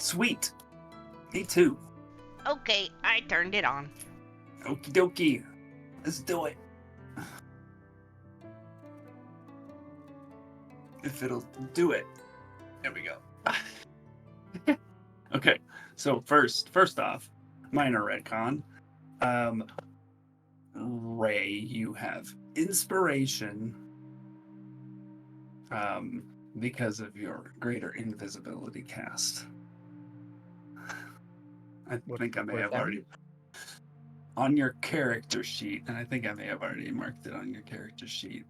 Sweet. Me too. Okay, I turned it on. Okie dokie. Let's do it. If it'll do it. There we go. Okay, so first off, minor retcon. Ray, you have inspiration because of your greater invisibility cast. I think I may have already on your character sheet, and I think I may have already marked it on your character sheet.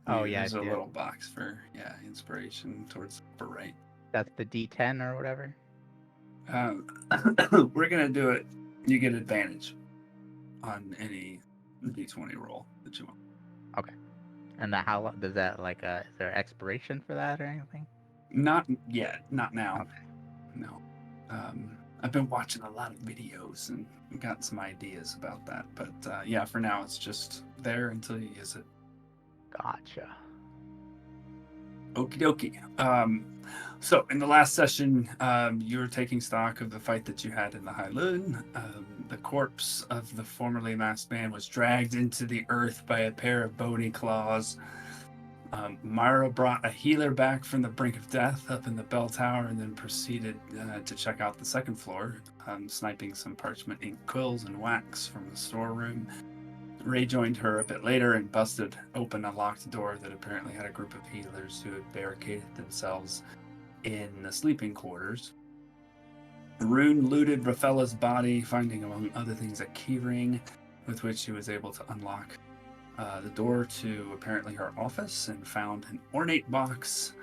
There's a little box for inspiration towards the right. That's the D10 or whatever. We're gonna do it. You get advantage on any D20 roll that you want. Okay. And how does that is there expiration for that or anything? Not yet. Not now. Okay. No. I've been watching a lot of videos and got some ideas about that. But for now it's just there until you use it. Gotcha. Okie dokie. So in the last session, you were taking stock of the fight that you had in the High Loon. The corpse of the formerly masked man was dragged into the earth by a pair of bony claws. Myra brought a healer back from the brink of death up in the bell tower and then proceeded to check out the second floor, sniping some parchment ink quills and wax from the storeroom. Ray joined her a bit later and busted open a locked door that apparently had a group of healers who had barricaded themselves in the sleeping quarters. Rune looted Rafella's body, finding among other things a keyring with which he was able to unlock the door to apparently her office, and found an ornate box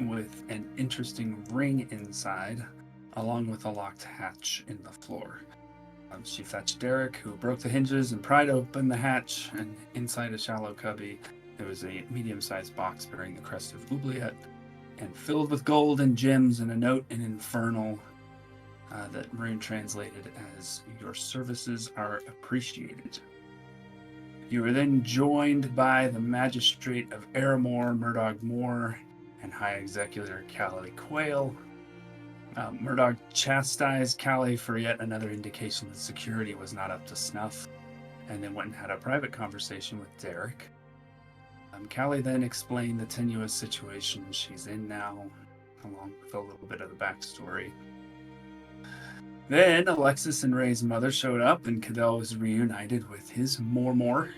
with an interesting ring inside, along with a locked hatch in the floor. She fetched Derek, who broke the hinges and pried open the hatch, and inside a shallow cubby there was a medium-sized box bearing the crest of Oubliette and filled with gold and gems, and a note in Infernal that Rune translated as, "Your services are appreciated." You were then joined by the Magistrate of Aramore, Murdoch Moore, and High Executor Callie Quayle. Murdoch chastised Callie for yet another indication that security was not up to snuff, and then went and had a private conversation with Derek. Callie then explained the tenuous situation she's in now, along with a little bit of the backstory. Then Alexis and Ray's mother showed up, and Cadell was reunited with his Mormor.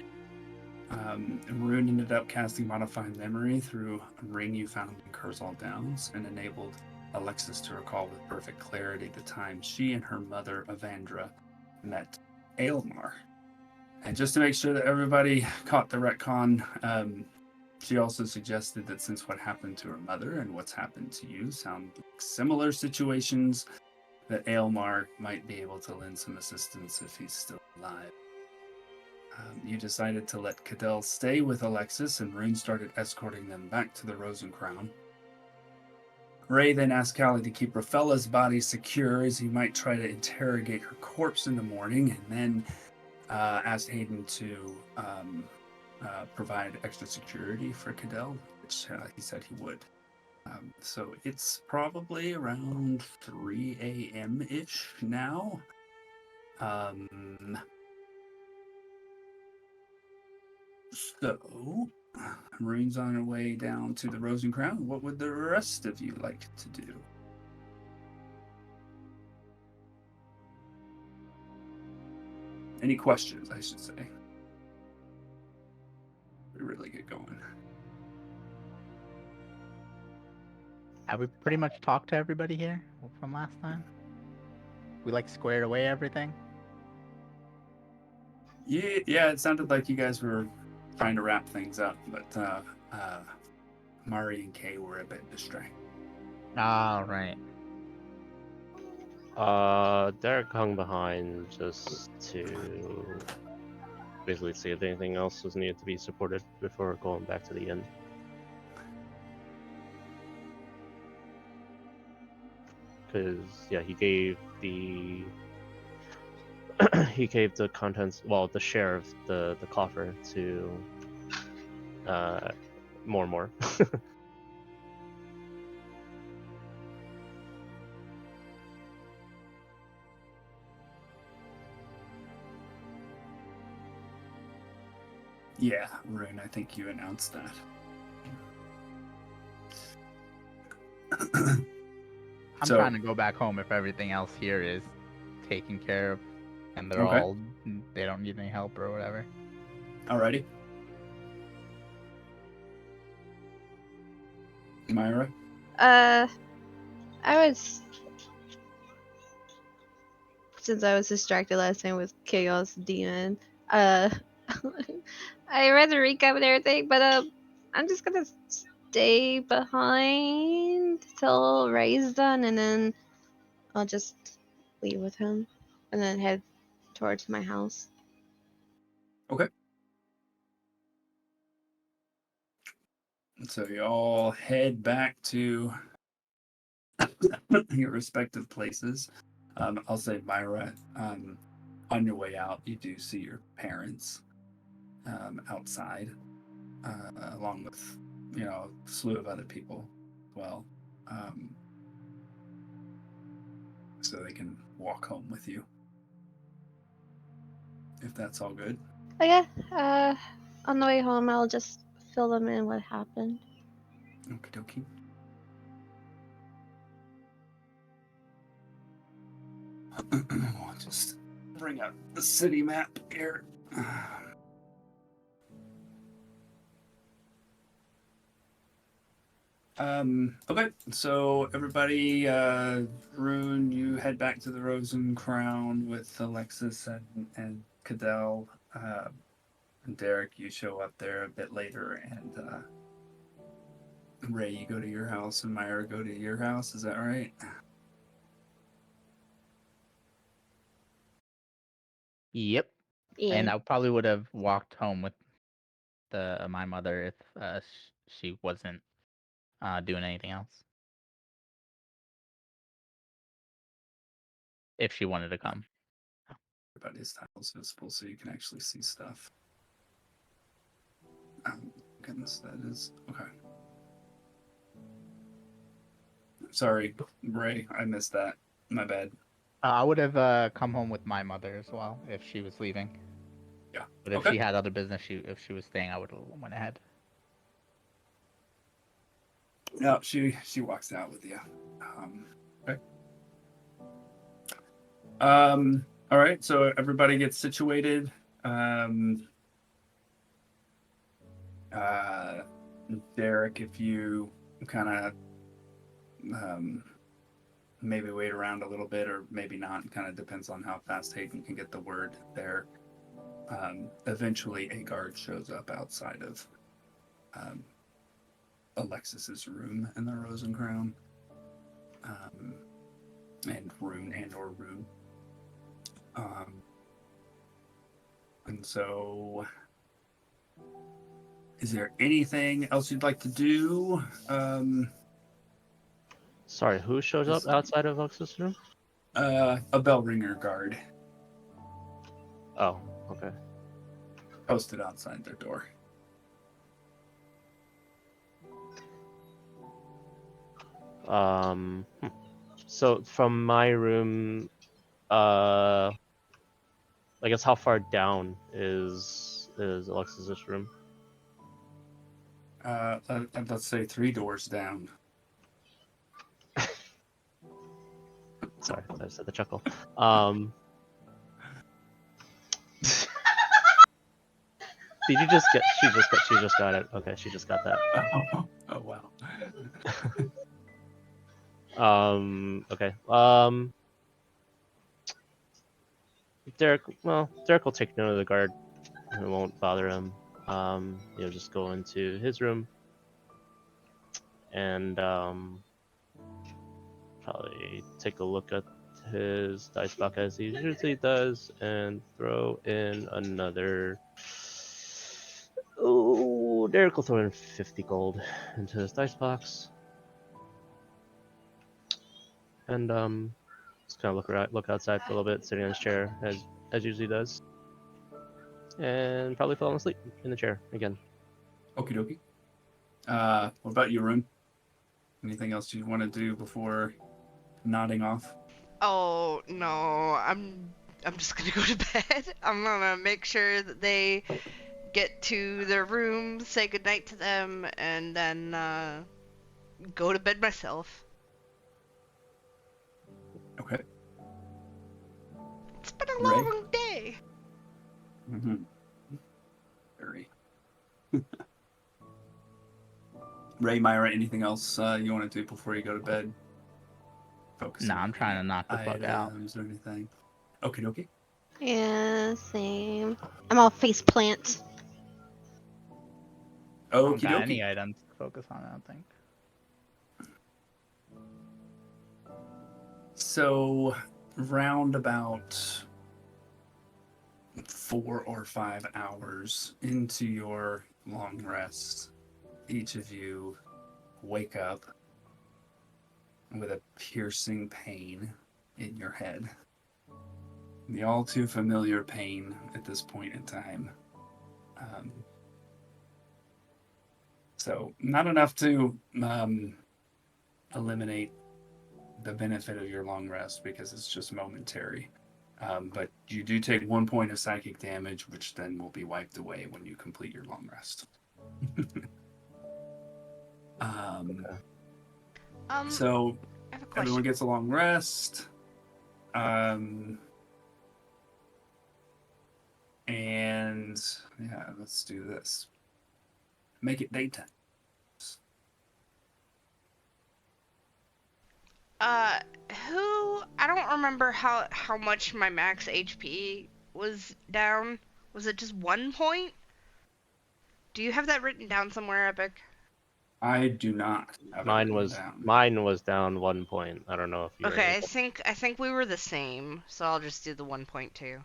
Rune ended up casting Modify Memory through a ring you found in Curzal Downs, and enabled Alexis to recall with perfect clarity the time she and her mother, Avandra, met Aelmar. And just to make sure that everybody caught the retcon, she also suggested that since what happened to her mother and what's happened to you sound like similar situations, that Aelmar might be able to lend some assistance if he's still alive. You decided to let Cadell stay with Alexis, and Rune started escorting them back to the Rosencrown. Ray then asked Callie to keep Rafella's body secure, as he might try to interrogate her corpse in the morning, and then asked Hayden to provide extra security for Cadell, which he said he would. So it's probably around 3 a.m.-ish now. So, Rune's on her way down to the Rosencrown. What would the rest of you like to do? Any questions, I should say. We really get going. Have we pretty much talked to everybody here from last time? We squared away everything? Yeah, it sounded like you guys were trying to wrap things up, but Mari and Kay were a bit distracted. All right. Derek hung behind just to basically see if anything else was needed to be supported before going back to the inn. Because he gave the contents, the share of the coffer to More. Yeah, Rune, I think you announced that. I'm So- trying to go back home if everything else here is taken care of and they're Okay. all they don't need any help or whatever. Alrighty. Myra? I was, since I was distracted last time with Chaos Demon, uh, I read the recap and everything, but I'm just gonna stay behind till Ray's done, and then I'll just leave with him, and then head towards my house. Okay. So you all head back to your respective places. I'll say, Myra, on your way out, you do see your parents outside, along with, a slew of other people as well. So they can walk home with you. If that's all good. Oh yeah, on the way home, I'll just fill them in what happened. Okie dokie. I'll just bring up the city map here. Okay, so everybody, Rune, you head back to the Rose and Crown with Alexis and Cadell. And Derek, you show up there a bit later, and Ray, you go to your house, and Myra go to your house. Is that right? Yep. Yeah. And I probably would have walked home with my mother if she wasn't doing anything else. If she wanted to come. Everybody's title's visible, so you can actually see stuff. Goodness, that is okay. Sorry, Ray, I missed that. My bad. I would have come home with my mother as well if she was leaving. Yeah. But if Okay. she had other business, if she was staying, I would have went ahead. No, she walks out with you. Okay. All right. So everybody gets situated. Derek, if you kind of maybe wait around a little bit, or maybe not. Kind of depends on how fast Hayden can get the word there. Eventually, a guard shows up outside of Alexis's room in the Rose and Crown, and Rune or Rune. And so, is there anything else you'd like to do? Sorry, who shows up outside of Lux's room? A bell ringer guard Oh, okay. posted outside their door. So from my room, I guess how far down is Alexis's room? Let's say 3 doors down. Sorry, I said the chuckle. Did you just get? She just got it. Okay, she just got that. Oh wow. Okay. Derek will take note of the guard. It won't bother him. Just go into his room and probably take a look at his dice box as he usually does, and throw in another. Oh, Derek will throw in 50 gold into his dice box, and just kind of look outside for a little bit, sitting on his chair as usually does, and probably falling asleep in the chair again. Okie dokie. What about you, Rune? Anything else you want to do before nodding off? Oh no, I'm just gonna go to bed. I'm gonna make sure that they get to their room, say goodnight to them, and then go to bed myself. Okay. It's been a Ray? long day. Mm-hmm. Very. Ray, Myra, anything else you want to do before you go to bed? Focus Nah, on I'm trying to knock the fuck out. items or anything. Okay, okay. Yeah, same. I'm all face plant. I don't Okie got dokie. any items to focus on, I don't think. So, round about 4 or 5 hours into your long rest, each of you wake up with a piercing pain in your head. The all too familiar pain at this point in time. So, not enough to eliminate the benefit of your long rest because it's just momentary. But you do take 1 point of psychic damage, which then will be wiped away when you complete your long rest. So I have a everyone question. gets a long rest. And yeah, let's do this. Make it daytime. I don't remember how much my max HP was down. Was it just 1 point? Do you have that written down somewhere, Epic? I do not have it Mine written was down. mine was down 1 point. I don't know if you. Okay, I think we were the same, so I'll just do the 1 point too.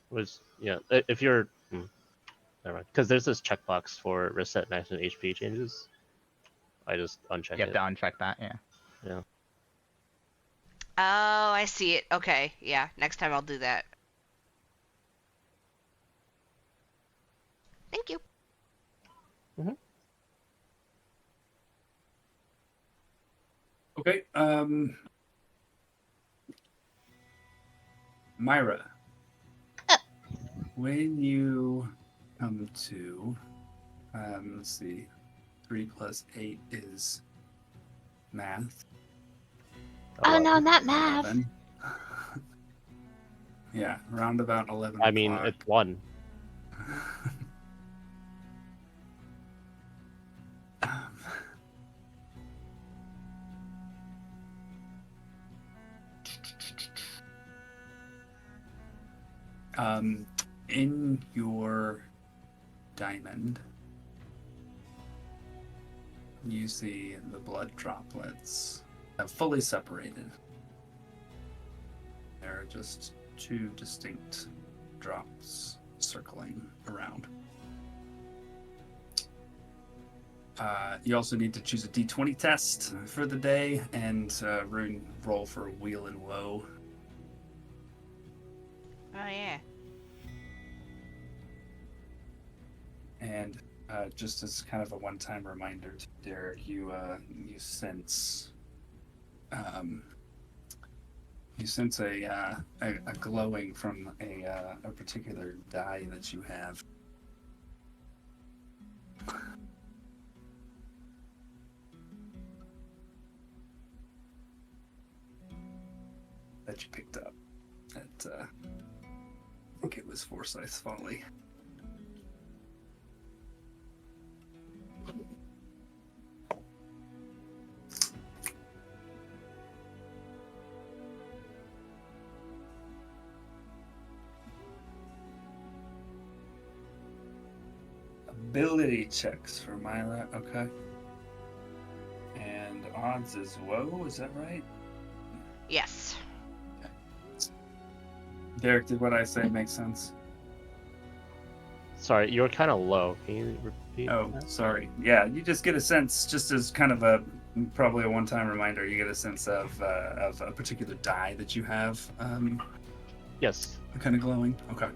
Was yeah. If you're, never mind. Because there's this checkbox for reset maximum HP changes. I just uncheck You have it. to uncheck that, yeah. Yeah. Oh, I see it. Okay, yeah. Next time I'll do that. Thank you. Okay. Myra. When you come to, let's see, 3 plus 8 is math. Oh no, 11. not math. 11. Yeah, around about 11 I mean, o'clock. it's 1. In your diamond, you see the blood droplets have fully separated. There are just 2 distinct drops circling around. You also need to choose a d20 test for the day and rune roll for wheel and woe. Oh yeah. And just as kind of a one-time reminder to Derek, you sense a glowing from a particular die that you have. That you picked up at I think it was Forsyth's Folly. Ability checks for Myra, okay. And odds is woe, is that right? Yes. Derek, did what I say make sense? Sorry, you were kind of low. Can you repeat? Oh, that? sorry. Yeah, you just get a sense, just as kind of probably a one-time reminder, you get a sense of a particular die that you have Yes. kind of glowing. Okay.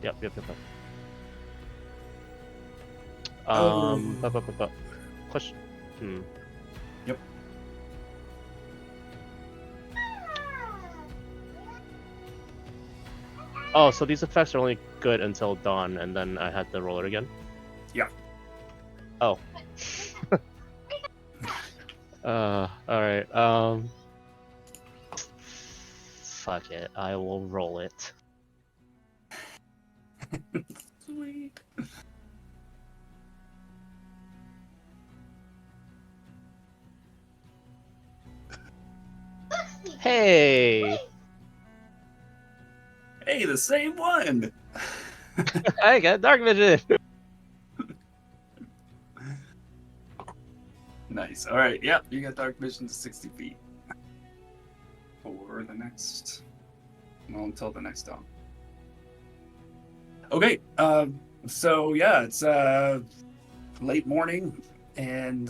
Yep. Oh. Question. Yep. Oh, so these effects are only good until dawn, and then I had to roll it again? Yeah. Oh. Alright, fuck it, I will roll it. Sweet. Hey! Hey, the same one. I got dark vision! Nice. All right. Yep. You got dark vision to 60 feet for the next. Well, until the next dawn. Okay. So yeah, it's late morning, and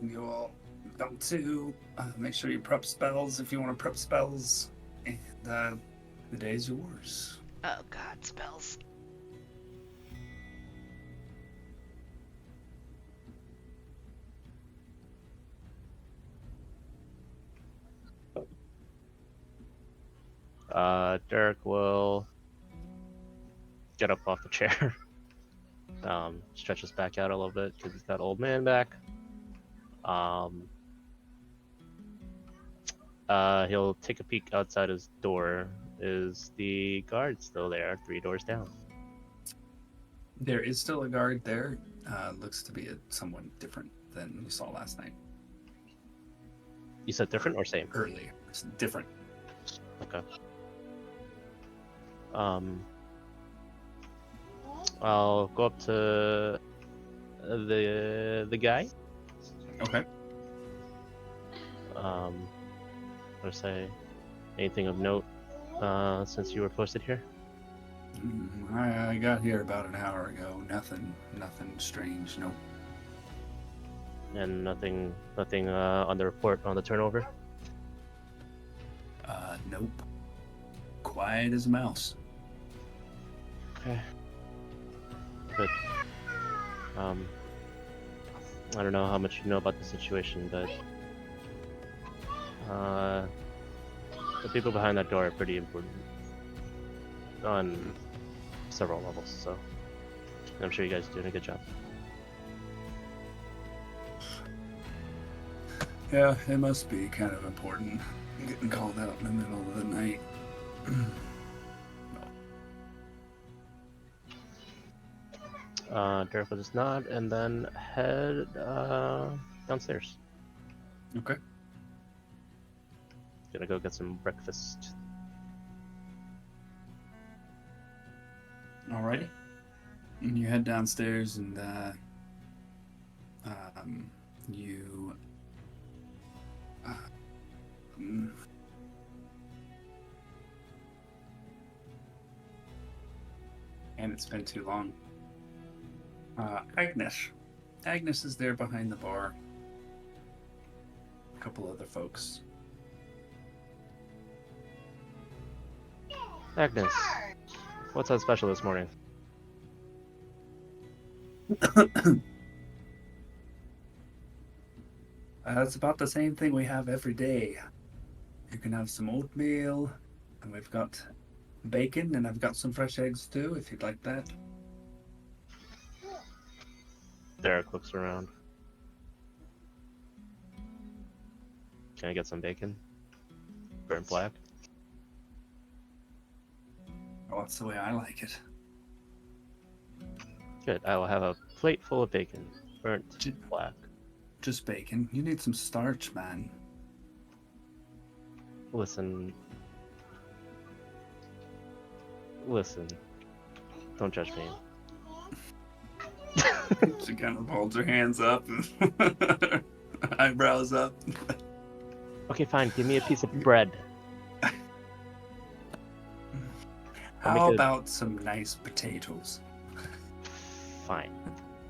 you all come to make sure you prep spells if you want to prep spells, and the day's yours. Oh god, spells. Derek will get up off the chair. Stretches back out a little bit because he's got old man back. He'll take a peek outside his door. Is the guard still there? 3 doors down. There is still a guard there. Looks to be someone different than you saw last night. You said different or same? Early. It's different. Okay. I'll go up to the guy. Okay. I'll say anything of note since you were posted here. I got here about an hour ago. Nothing strange. Nope. And nothing on the report on the turnover. Nope. Quiet as a mouse. Okay. Good. I don't know how much you know about the situation, but the people behind that door are pretty important on several levels. So I'm sure you guys are doing a good job. Yeah, it must be kind of important. Getting called out in the middle of the night. Derek will just nod and then head downstairs. Okay. Gonna go get some breakfast. Alrighty. And you head downstairs and you and it's been too long. Agnes is there behind the bar. A couple other folks. Agnes, what's so special this morning? It's about the same thing we have every day. You can have some oatmeal, and we've got bacon, and I've got some fresh eggs too, if you'd like that. Derek looks around. Can I get some bacon? Burnt black? Oh, that's the way I like it. Good, I will have a plate full of bacon. Burnt black. Just bacon. You need some starch, man. Listen. Don't judge me. She kind of holds her hands up and eyebrows up. Okay, fine. Give me a piece of bread. How about some nice potatoes? Fine.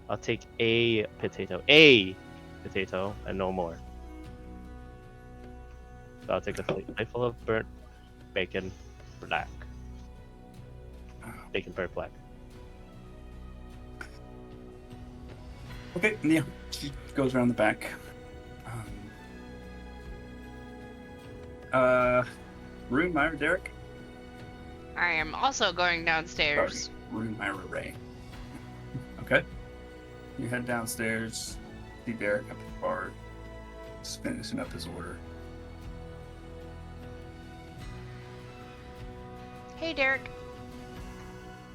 I'll take a potato. A potato and no more. So I'll take a plate full of burnt bacon black. Bacon burnt black. Okay, yeah. She goes around the back. Rune, Myra, Derek? I am also going Sorry, downstairs. Rune Myra Ray. Okay. You head downstairs, see Derek up at the bar, just finishing up his order. Hey, Derek.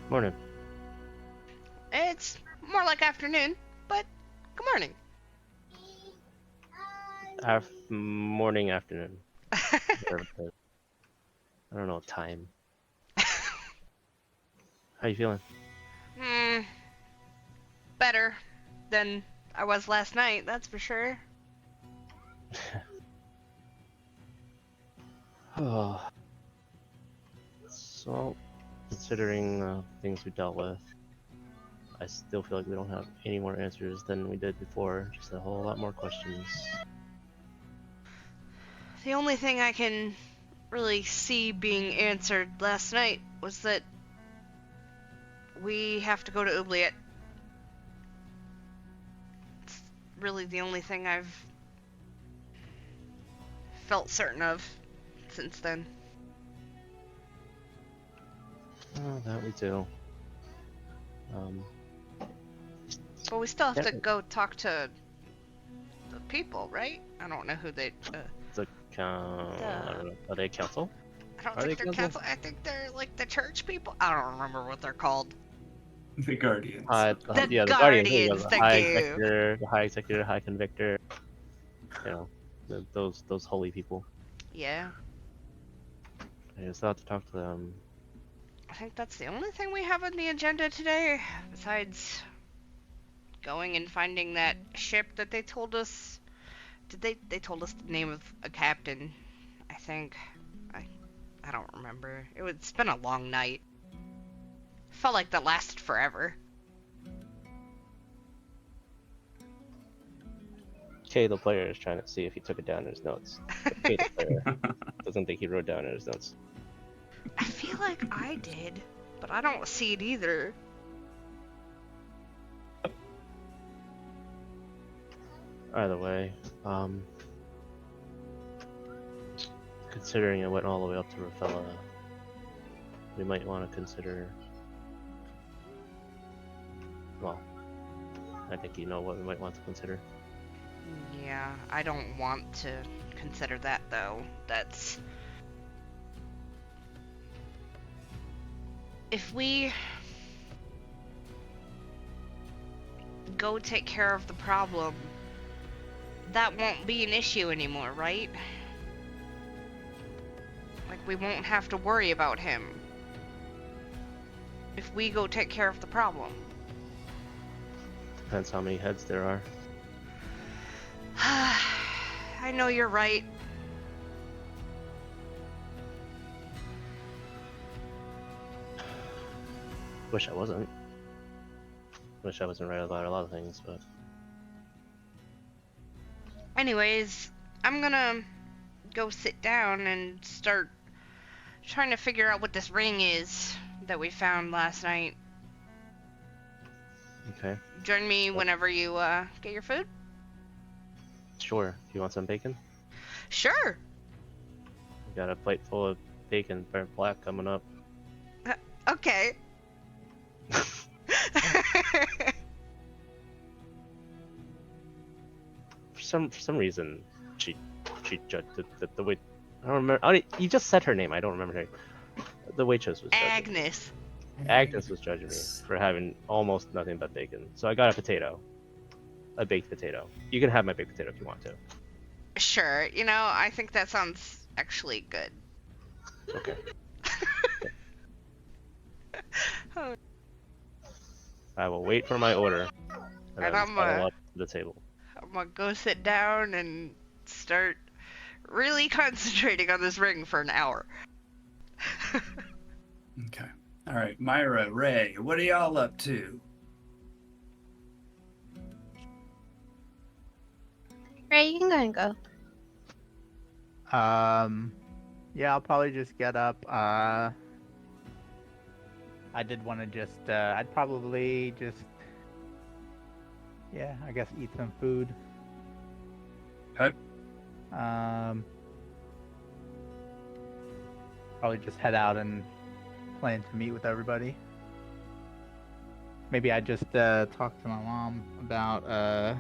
Morning. It's more like afternoon, but good morning. Morning, afternoon. Whatever it is. I don't know time. How you feeling? Better than I was last night, that's for sure. Oh. So, considering things we dealt with, I still feel like we don't have any more answers than we did before. Just a whole lot more questions. The only thing I can really see being answered last night was that we have to go to Oubliette. It's really the only thing I've felt certain of since then. Oh, that we do. But we still have to Yeah. go talk to the people, right? I don't know who they. I don't know. Are they a council? I don't Are think they they're council? council. I think they're like the church people. I don't remember what they're called. The Guardians. The Yeah, the Guardians. There you go. Guardians, The thank High you. Executor, the High Executor, High Convictor. You know, those holy people. Yeah, I just have to talk to them. I think that's the only thing we have on the agenda today, besides going and finding that ship that they told us. They told us the name of a captain, I think. I don't remember. It's been a long night. Felt like that lasted forever. Kay, the player, is trying to see if he took it down in his notes. But Kay, the player, doesn't think he wrote down in his notes. I feel like I did, but I don't see it either. Either way, considering it went all the way up to Raphella, we might want to consider. Well, I think you know what we might want to consider. Yeah, I don't want to consider that though. That's... If we go take care of the problem, that won't be an issue anymore, right? Like, we won't have to worry about him if we go take care of the problem. Depends how many heads there are. I know you're right. Wish I wasn't. Wish I wasn't right about a lot of things, but Anyways, I'm gonna go sit down and start trying to figure out what this ring is that we found last night. okay. Join me whenever you get your food. Sure. You want some bacon? Sure. We got a plate full of bacon, burnt black, coming up. Okay. For some reason, she judged the wait. I don't remember. You just said her name. I don't remember her name. The waitress was judging. Agnes. Agnes was judging me for having almost nothing but bacon. So I got a potato, a baked potato. You can have my baked potato if you want to. Sure. You know, I think that sounds actually good. Okay. I will wait for my order, and And then I'm settle up to the table. I'm gonna go sit down and start really concentrating on this ring for an hour. Okay. All right, Myra, Ray, what are y'all up to? Ray, you can go and go. Yeah, I'll probably just get up. I did want to just, I'd probably just, yeah, I guess eat some food. Okay. Probably just head out and plan to meet with everybody. Maybe I just talk to my mom about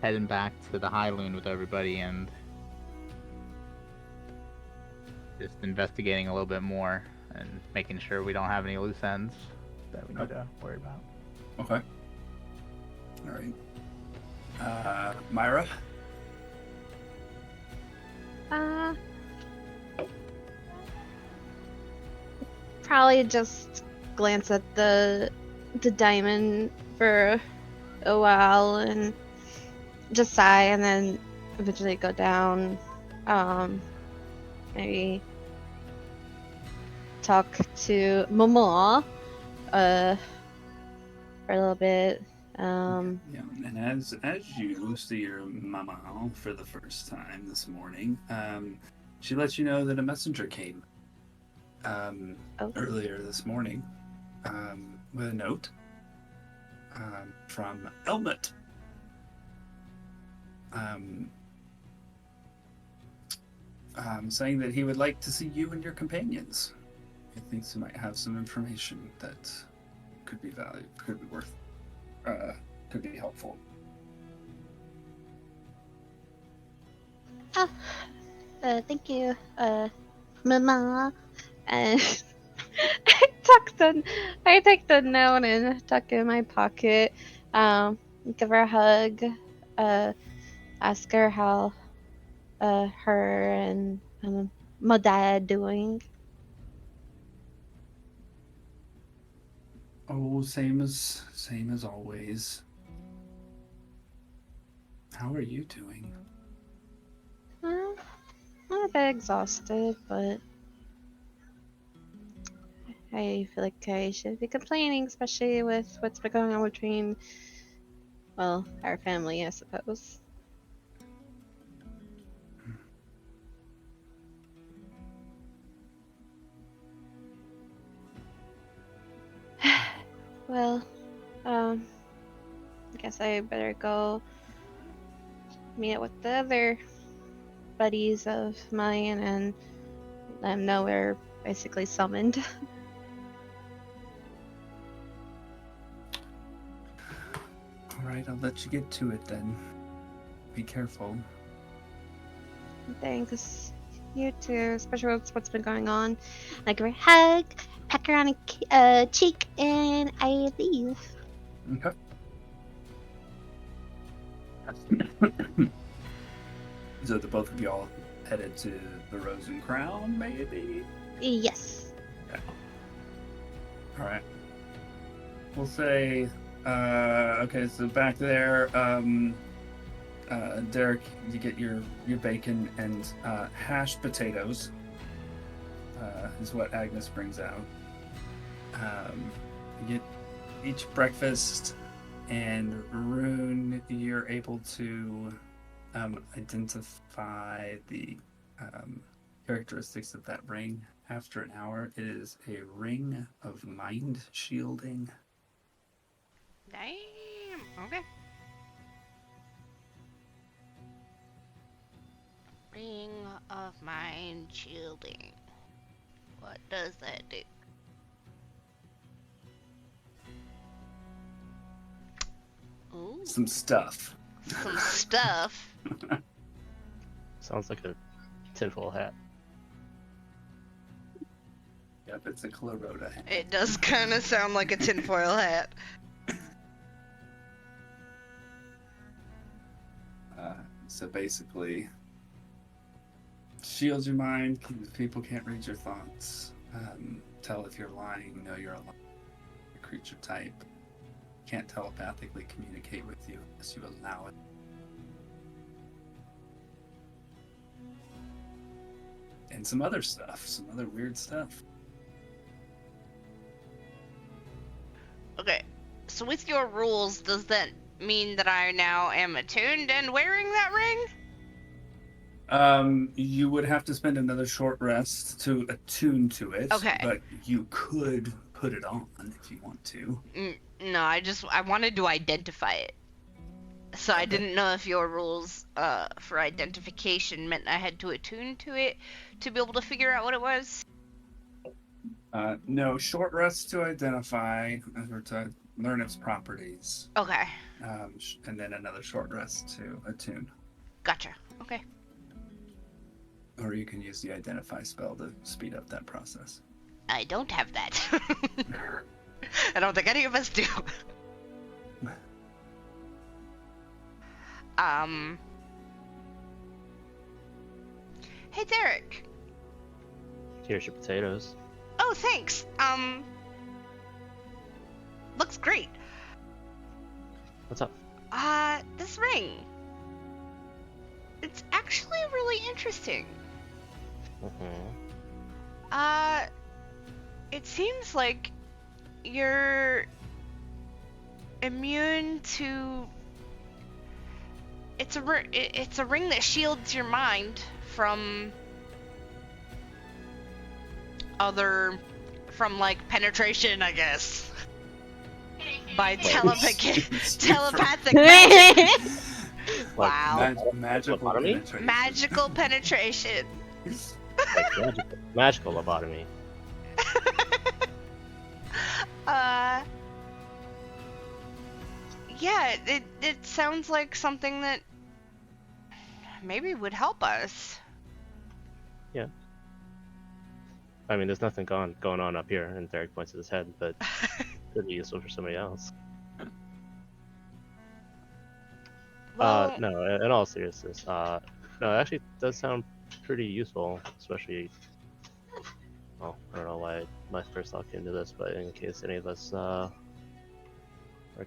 heading back to the High Loon with everybody and just investigating a little bit more and making sure we don't have any loose ends that we need to worry about. Okay. All right. Myra? Probably just glance at the diamond for a while and just sigh, and then eventually go down. Maybe talk to Momo for a little bit. Yeah, and as you see your mama for the first time this morning, she lets you know that a messenger came earlier this morning with a note from Elmet. Saying that he would like to see you and your companions. He thinks he might have some information that could be valuable, could be worth, could be helpful. Thank you, Mama. And I take the note and tuck it in my pocket. Give her a hug. Ask her how her and my dad doing. Oh, same as always. How are you doing? I'm a bit exhausted, but I feel like I should be complaining, especially with what's been going on between, well, our family, I suppose. Well, I guess I better go meet up with the other buddies of mine and let them know we're basically summoned. Alright, I'll let you get to it then. Be careful. Thanks. You too, especially with what's been going on. I give her a hug, peck her on a cheek, and I leave. Okay. So the both of y'all headed to the Rose and Crown, maybe? Yes. Okay. Alright. We'll say, okay, so back there, Derek, you get your bacon and hashed potatoes is what Agnes brings out. You get each breakfast, and Rune, you're able to identify the characteristics of that ring after an hour. It is a ring of mind shielding. Damn. Okay. Ring of mind shielding. What does that do? Ooh, Some stuff. some stuff. Sounds like a tinfoil hat. Yep, it's a Clarota hat. It does kind of sound like a tinfoil hat. So basically, shields your mind. People can't read your thoughts. Tell if you're lying. Know you're a liar. Your creature type can't telepathically communicate with you unless you allow it. And some other stuff. Some other weird stuff. Okay, so with your rules, does that mean that I now am attuned and wearing that ring? You would have to spend another short rest to attune to it. Okay. But you could put it on if you want to. No, I wanted to identify it. So I didn't know if your rules for identification meant I had to attune to it to be able to figure out what it was. No, short rest to identify or to learn its properties, Okay, and then another short rest to attune. gotcha. Okay. Or you can use the identify spell to speed up that process. I don't have that. I don't think any of us do. Hey, Derek. Here's your potatoes. Oh, thanks. Looks great. What's up? This ring. It's actually really interesting. Mm-hmm. It seems like you're immune to. It's a ring that shields your mind from like penetration, I guess, by telepathic magic. Wow. Magical Lobotomy? penetration. Magical penetration. Like magical lobotomy. Yeah, it sounds like something that maybe would help us. Yeah. I mean, there's nothing going on up here, and Derek points at his head, but could be useful for somebody else. Well, No, in all seriousness, no, it actually does sound pretty useful, especially. Well, I don't know why my first thought came to this, but in case any of us are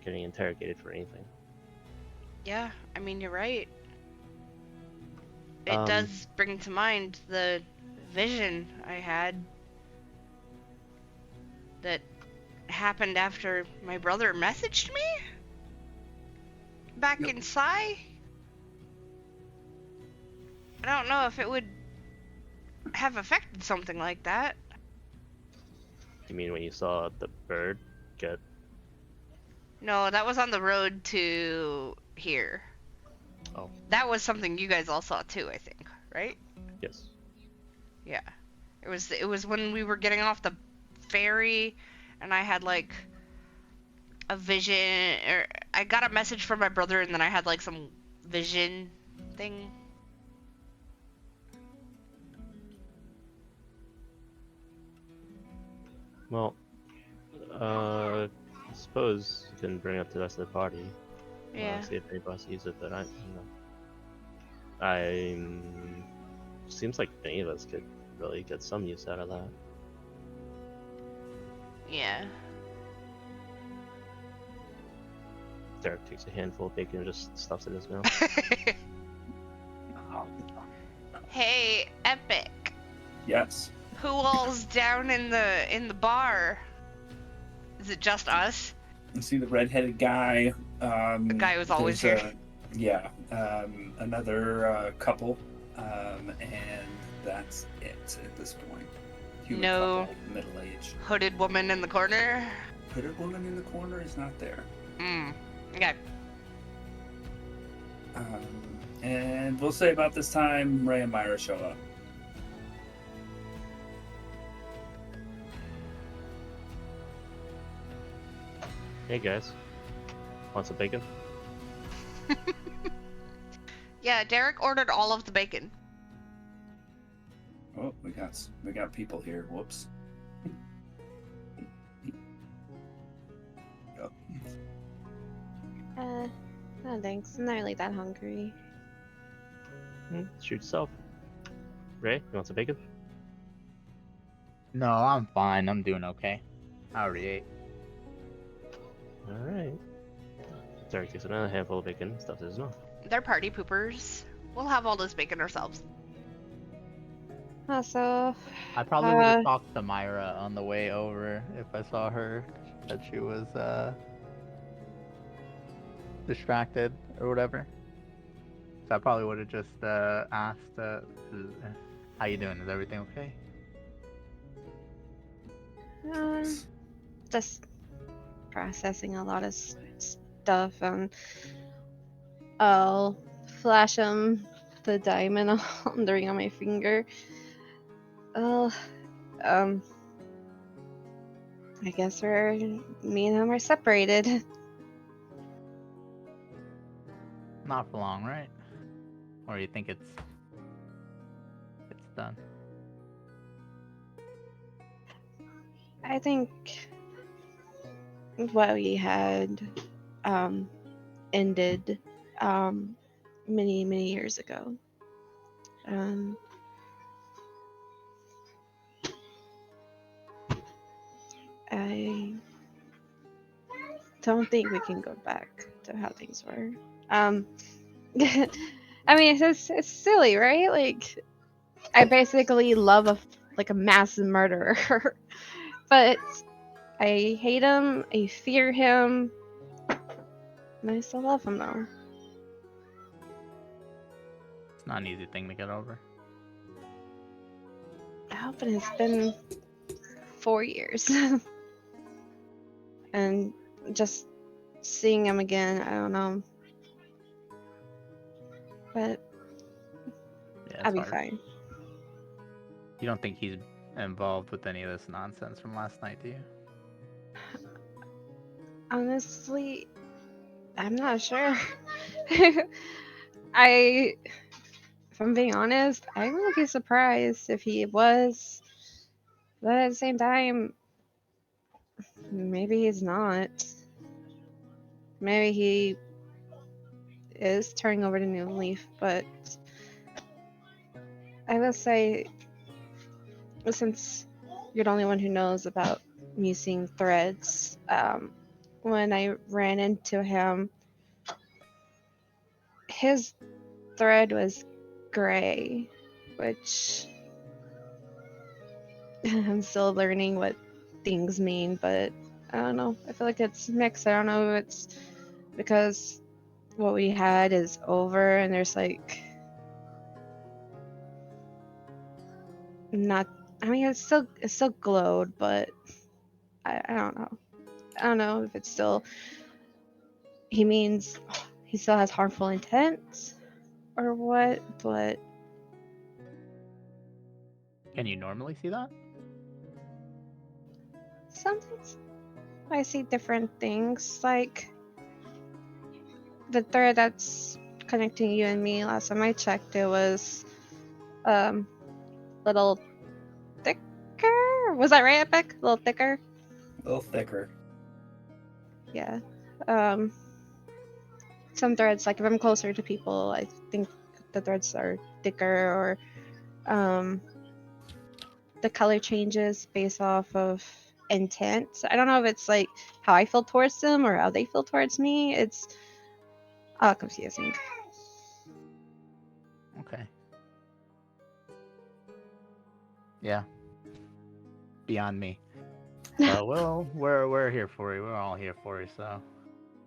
getting interrogated for anything. yeah, I mean, you're right. It Um, does bring to mind the vision I had that happened after my brother messaged me back Yep. in Psi. I don't know if it would have affected something like that. You mean when you saw the bird get? No, that was on the road to here. Oh. That was something you guys all saw too, I think, right? Yes. Yeah. It was when we were getting off the ferry and I had like a vision, or I got a message from my brother and then I had like some vision thing. Well, I suppose you can bring it up to the rest of the party. Yeah. See if anybody wants to use it, but seems like any of us could really get some use out of that. Yeah. Derek takes a handful of bacon and just stuffs it in his mouth. Hey, Epic. Yes. Who all's down in the bar? Is it just us? You see the redheaded guy. The guy who's always there's here. Another couple, and that's it at this point. Human No. couple, middle-aged. Hooded woman in the corner. Hooded woman in the corner is not there. Okay. And we'll say about this time, Ray and Myra show up. Hey guys, want some bacon? Yeah, Derek ordered all of the bacon. Oh, we got people here. Whoops. Yep. No thanks. I'm not really that hungry. Shoot yourself. Ray, you want some bacon? No, I'm fine. I'm doing okay. I already ate. Alright. Derek takes another handful of bacon, stuffs it in his mouth. They're party poopers. We'll have all this bacon ourselves. Also, I probably would have talked to Myra on the way over if I saw her that she was distracted or whatever. So I probably would have just asked, "How you doing? Is everything okay?" just processing a lot of stuff, and I'll flash him the diamond on the ring on my finger. I guess me and him are separated. Not for long, right? Or you think it's done? I think what we had ended many, many years ago. Um, I don't think we can go back to how things were. I mean, it's silly, right? Like, I basically love a mass murderer, but I hate him. I fear him. And I still love him though. It's not an easy thing to get over. I hope it has been 4 years, and just seeing him again. I don't know, but Yeah, I'll it's be hard. fine. You don't think he's involved with any of this nonsense from last night, do you? Honestly, I'm not sure. If I'm being honest, I wouldn't be surprised if he was, but at the same time, maybe he's not. Maybe he is turning over the new leaf, but I will say, since you're the only one who knows about me seeing threads, when I ran into him, his thread was gray, which I'm still learning what things mean, but I don't know. I feel like it's mixed. I don't know if it's because what we had is over and there's like not. I mean, it still glowed, but I don't know. I don't know if it's still he means he still has harmful intent or what, but Can you normally see that? sometimes I see different things. Like the thread that's connecting you and me, last time I checked, it was little thicker. Was that right, Epic? A little thicker? A little thicker. Yeah. Um, some threads, like if I'm closer to people, I think the threads are thicker, or the color changes based off of intent. I don't know if it's like how I feel towards them or how they feel towards me. It's all confusing. Okay. Yeah. Beyond me. But we're here for you. We're all here for you, so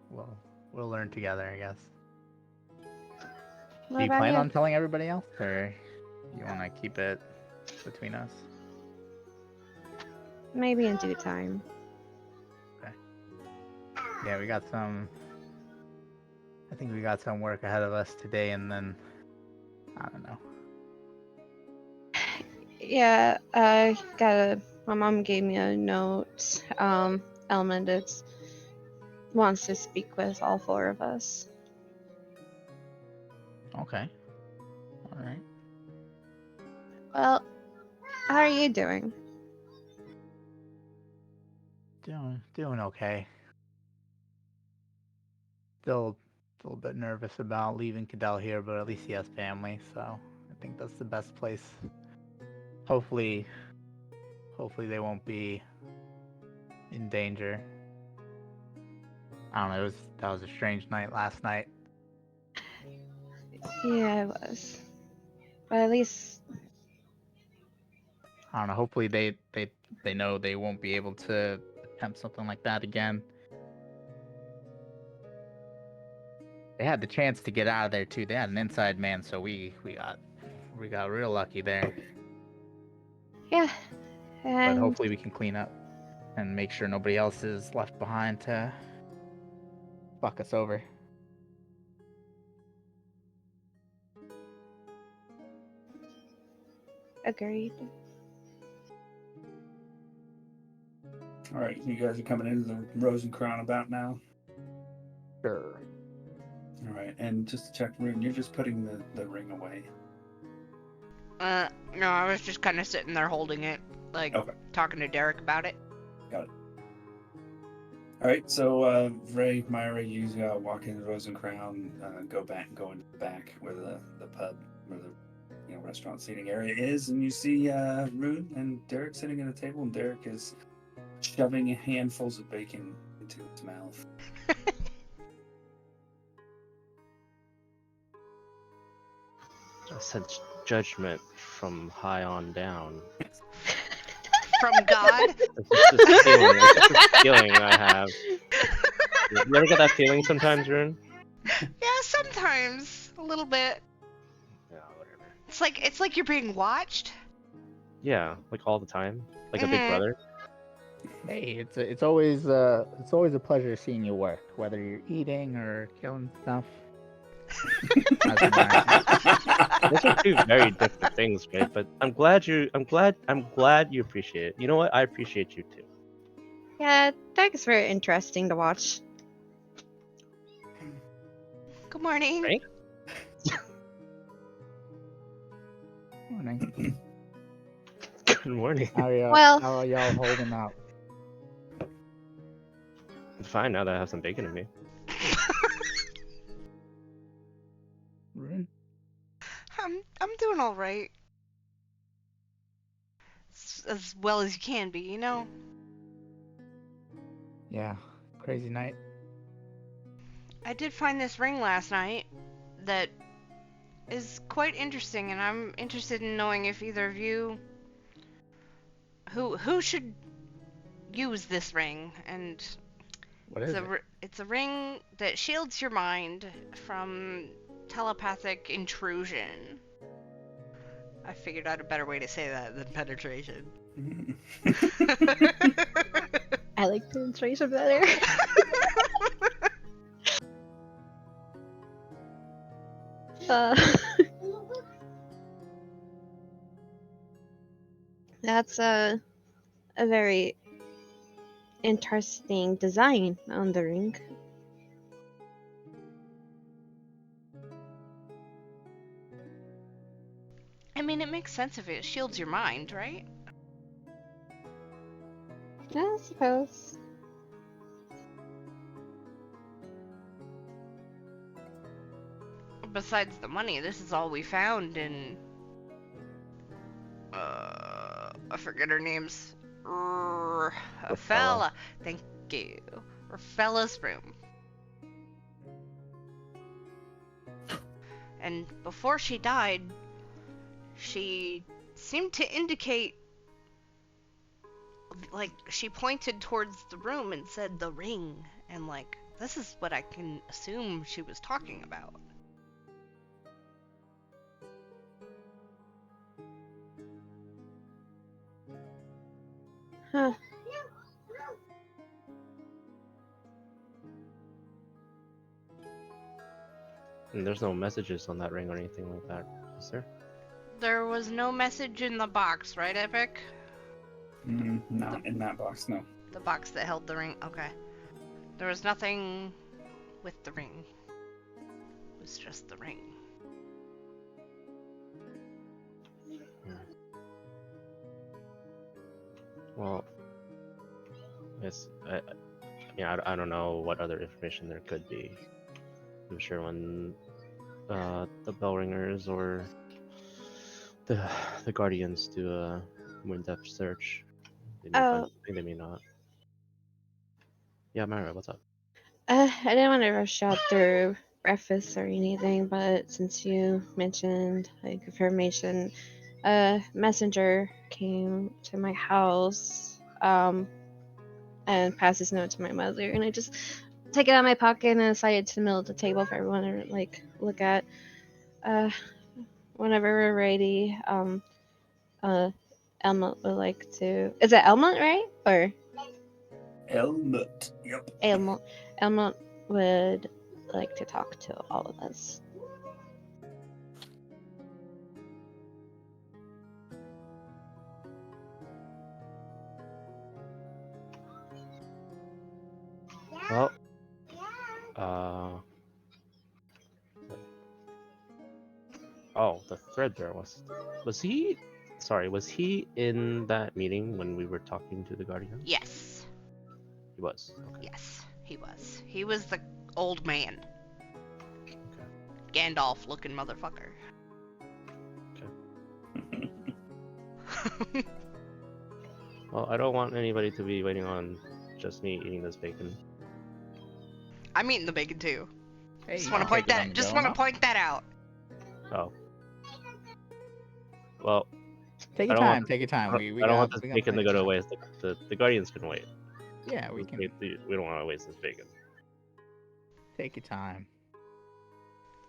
we'll learn together, I guess. What Do you about plan you? on telling everybody else, or you want to keep it between us? Maybe in due time. Yeah, I think we got some work ahead of us today, and then I don't know. Yeah, my mom gave me a note. Elmond wants to speak with all four of us. Okay. All right. Well, how are you doing? Doing okay. Still a bit nervous about leaving Cadell here, but at least he has family, so I think that's the best place. Hopefully they won't be in danger. I don't know, that was a strange night last night. Yeah, it was. But at least, I don't know, hopefully they know they won't be able to attempt something like that again. They had the chance to get out of there too. They had an inside man, so we got real lucky there. yeah. But And hopefully we can clean up and make sure nobody else is left behind to fuck us over. agreed. All right, you guys are coming into the Rose and Crown about now. Sure. All right, and just to check, Rune, you're just putting the ring away. No, I was just kind of sitting there holding it, like Okay. talking to Derek about it. Got it. All right, so Ray, Myra, you walk into Rose and Crown, go into the back where the pub, where the restaurant seating area is, and you see Rune and Derek sitting at a table, and Derek is shoving handfuls of bacon into his mouth. I sense judgment from high on down. From God? It's just a feeling I have. You ever get that feeling sometimes, Rune? Yeah, sometimes. A little bit. Yeah, whatever. It's like you're being watched. Yeah, like all the time, like a big brother. Hey, it's always a pleasure seeing you work, whether you're eating or killing stuff. Those are two very different things, right? But I'm glad you appreciate it. You know what? I appreciate you too. Yeah, Derek is very interesting to watch. Good morning. Right? Morning. Good morning. How are y'all holding up? I'm fine now that I have some bacon in me. Rune? I'm doing all right. As well as you can be, you know. Yeah, crazy night. I did find this ring last night that is quite interesting, and I'm interested in knowing if either of you who should use this ring. And What is it? it's a ring that shields your mind from telepathic intrusion. I figured out a better way to say that than penetration. I like penetration better. That's a very interesting design on the ring. I mean, it makes sense if it shields your mind, right? I suppose. Besides the money, this is all we found in I forget her name's Rafaela. Thank you. Rafaela's room. And before she died, she seemed to indicate, like, she pointed towards the room and said the ring, and like, this is what I can assume she was talking about. Huh. And there's no messages on that ring or anything like that, is there? There was no message in the box, right, Epic? Not in that box, no. The box that held the ring. Okay. There was nothing with the ring. It was just the ring. Well, I don't know what other information there could be. I'm sure when the bell ringers or the guardians do a more in-depth search, they may find something, they may not. Yeah, Myra, what's up? I didn't want to rush out through breakfast or anything, but since you mentioned like information, a messenger came to my house and passed his note to my mother, and I just take it out of my pocket and aside it to the middle of the table for everyone to like look at. Whenever we're ready, Elmont would like to. Is it Elmont, right? Or Elmut. Yep. Elmont would like to talk to all of us. Well, uh, oh, the Threadbare was he? Sorry, was he in that meeting when we were talking to the Guardian? Yes. He was. Okay. Yes, he was. He was the old man. Okay. Gandalf looking motherfucker. Well, I don't want anybody to be waiting on just me eating this bacon. I'm eating the bacon too. Hey, Just you want to can point take it that. on the Just go want to now. point that out. Oh. Well, Take I your don't time. want, Take your time. We I don't got want this we got bacon to plenty go of to time. waste. The Guardians can wait. Yeah, we can We don't want to waste this bacon. take your time.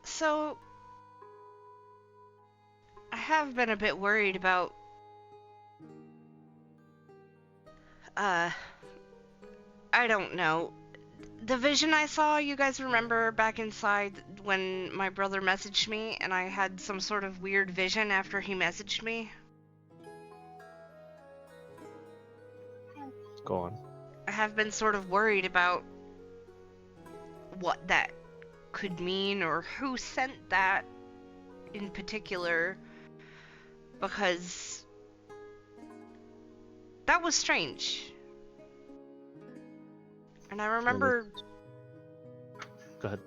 So, I have been a bit worried about. I don't know. The vision I saw, you guys remember back inside when my brother messaged me and I had some sort of weird vision after he messaged me? Go on. I have been sort of worried about what that could mean or who sent that in particular, because that was strange. And I remember. Go ahead.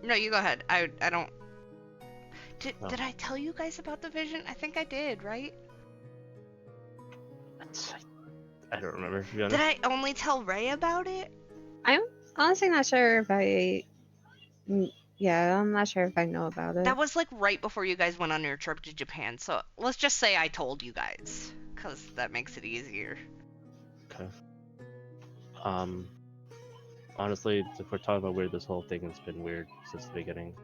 No, you go ahead. I don't. Oh. Did I tell you guys about the vision? I think I did, right? I don't remember, to be honest. Did I only tell Ray about it? I'm honestly not sure if I. Yeah, I'm not sure if I know about it. That was like right before you guys went on your trip to Japan, so let's just say I told you guys, because that makes it easier. Okay. Honestly, if we're talking about weird, this whole thing has been weird since the beginning.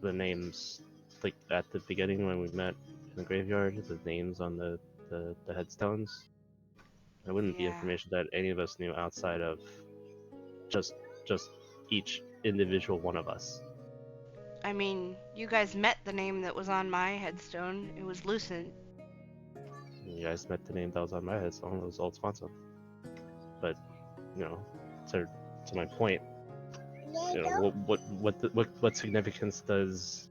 The names, like at the beginning when we met in the graveyard, the names on the headstones, it wouldn't be Yeah. information that any of us knew outside of just each individual one of us. I mean, you guys met the name that was on my headstone. It was Lucent. You guys met the name that was on my headstone. It was Old Sponsor. But, you know, to my point, you know, what significance does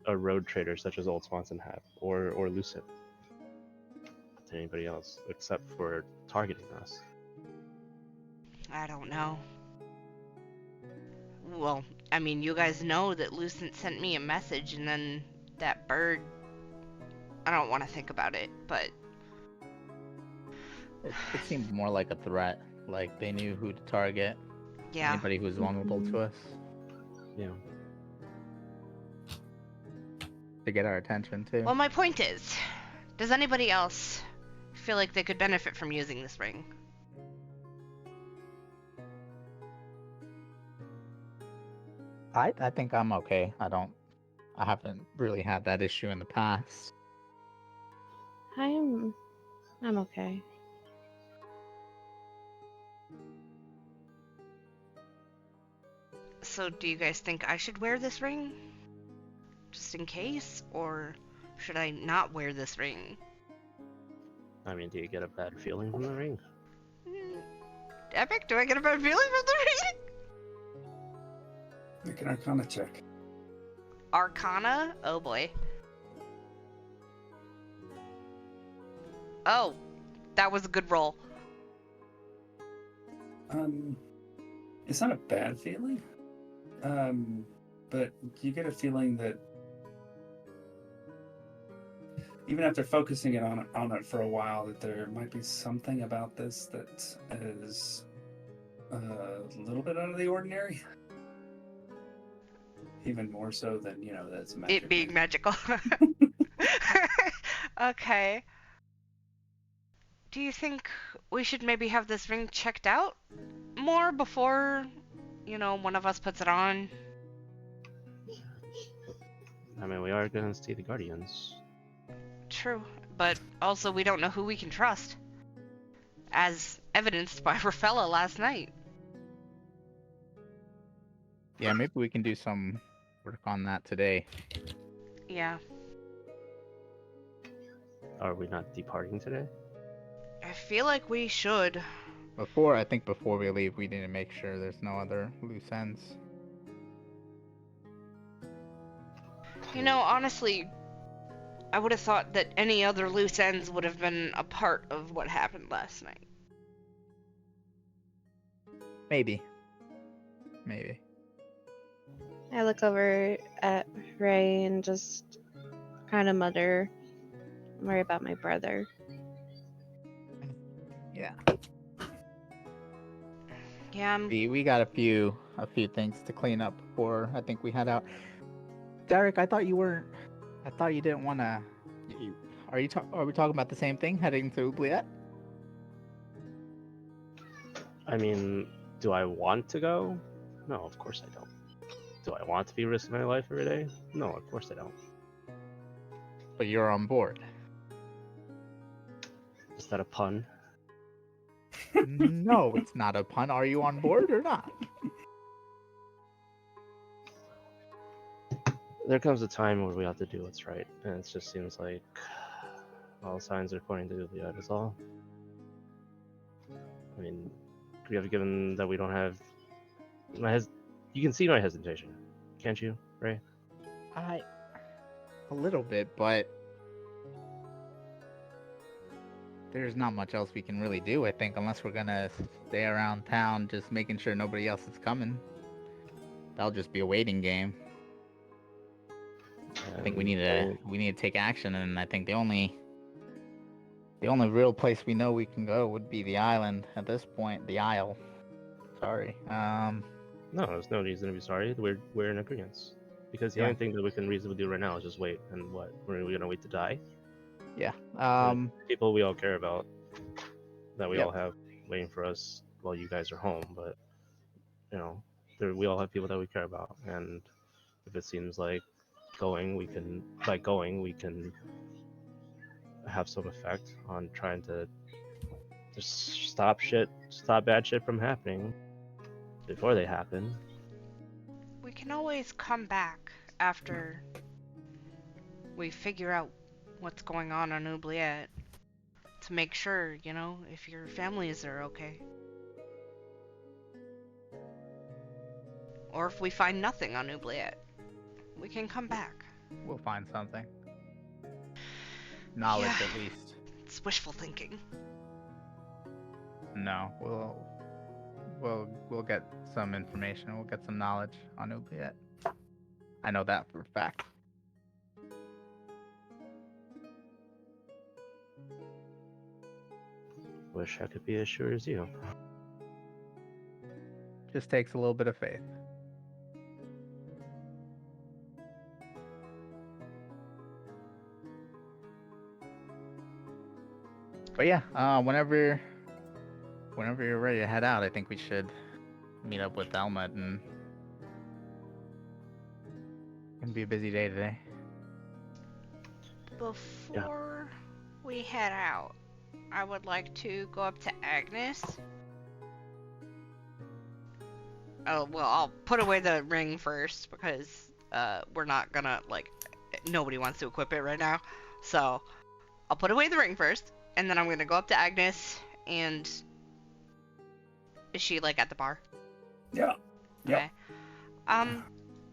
a road trader such as Old Swanson have, or Lucent, to anybody else except for targeting us? I don't know. Well, I mean, you guys know that Lucent sent me a message, and then that bird. I don't want to think about it, but It seemed more like a threat. Like they knew who to target. yeah. Anybody who was vulnerable to us. Yeah. To get our attention too. Well, my point is, does anybody else feel like they could benefit from using this ring? I think I'm okay. I haven't really had that issue in the past. I'm okay. So, do you guys think I should wear this ring? Just in case? Or should I not wear this ring? I mean, do you get a bad feeling from the ring? Epic, do I get a bad feeling from the ring? Make an Arcana check. Arcana? Oh boy. Oh, that was a good roll. It's not a bad feeling. But you get a feeling that even after focusing on it for a while, that there might be something about this that is a little bit out of the ordinary. Even more so than, that's magic. It being magical. Okay. Do you think we should maybe have this ring checked out more before, one of us puts it on? I mean, we are going to see the Guardians. True, but also we don't know who we can trust, as evidenced by Rafaela last night. Yeah, maybe we can do some work on that today. Yeah. Are we not departing today? I feel like we should. I think before we leave, we need to make sure there's no other loose ends. You know, honestly, I would have thought that any other loose ends would have been a part of what happened last night. Maybe. I look over at Ray and just kind of mutter, worry about my brother. Yeah. Yeah, We got a few things to clean up before I think we head out. Derek, I thought you didn't want to. Are we talking about the same thing, heading to Oubliette? I mean, do I want to go? No, of course I don't. Do I want to be risking my life every day? No, of course I don't. But you're on board. Is that a pun? No, it's not a pun. Are you on board or not? There comes a time where we have to do what's right, and it just seems like all signs are pointing to Oubliette is all. I mean, given that we don't have you can see my hesitation, can't you, Ray? A little bit, but there's not much else we can really do, I think, unless we're gonna stay around town just making sure nobody else is coming. That'll just be a waiting game. I think we need to take action, and I think the only real place we know we can go would be the island at this point. The Isle. Sorry. No, there's no reason to be sorry. We're in agreement. Because the only thing that we can reasonably do right now is just wait. And what? Are we gonna wait to die? Yeah. People we all care about, that we all have waiting for us while you guys are home. But you know, we all have people that we care about, and if it seems like we can have some effect on trying to just stop bad shit from happening before they happen. we can always come back after we figure out what's going on Oubliette to make sure, you know, if your families are okay. Or if we find nothing on Oubliette, we can come back. We'll find something. Knowledge, Yeah. at least. It's wishful thinking. No, we'll get some information. We'll get some knowledge on Oubliette. I know that for a fact. Wish I could be as sure as you. Just takes a little bit of faith. But yeah, whenever you're ready to head out, I think we should meet up with Elmet, and it's gonna be a busy day today. Before we head out, I would like to go up to Agnes. Oh, well, I'll put away the ring first because we're not gonna, nobody wants to equip it right now. So, I'll put away the ring first, and then I'm gonna go up to Agnes, and is she, at the bar? Yeah. Okay.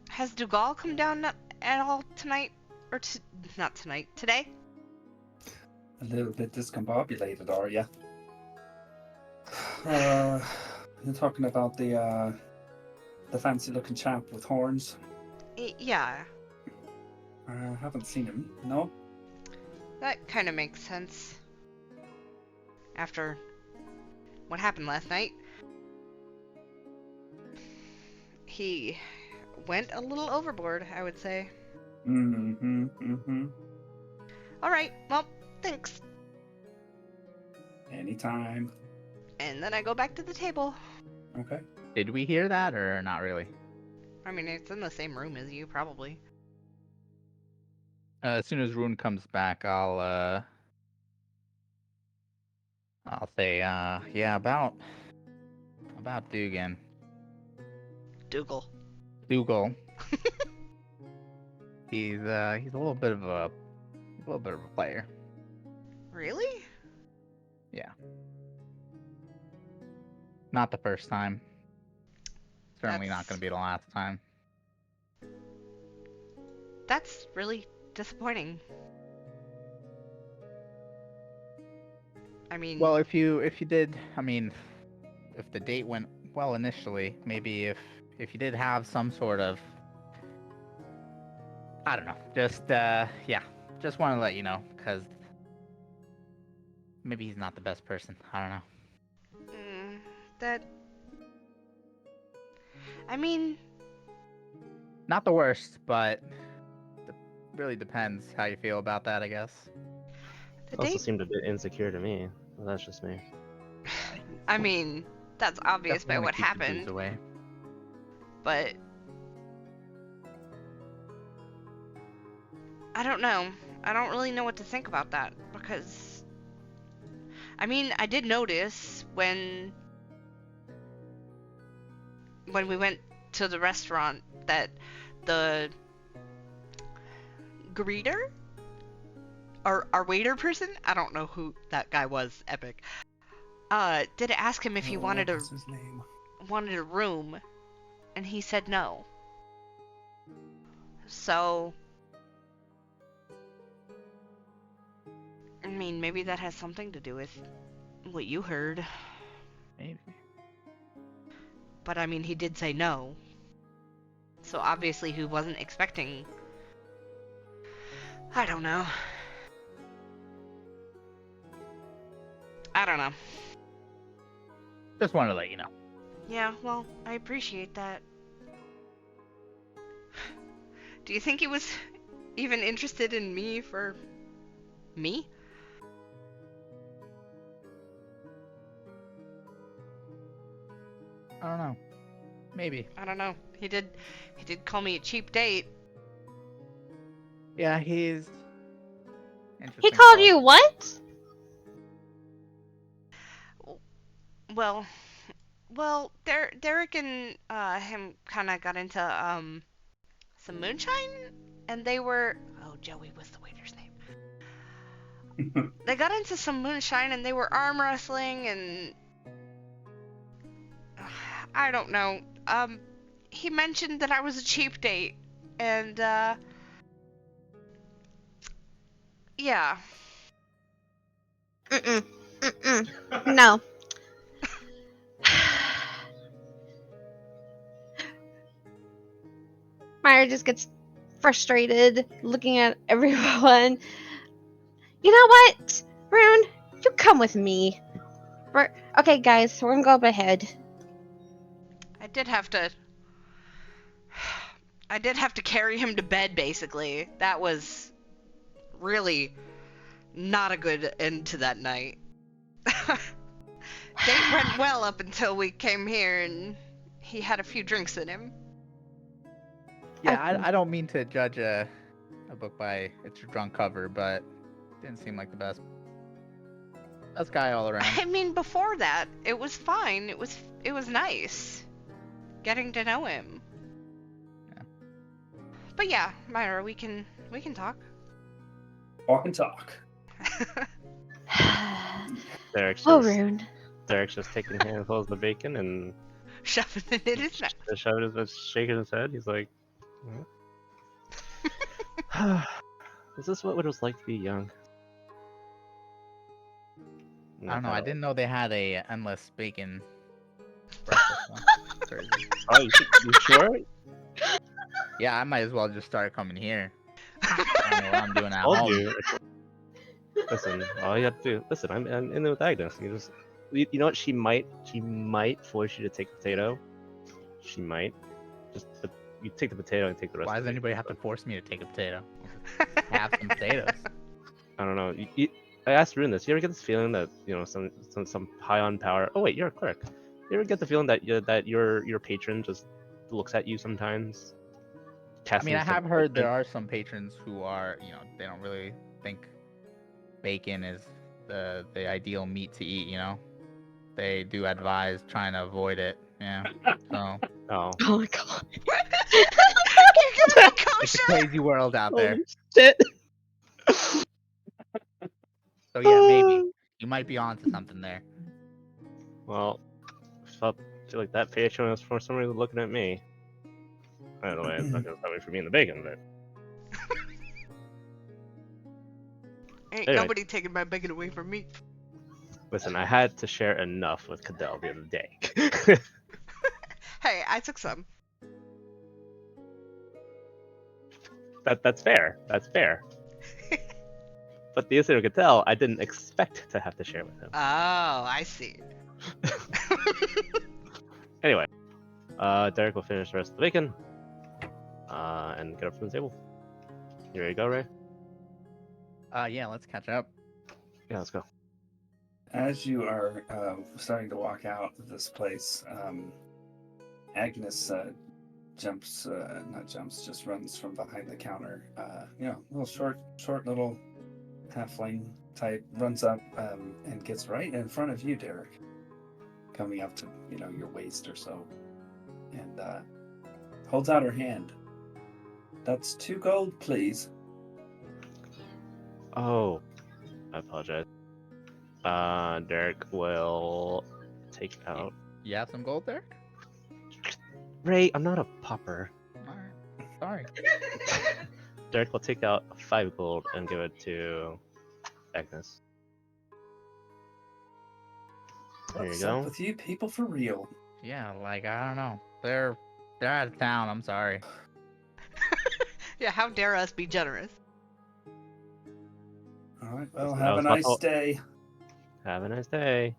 Has Dougal come down at all tonight? Or not tonight, today? A little bit discombobulated, are ya? You're talking about the fancy-looking chap with horns? Yeah. I haven't seen him. No. That kind of makes sense. After what happened last night, he went a little overboard, I would say. Alright, well, thanks. Anytime. And then I go back to the table. Okay. Did we hear that, or not really? I mean, it's in the same room as you, probably. As soon as Rune comes back, I'll say, yeah, about Dugan. Dougal. Dougal. He's a little bit of a player. Really? Yeah. Not the first time. Certainly not going to be the last time. That's really disappointing. I mean, Well, if you did, I mean, if the date went well initially, maybe if you did have some sort of, I don't know, just yeah, just want to let you know, because maybe he's not the best person. I don't know. that. I mean, Not the worst, but it really depends how you feel about that, I guess. the Also date. seemed a bit insecure to me. Well, that's just me. I mean, that's obvious Definitely by wanna what keep the booze happened, away. but I don't know. I don't really know what to think about that because I mean, I did notice when we went to the restaurant that the greeter or our waiter person, I don't know who that guy was, Epic. Did ask him if he wanted What's his name? a room, and he said no. So I mean, maybe that has something to do with what you heard. Maybe. But I mean, he did say no. So obviously he wasn't expecting. I don't know. I don't know. Just wanted to let you know. Yeah, well, I appreciate that. Do you think he was even interested in me for me? I don't know. Maybe. I don't know. He did call me a cheap date. Yeah, he's He interesting. called you what? Well, Derek and him kind of got into some moonshine, and they were Joey was the waiter's name. They got into some moonshine and they were arm wrestling and I don't know. He mentioned that I was a cheap date, and yeah. No. Myra just gets frustrated looking at everyone. You know what, Rune? You come with me. Okay, guys, we're gonna go up ahead. I did have to carry him to bed, basically. That was really not a good end to that night. Date went well up until we came here and he had a few drinks in him. Yeah, Okay. I don't mean to judge a book by its drunk cover, but didn't seem like the best guy all around. I mean, before that, it was fine. It was nice getting to know him. Yeah. But yeah, Myra, we can talk. Walk and talk. Derek's Oh, just, Rune. Derek's just taking handfuls of the bacon and Shoving it in his mouth. shaking his head. He's like, "Hmm? Is this what it was like to be young?" I don't know. I kinda- didn't know they had a endless bacon breakfast. Crazy. Oh, you sure? Yeah, I might as well just start coming here. I don't know what I'm doing at Told home. you. Listen, all you have to do. Listen, I'm in there with Agnes. You know what? She might force you to take the potato. She might. But you take the potato and take the rest. Why of does it. anybody have to force me to take a potato? Have some potatoes. I don't know. I asked Rune this. You ever get this feeling that some high on power? Oh wait, you're a clerk. You ever get the feeling that your patron just looks at you sometimes? I mean, I casting some have heard there judgment? are some patrons who are, they don't really think bacon is the ideal meat to eat. They do advise trying to avoid it. Yeah. So Oh, Oh my god. You're gonna be it's a kosher. crazy world out there. Holy shit. So yeah, maybe. You might be onto something there. Well, I feel like that patron is for some reason looking at me. I don't know why it's not gonna stop me from eating the bacon, but Ain't Anyway. nobody taking my bacon away from me. listen, I had to share enough with Cadell the other day. Hey, I took some. That's fair. That's fair. But the incident with Cadell, I didn't expect to have to share with him. Oh, I see. Anyway, Derek will finish the rest of the bacon, and get up from the table. You ready to go, Ray? Yeah, let's catch up. Yeah, let's go. As you are starting to walk out of this place, Agnes just runs from behind the counter. Little short little halfling type, runs up and gets right in front of you, Derek, coming up to your waist or so, and holds out her hand. That's 2 gold, please. Oh, I apologize. Derek will take out. You have some gold there? Ray, I'm not a pauper. Alright. Sorry. Derek will take out 5 gold and give it to Agnes. There you What's go. up with you people for real? Yeah, like I don't know. They're out of town, I'm sorry. Yeah, how dare us be generous? All right, well, Listen, have a that was my nice fault. day. Have a nice day.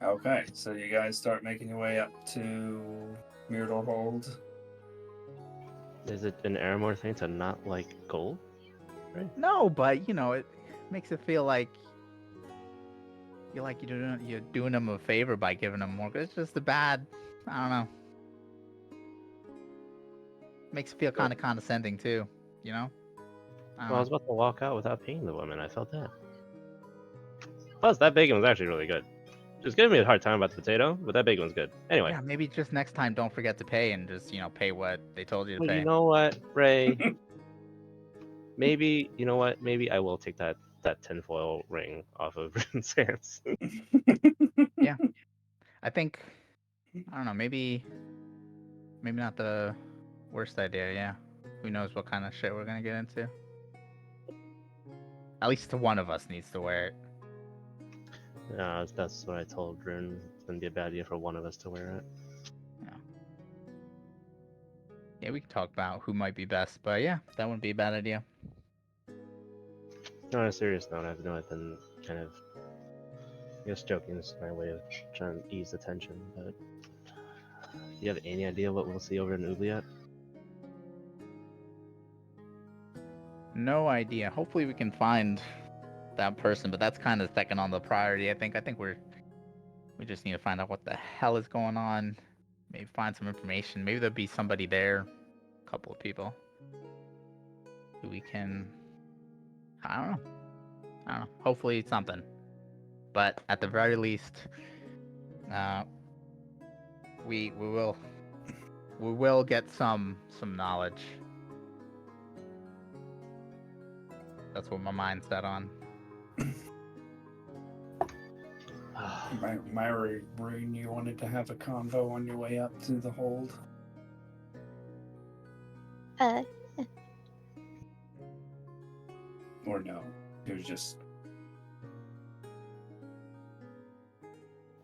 Okay, so you guys start making your way up to Mirador Hold. Is it an Aramore thing to not like gold? No, but it makes it feel like you're doing them a favor by giving them more. It's just a bad, I don't know. Makes it feel kind of condescending too, I don't Well, I was know. about to walk out without paying the woman. I felt that. Plus, that bacon was actually really good. Just giving me a hard time about the potato, but that bacon was good. Anyway. Yeah, maybe just next time don't forget to pay and just pay what they told you to Well, pay. you know what, Ray? Maybe I will take that tinfoil ring off of Rune's hands. I think I don't know, maybe not the worst idea, yeah. Who knows what kind of shit we're gonna get into. At least one of us needs to wear it. Yeah, that's what I told Rune. It's gonna be a bad idea for one of us to wear it. Yeah, we can talk about who might be best, but yeah, that wouldn't be a bad idea. No, on a serious note, I've been kind of, I guess joking is my way of trying to ease the tension, but do you have any idea what we'll see over in Oubliette? No idea. Hopefully we can find that person, but that's kind of second on the priority. I think we just need to find out what the hell is going on. Maybe find some information. Maybe there'll be somebody there, a couple of people who we can. I don't know. Hopefully it's something. But at the very least, we will get some knowledge. That's what my mind's set on. Myra, Rune, you wanted to have a convo on your way up to the hold? Or no? It was just...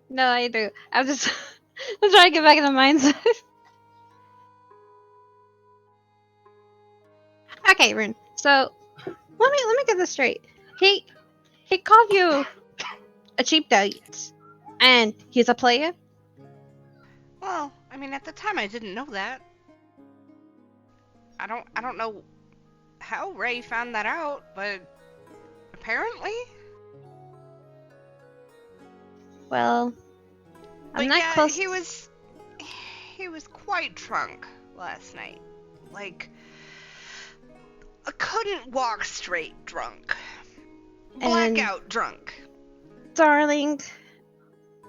No, I do. I'm just I'm trying to get back in the mindset. Okay, Rune. So let me get this straight. He called you a cheap date, and he's a player. Well, I mean, at the time I didn't know that. I don't know how Ray found that out, but apparently. Well, I'm not yeah, close. he was quite drunk last night. Like, I couldn't walk straight drunk. And- Blackout drunk. Darling,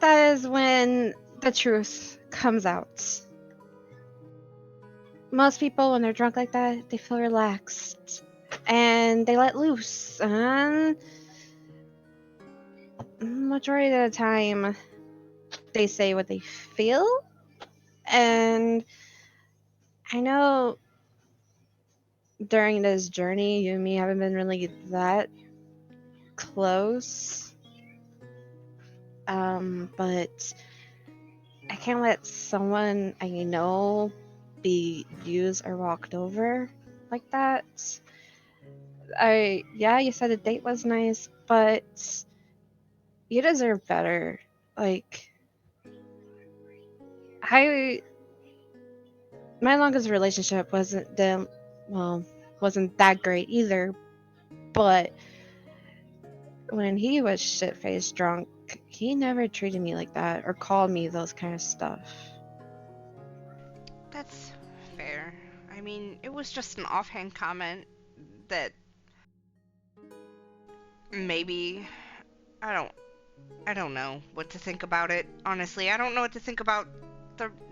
that is when the truth comes out. Most people, when they're drunk like that, they feel relaxed and they let loose. And majority of the time they say what they feel, and I know during this journey you and me haven't been really that close, but I can't let someone I know be used or walked over like that. Yeah, you said the date was nice, but you deserve better. Like, I my longest relationship wasn't that great either, but when he was shit faced drunk, he never treated me like that or called me those kind of stuff. That's fair. I mean, it was just an offhand comment that maybe I don't I don't know what to think about it. Honestly, I don't know what to think about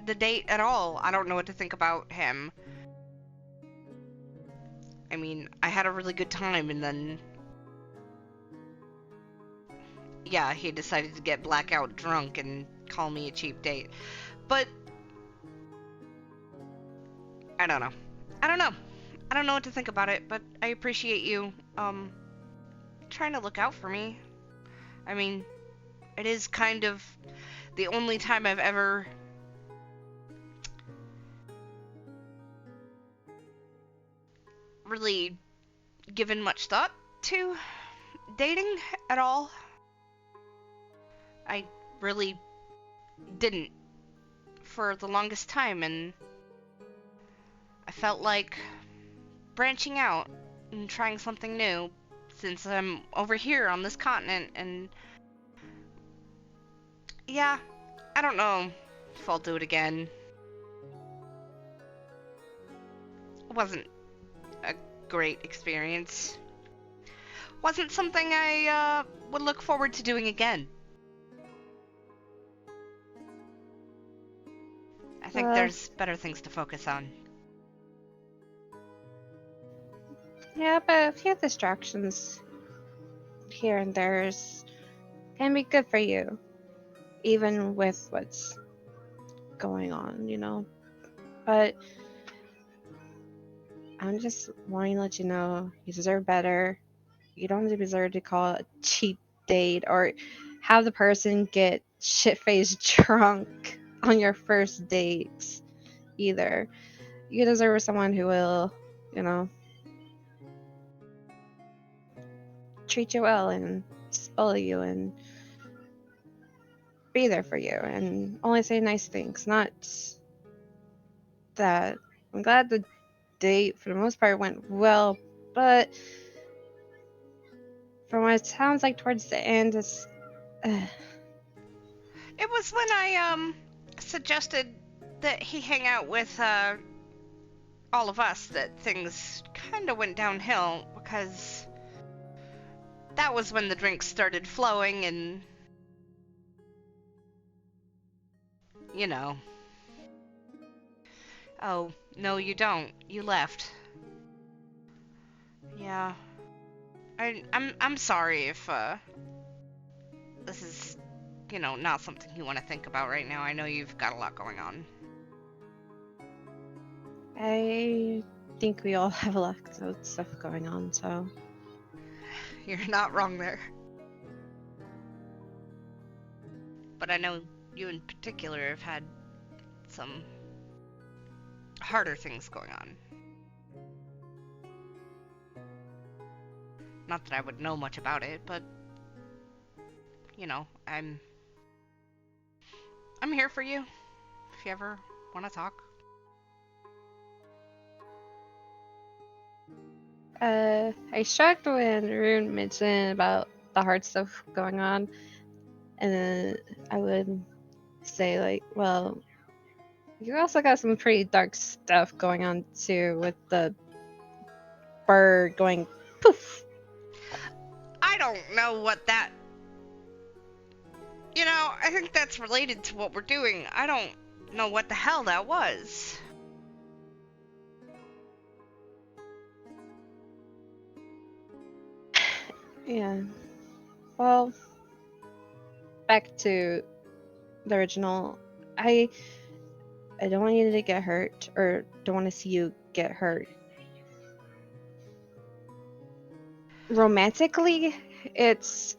the date at all. I don't know what to think about him. I mean, I had a really good time and then yeah, he decided to get blackout drunk and call me a cheap date. But I don't know. I don't know. I don't know what to think about it, but I appreciate you trying to look out for me. I mean, it is kind of the only time I've ever really given much thought to dating at all. I really didn't for the longest time, and I felt like branching out and trying something new since I'm over here on this continent, and yeah, I don't know if I'll do it again. It wasn't a great experience. Wasn't something I would look forward to doing again. I think Well, there's better things to focus on. yeah, but a few distractions here and there can be good for you, even with what's going on, you know? But I'm just wanting to let you know you deserve better. You don't deserve to call it a cheap date or have the person get shit faced drunk on your first dates either. You deserve someone who will, you know, treat you well and spoil you and be there for you and only say nice things, not that. I'm glad the date for the most part went well, but from what it sounds like towards the end, it's. It was when I suggested that he hang out with all of us that things kind of went downhill because that was when the drinks started flowing and you know. Oh, no you don't. You left. Yeah. I'm sorry if this is, not something you want to think about right now. I know you've got a lot going on. I think we all have a lot of stuff going on, so. You're not wrong there. But I know you in particular have had some harder things going on. Not that I would know much about it, but I'm here for you if you ever want to talk. I shrugged when Rune mentioned about the hard stuff going on, and then I would say, like, well, you also got some pretty dark stuff going on too, with the bird going poof. I don't know what that. I think that's related to what we're doing. I don't know what the hell that was. Yeah. Well, back to the original. I don't want you to get hurt, or don't want to see you get hurt. Romantically, it's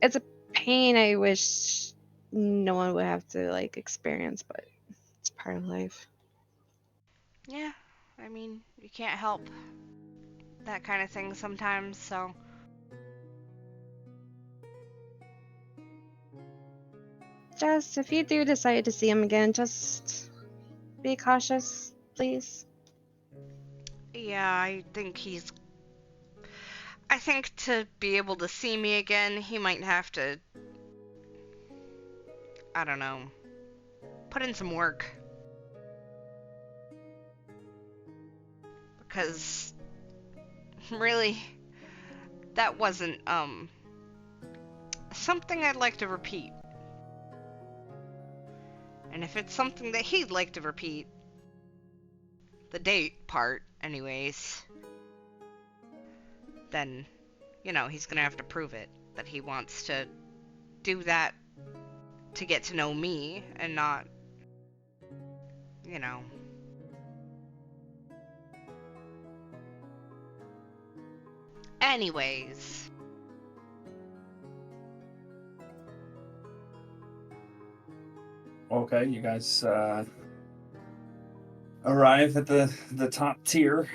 a pain I wish no one would have to like experience, but it's part of life. Yeah, I mean, you can't help that kind of thing sometimes, so. Just if you do decide to see him again, just be cautious, please. Yeah, I think to be able to see me again, he might have to, I don't know, put in some work. Because, really, that wasn't, something I'd like to repeat. And if it's something that he'd like to repeat, the date part, anyways, then, he's gonna have to prove it. That he wants to do that to get to know me and not, you know. Anyways. Okay, you guys arrive at the top tier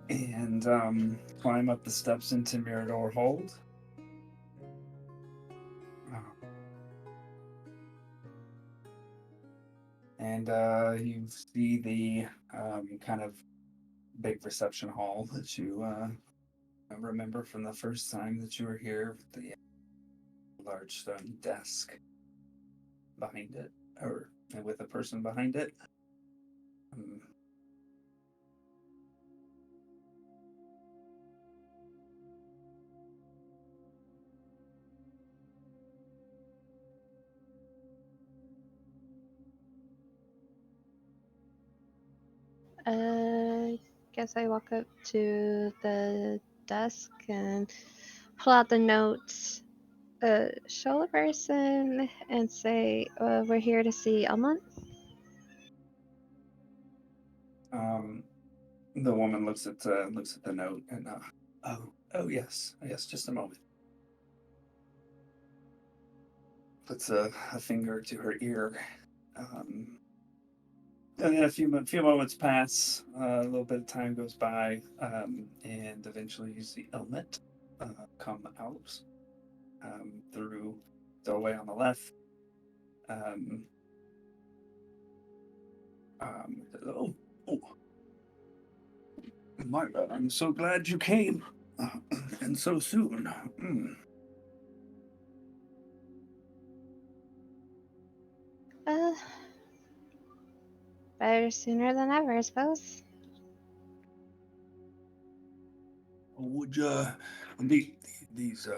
and climb up the steps into Mirador Hold. And you see the kind of big reception hall that you remember from the first time that you were here, with the large stone desk behind it, or with a person behind it. Guess I walk up to the desk and pull out the notes, show the person, and say, "We're here to see Almond." The woman looks at the note and oh yes, just a moment. Puts a finger to her ear. And then a few moments pass, a little bit of time goes by, and eventually you see Elmet come out through the doorway on the left. Oh, my God, I'm so glad you came, and so soon. Better sooner than ever, I suppose. Would these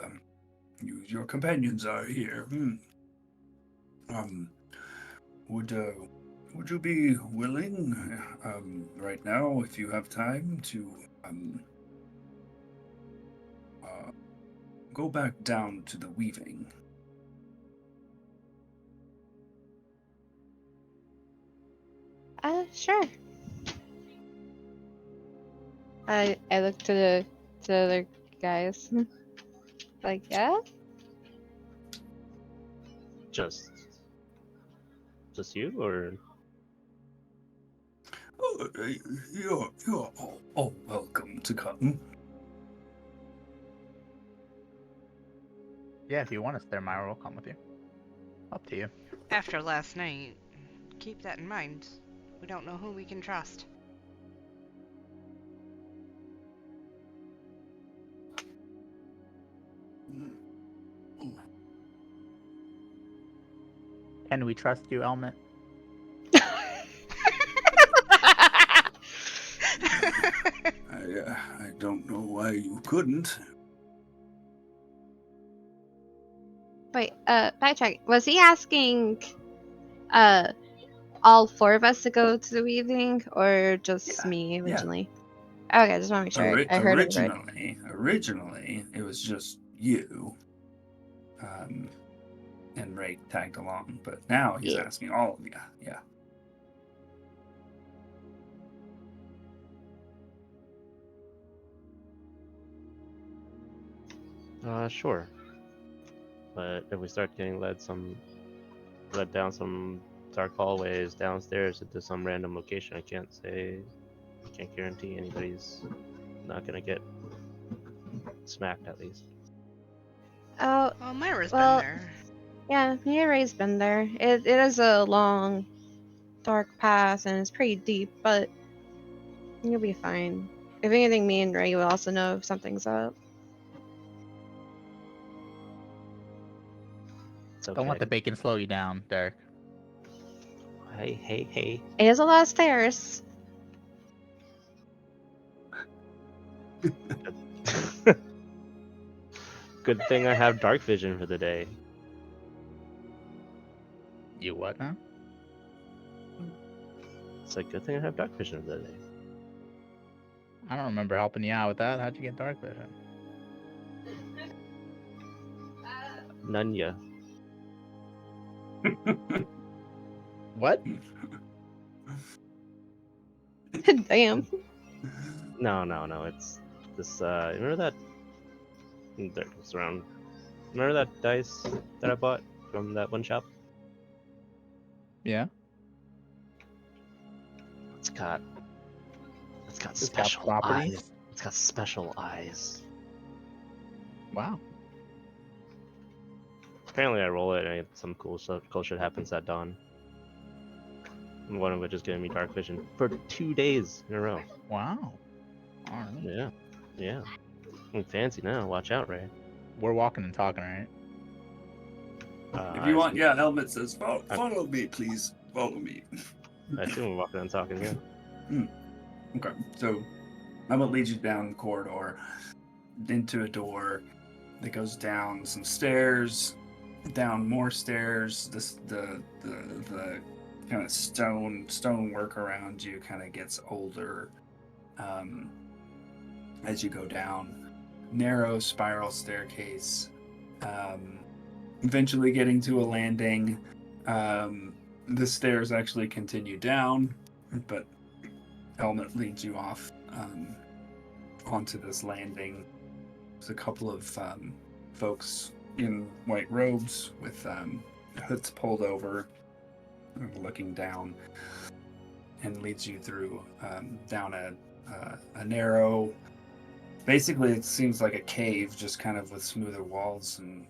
your companions are here? Would you be willing, right now, if you have time, to go back down to the weaving? Sure. I look to the other guys. Like, yeah? Just you, or Oh, you're all welcome to come. Yeah, if you want us there, Myra, we'll come with you. Up to you. After last night, keep that in mind. We don't know who we can trust. Can we trust you, Elmet? I don't know why you couldn't. Wait, backtrack. Was he asking, all four of us to go to the weaving, or just me originally? Okay, I just want to make sure I heard it right. Originally, it was just you. And Ray tagged along, but now he's Yeah. asking all of you. Yeah. Sure. But if we start getting led down some dark hallways downstairs into some random location, I can't guarantee anybody's not gonna get smacked at least. Oh, Well, Myra's been well, there. yeah, me and Ray's been there. It is a long, dark path, and it's pretty deep, but you'll be fine. If anything, me and Ray will also know if something's up. It's okay. Don't let the bacon slow you down, Derek. Hey. It is a lot of stairs. Good thing I have dark vision for the day. You what now? It's a good thing I have dark vision for the day. I don't remember helping you out with that. How'd you get dark vision? None ya. What? Damn. No. It's this. Remember that? There it goes around. Remember that dice that I bought from that one shop? Yeah. It's got It's got special properties? eyes. It's got special eyes. Wow. Apparently, I roll it and some cool shit happens at dawn. And one of which is giving me dark vision for 2 days in a row. Wow. All right. Yeah. I'm fancy now. Watch out, Ray. We're walking and talking, right? If you want, yeah, Helmet says, follow me, please. Follow me. I assume we're walking and talking, yeah. Okay, so I'm gonna lead you down the corridor into a door that goes down some stairs, down more stairs. The kind of stonework around you kind of gets older as you go down. Narrow spiral staircase. Eventually getting to a landing. The stairs actually continue down, but Helmet leads you off onto this landing. There's a couple of folks in white robes with hoods pulled over, looking down, and leads you through down a narrow. Basically, it seems like a cave, just kind of with smoother walls and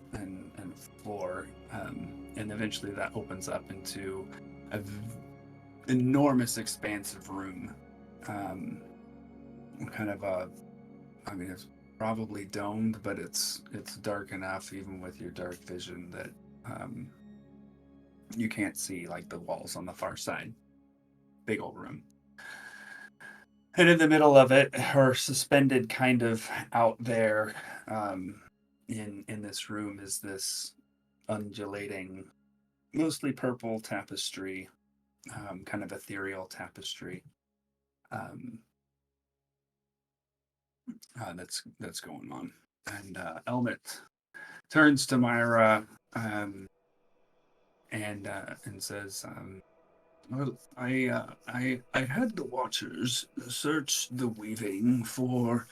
floor, and eventually that opens up into an enormous, expansive room. Kind of it's probably domed, but it's dark enough, even with your dark vision, that you can't see like the walls on the far side. Big old room. And in the middle of it, or suspended kind of out there in this room, is this undulating, mostly purple tapestry, kind of ethereal tapestry that's going on. And Elmet turns to Myra and says, well, I had the Watchers search the weaving for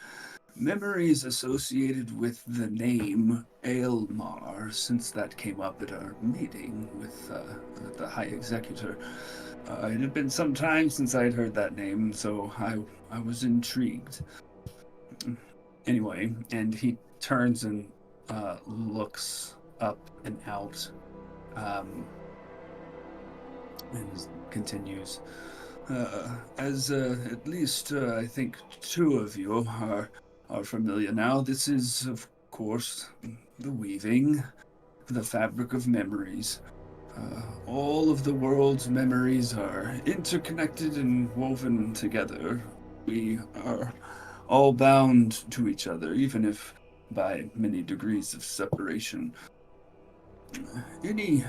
memories associated with the name Aelmar, since that came up at our meeting with the High Executor. It had been some time since I had heard that name, so I was intrigued. Anyway, and he turns and looks up and out, and continues. As at least I think two of you are familiar now, this is, of course, the weaving, the fabric of memories. All of the world's memories are interconnected and woven together. We are all bound to each other, even if by many degrees of separation. Any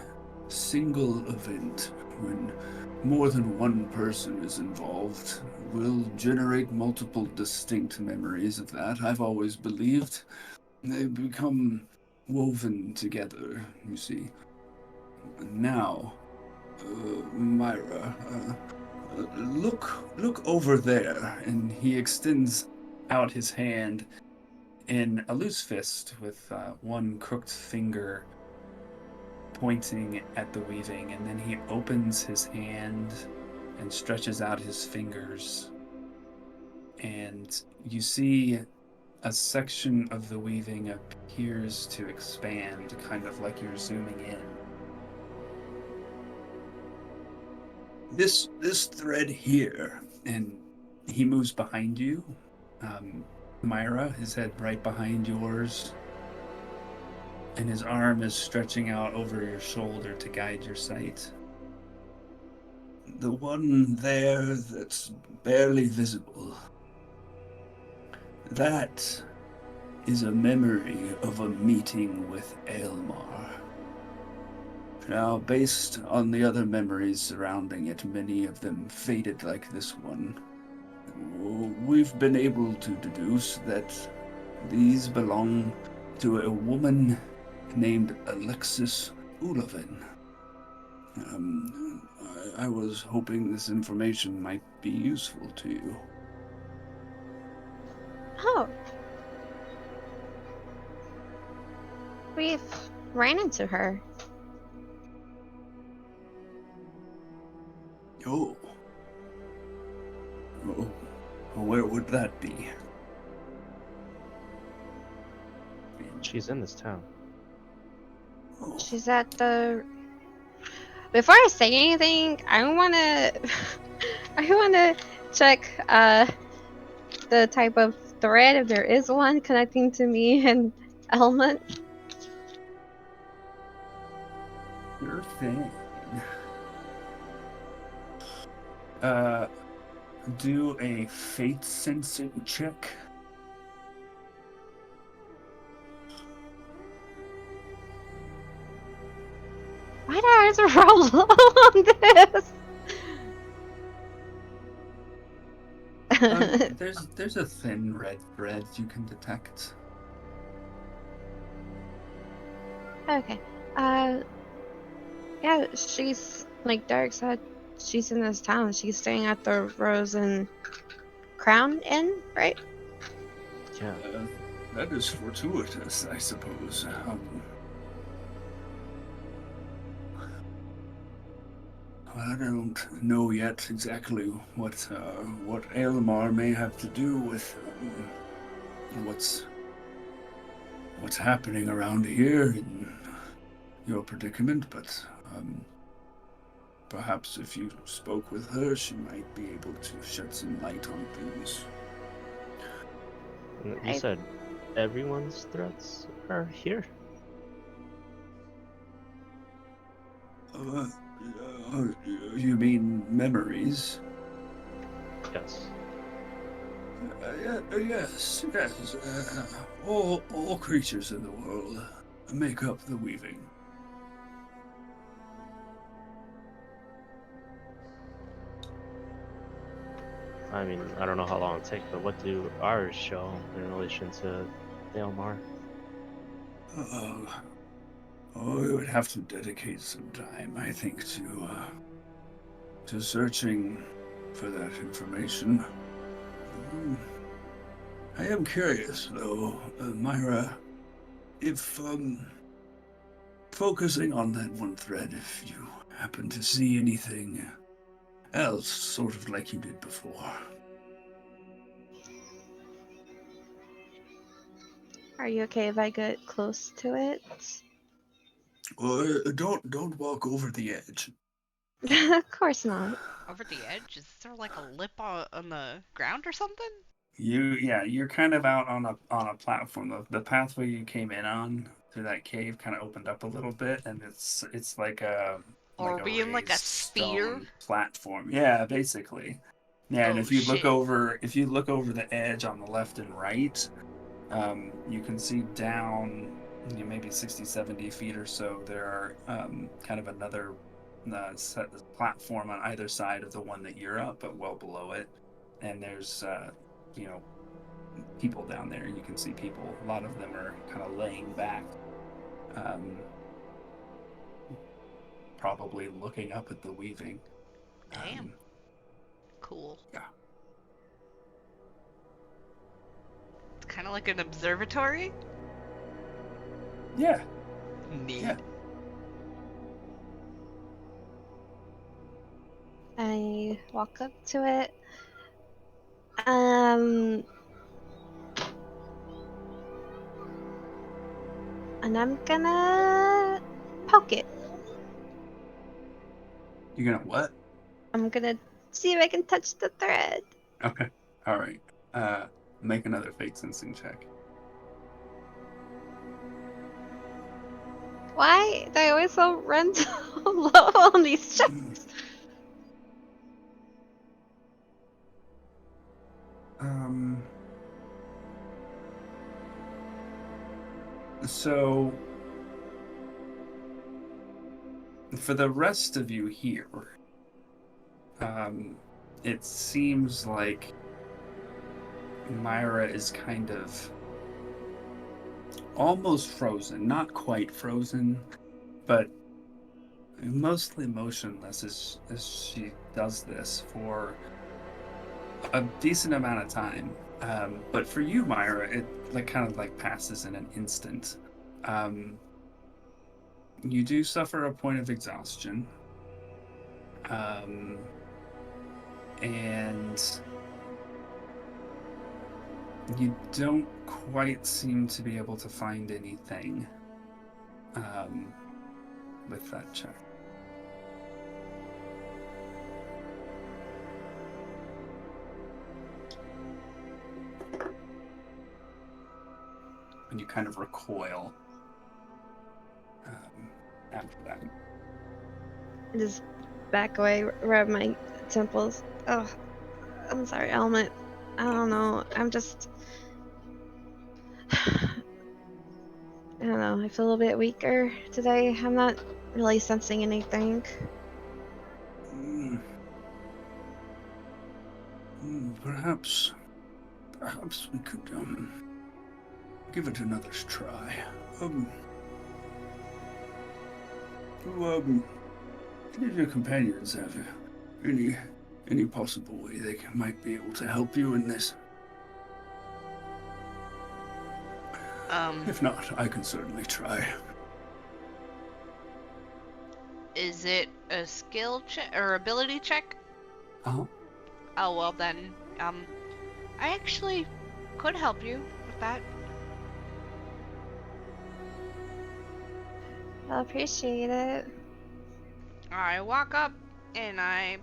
single event, when more than one person is involved, will generate multiple distinct memories of that. I've always believed they become woven together, you see. Now, Myra, look over there. And he extends out his hand in a loose fist with one crooked finger pointing at the weaving, and then he opens his hand and stretches out his fingers, and you see a section of the weaving appears to expand, kind of like you're zooming in. This thread here, and he moves behind you. Myra, his head right behind yours, and his arm is stretching out over your shoulder to guide your sight. The one there that's barely visible, that is a memory of a meeting with Aelmar. Now, based on the other memories surrounding it, many of them faded like this one, we've been able to deduce that these belong to a woman named Alexis Ulovin. I was hoping this information might be useful to you. Oh. We've ran into her. Oh. Oh. Where would that be? She's in this town. Oh. She's at the... Before I say anything, I wanna check the type of thread, if there is one, connecting to me and Element. Sure thing. Do a fate sensing check. Why do I have to roll low on this? There's a thin red thread you can detect. Okay. Yeah, she's like Derek said. She's in this town. She's staying at the Rose and Crown Inn, right? Yeah. That is fortuitous, I suppose. I don't know yet exactly what Aelmar may have to do with what's happening around here in your predicament, but perhaps if you spoke with her, she might be able to shed some light on things. You said everyone's threats are here? You mean memories? Yes. Yes. All creatures in the world make up the weaving. I mean, I don't know how long it'll take, but what do ours show in relation to Aelmar? We would have to dedicate some time, I think, to searching for that information. I am curious, though, Myra, if focusing on that one thread, if you happen to see anything else, sort of like you did before. Are you okay if I get close to it? Don't walk over the edge. Of course not. Over the edge? Is there like a lip on the ground or something? You're kind of out on a platform. The pathway you came in on through that cave kind of opened up a little bit, and it's like a Or like are a we in like a raised sphere? stone platform. Yeah, basically. Yeah, and Oh, if you shit. look over the edge on the left and right, you can see down maybe 60, 70 feet or so. There are kind of another platform on either side of the one that you're up, but well below it. And there's people down there. You can see people. A lot of them are kind of laying back um, probably looking up at the weaving. Damn. Cool. Yeah. It's kind of like an observatory. Yeah. Neat. Yeah. I walk up to it. And I'm gonna poke it. You're gonna what? I'm gonna see if I can touch the thread. Okay. All right. Make another fake sensing check. Why do I always so run so low on these checks? So for the rest of you here, it seems like Myra is kind of almost frozen, not quite frozen, but mostly motionless as she does this for a decent amount of time. But for you, Myra, it kind of passes in an instant. You do suffer a point of exhaustion. And you don't quite seem to be able to find anything with that check. And you kind of recoil after that. I just back away, rub my temples. Oh, I'm sorry, Helmet. I don't know. I'm just. I don't know. I feel a little bit weaker today. I'm not really sensing anything. Perhaps we could give it another try. Do any of your companions have any possible way they might be able to help you in this? If not, I can certainly try. Is it a skill check or ability check? Uh-huh. Oh, well then, I actually could help you with that. I appreciate it. I walk up and I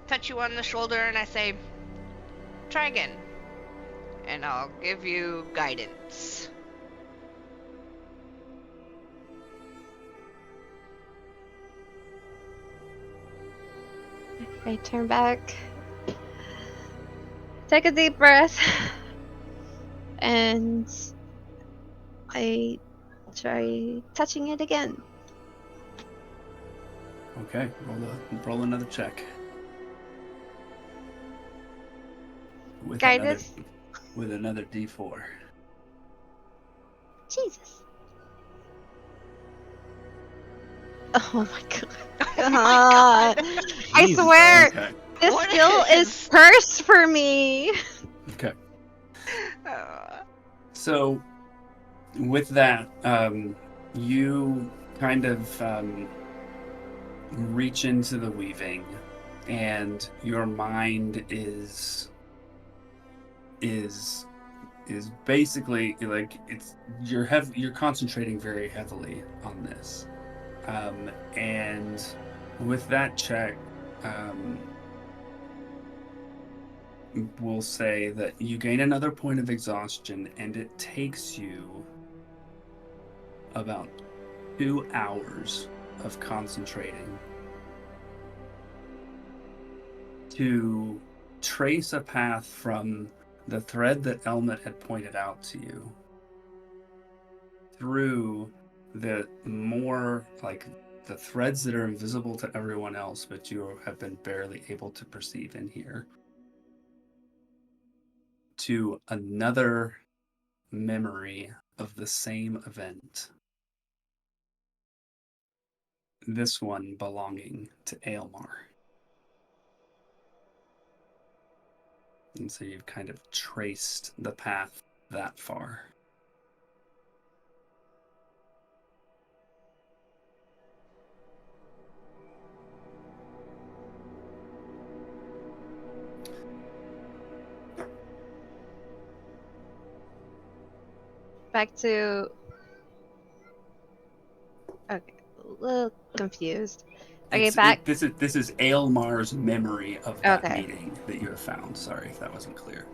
touch you on the shoulder and I say, try again. And I'll give you guidance. I turn back, take a deep breath, and I try touching it again. Okay, roll another check. With Guidance. another D4. Jesus. Oh my god. Oh my God. I Jesus. swear, Okay. this What skill is is- cursed for me. Okay. Uh, So, with that, you kind of reach into the weaving, and your mind is basically you're concentrating very heavily on this, and with that check, we'll say that you gain another point of exhaustion, and it takes you about 2 hours of concentrating to trace a path from the thread that Elmet had pointed out to you through the more the threads that are invisible to everyone else, but you have been barely able to perceive in here, to another memory of the same event this one belonging to Aelmar. And so you've kind of traced the path that far. Back to. Okay, a little confused. Okay, back. This is Aelmar's memory of that Okay. meeting that you have found. Sorry if that wasn't clear.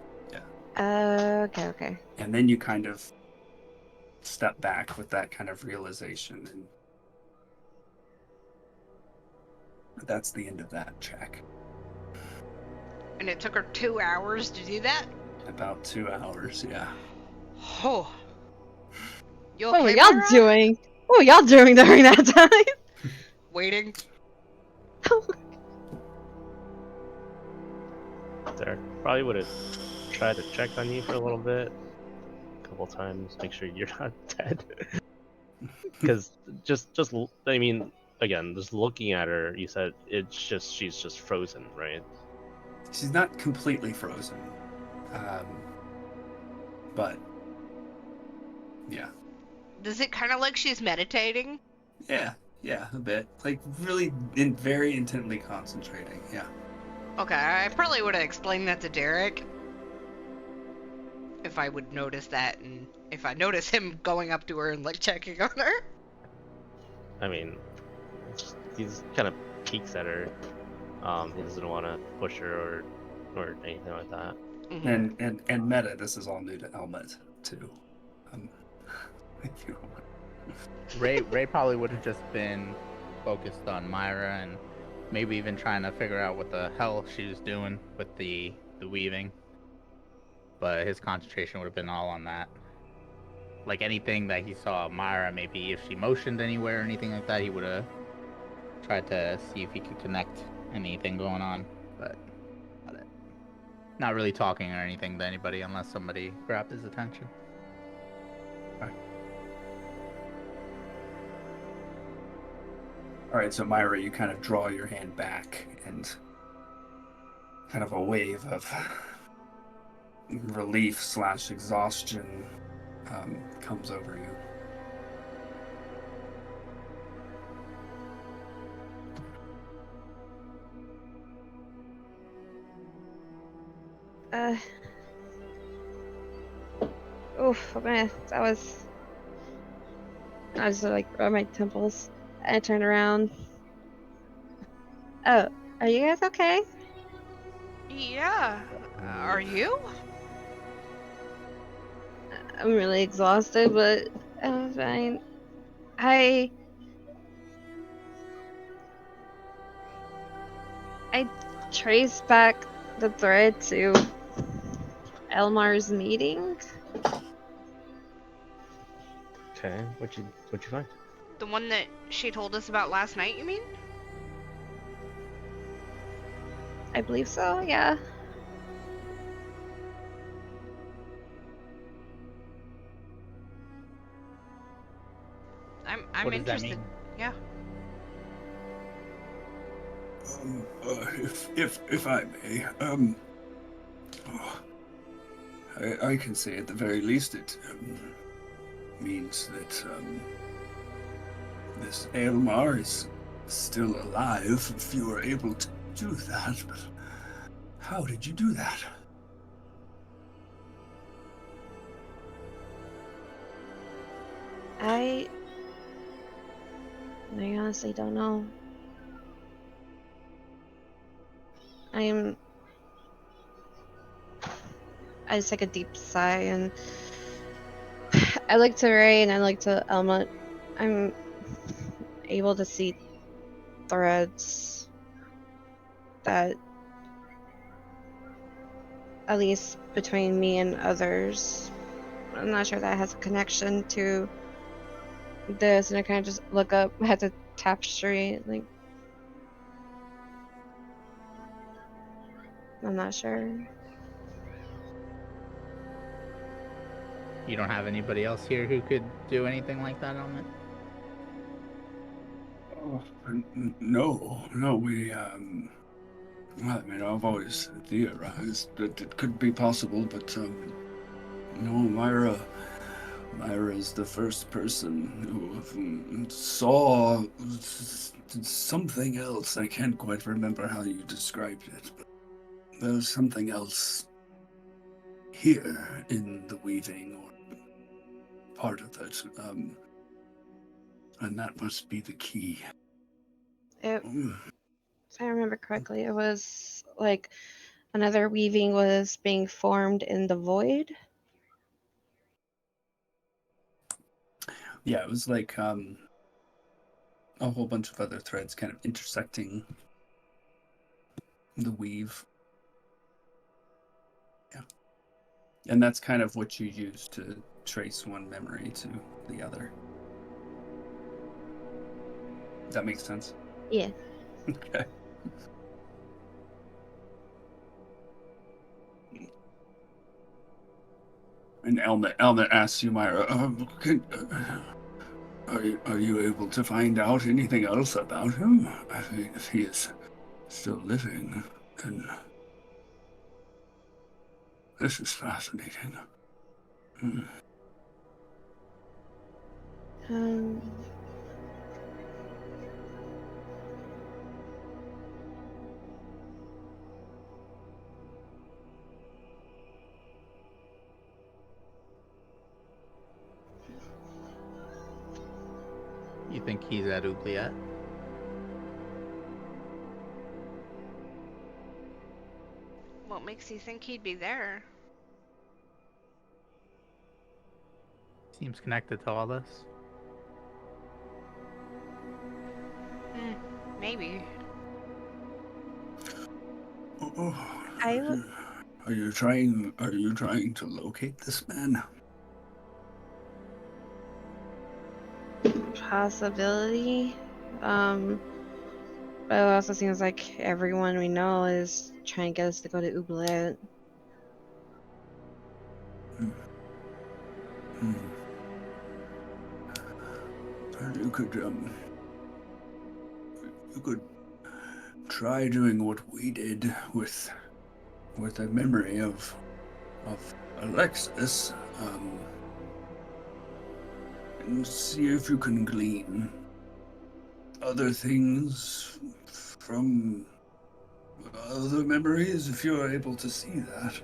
Okay. And then you kind of step back with that kind of realization, and that's the end of that check. And it took her 2 hours to do that? About 2 hours, yeah. Oh. You What were okay, y'all Myra? doing? What were y'all doing during that time? Waiting. There. Probably would have tried to check on you for a little bit. A couple times, make sure you're not dead. Because I mean, again, just looking at her, you said she's just frozen, right? She's not completely frozen. But, yeah. Does it kind of like she's meditating? Yeah, a bit. Like, really very intently concentrating, yeah. Okay, I probably would have explained that to Derek. If I would notice that, and if I notice him going up to her and, like, checking on her. I mean, he just kind of peeks at her. He doesn't want to push her or anything like that. Mm-hmm. And meta, this is all new to Elmet, too. If you want. Ray probably would have just been focused on Myra and maybe even trying to figure out what the hell she was doing with the weaving. But his concentration would have been all on that. Like anything that he saw Myra, maybe if she motioned anywhere or anything like that, he would have tried to see if he could connect anything going on. But not really talking or anything to anybody unless somebody grabbed his attention. All right, so Myra, you kind of draw your hand back, and kind of a wave of relief / exhaustion comes over you. Oof, man, I was like rubbing my temples. I turned around. Oh, are you guys okay? Yeah. Are you? I'm really exhausted, but I'm fine. I traced back the thread to Elmar's meeting. Okay, what'd you find? The one that she told us about last night, you mean? I believe so, yeah. I'm What does that interested. mean? Yeah. If I may, I can say at the very least it means that this Aelmar is still alive. If you were able to do that, but how did you do that? I honestly don't know. I just take a deep sigh and I look to Ray and I look to Elma. I'm able to see threads that, at least between me and others, I'm not sure that has a connection to this. And I kind of just look up at the tapestry, like, I'm not sure. You don't have anybody else here who could do anything like that, Element? No, well, I mean, I've always theorized that it could be possible, but, no, Myra is the first person who saw something else. I can't quite remember how you described it, but there's something else here in the weaving, or part of it, and that must be the key. It, Mm. if I remember correctly, it was like another weaving was being formed in the void. Yeah, it was like a whole bunch of other threads kind of intersecting the weave. Yeah. And that's kind of what you use to trace one memory to the other. That makes sense? Yeah. Okay. And Elmet asks you, Myra, are you able to find out anything else about him? I mean, if he is still living, then this is fascinating. Hmm. Um. You think he's at Oubliette? What makes you think he'd be there? Seems connected to all this. Maybe. I would Are you trying to locate this man? possibility. But it also seems like everyone we know is trying to get us to go to Oubliette. Hmm. Hmm. Well, you could try doing what we did with a memory of Alexis, and see if you can glean other things from other memories, if you're able to see that.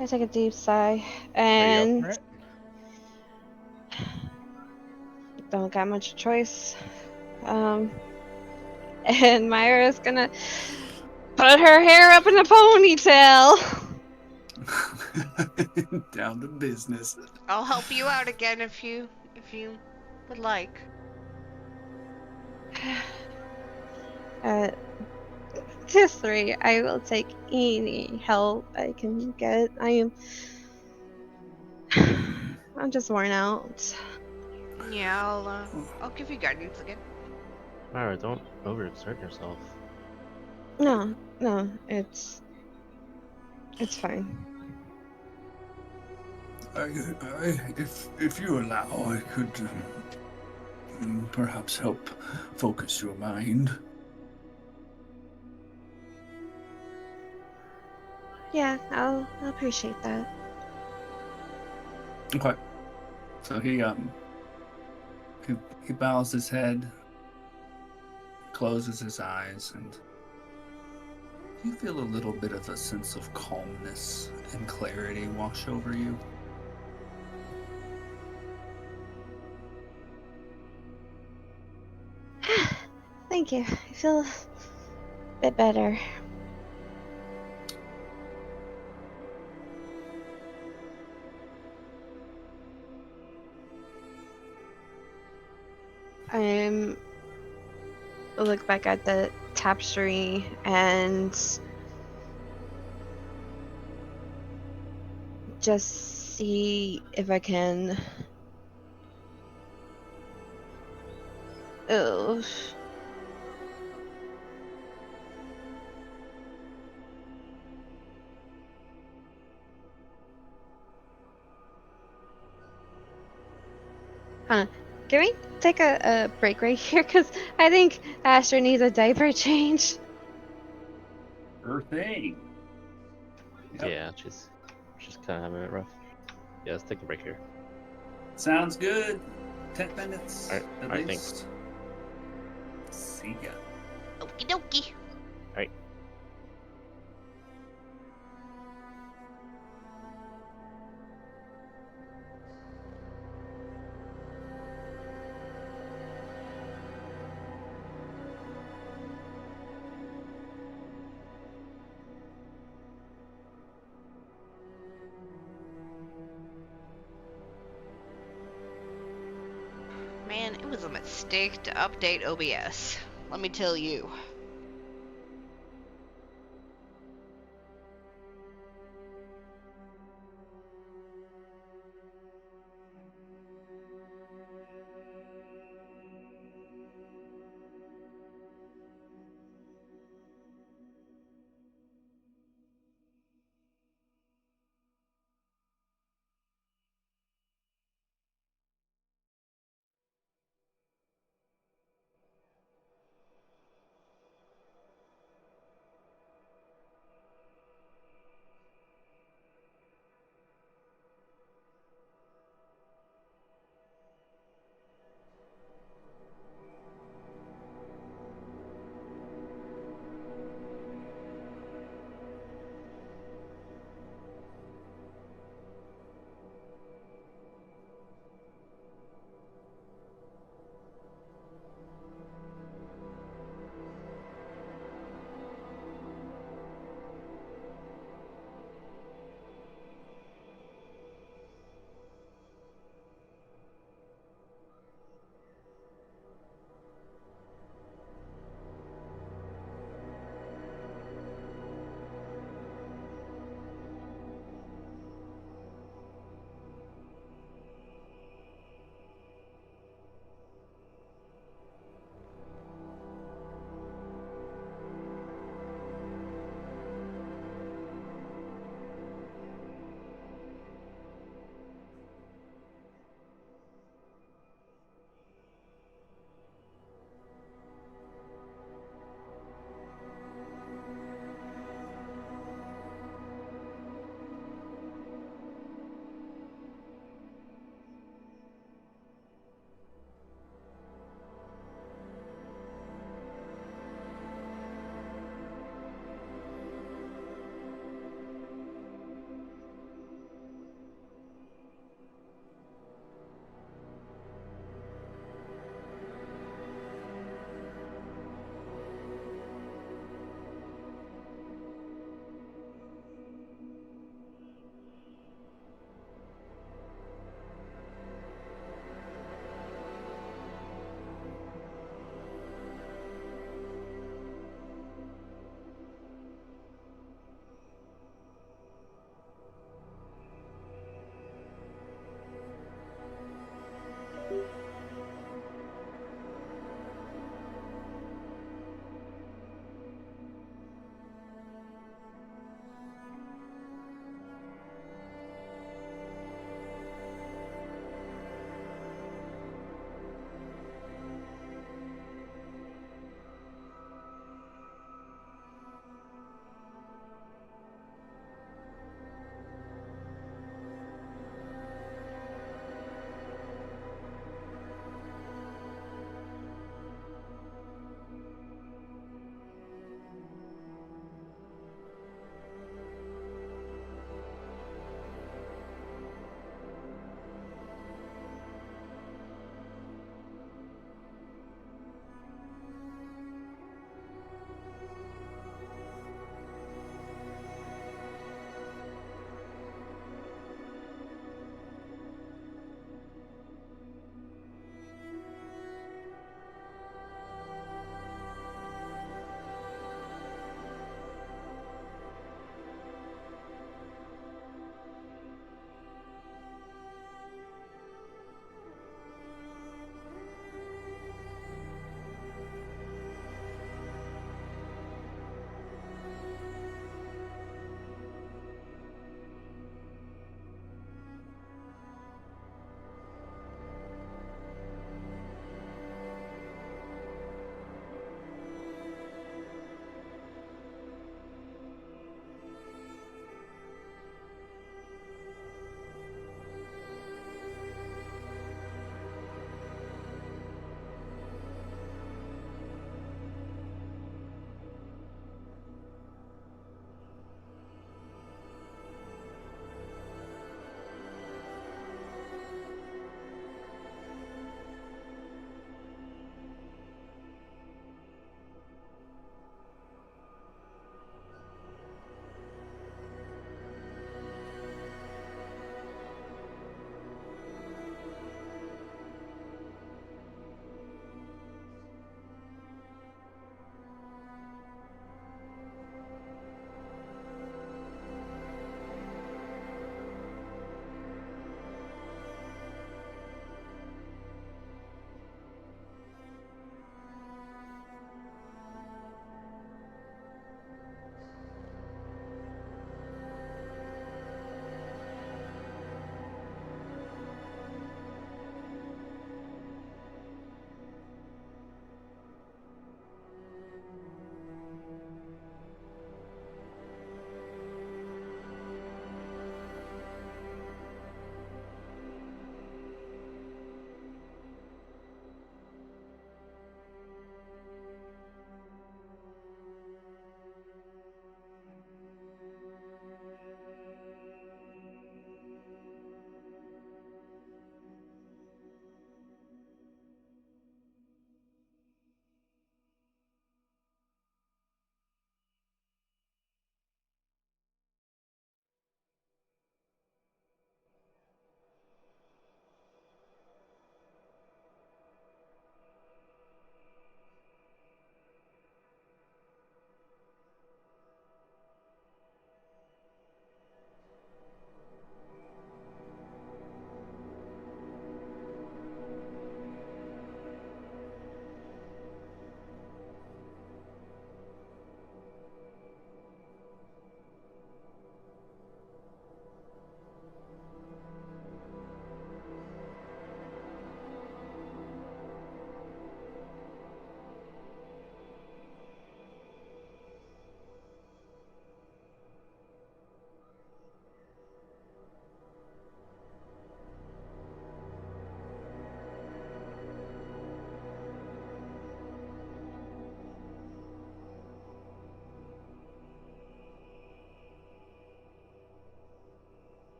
I take a deep sigh Are you up and for it? don't got much choice. Um, and Myra's gonna put her hair up in a ponytail. Down to business. I'll help you out again if you would like. Uh, to 3, I will take any help I can get. I'm just worn out. Yeah, I'll give you guidance again. Myra, don't overexert yourself. No, no, it's fine. If you allow, I could perhaps help focus your mind. Yeah, I'll appreciate that. Okay. So he bows his head, closes his eyes, and you feel a little bit of a sense of calmness and clarity wash over you. Thank you. I feel a bit better. I look back at the tapestry and just see if I can. Oh, Hold on. Can we take a break right here? Because I think Asher needs a diaper change. Sure thing. Yep. Yeah, she's kind of having it rough. Yeah, let's take a break here. Sounds good. 10 minutes Alright, at alright, thanks. least. See ya. Okie dokie. Alright. Man, it was a mistake to update OBS. Let me tell you.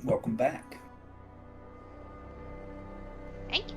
Welcome back. Thank you.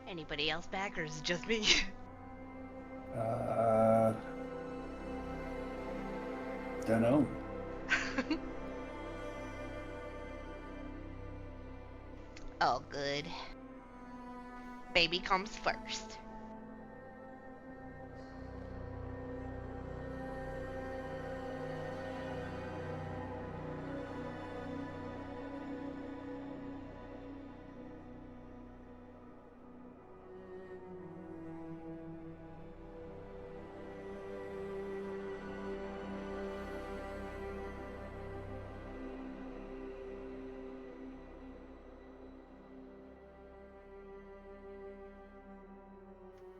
Anybody else back, or is it just me? Don't know. Oh, good. Baby comes first.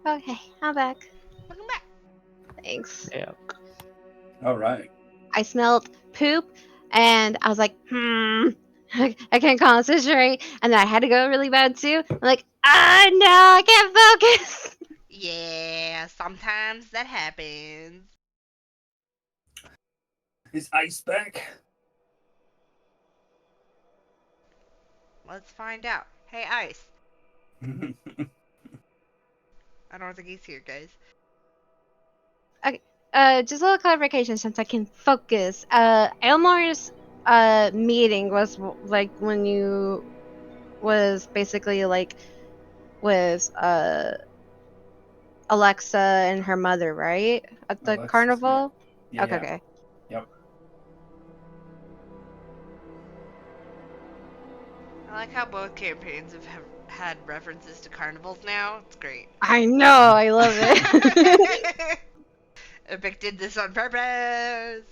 Okay, I'm back. Welcome back. Thanks. Yeah. All right. I smelled poop, and I was like, I can't concentrate, and then I had to go really bad too. I'm like, ah, no, I can't focus. Yeah, sometimes that happens. Is Ice back? Let's find out. Hey, Ice. I don't think he's here, guys. Just a little clarification since I can focus. Elmore's meeting was like when you was basically like with Alexa and her mother, right? At the Alexis, yeah. carnival? Yeah, Okay, yeah. okay. Yep. I like how both campaigns have had references to carnivals now. It's great. I know, I love it. Epic did this on purpose.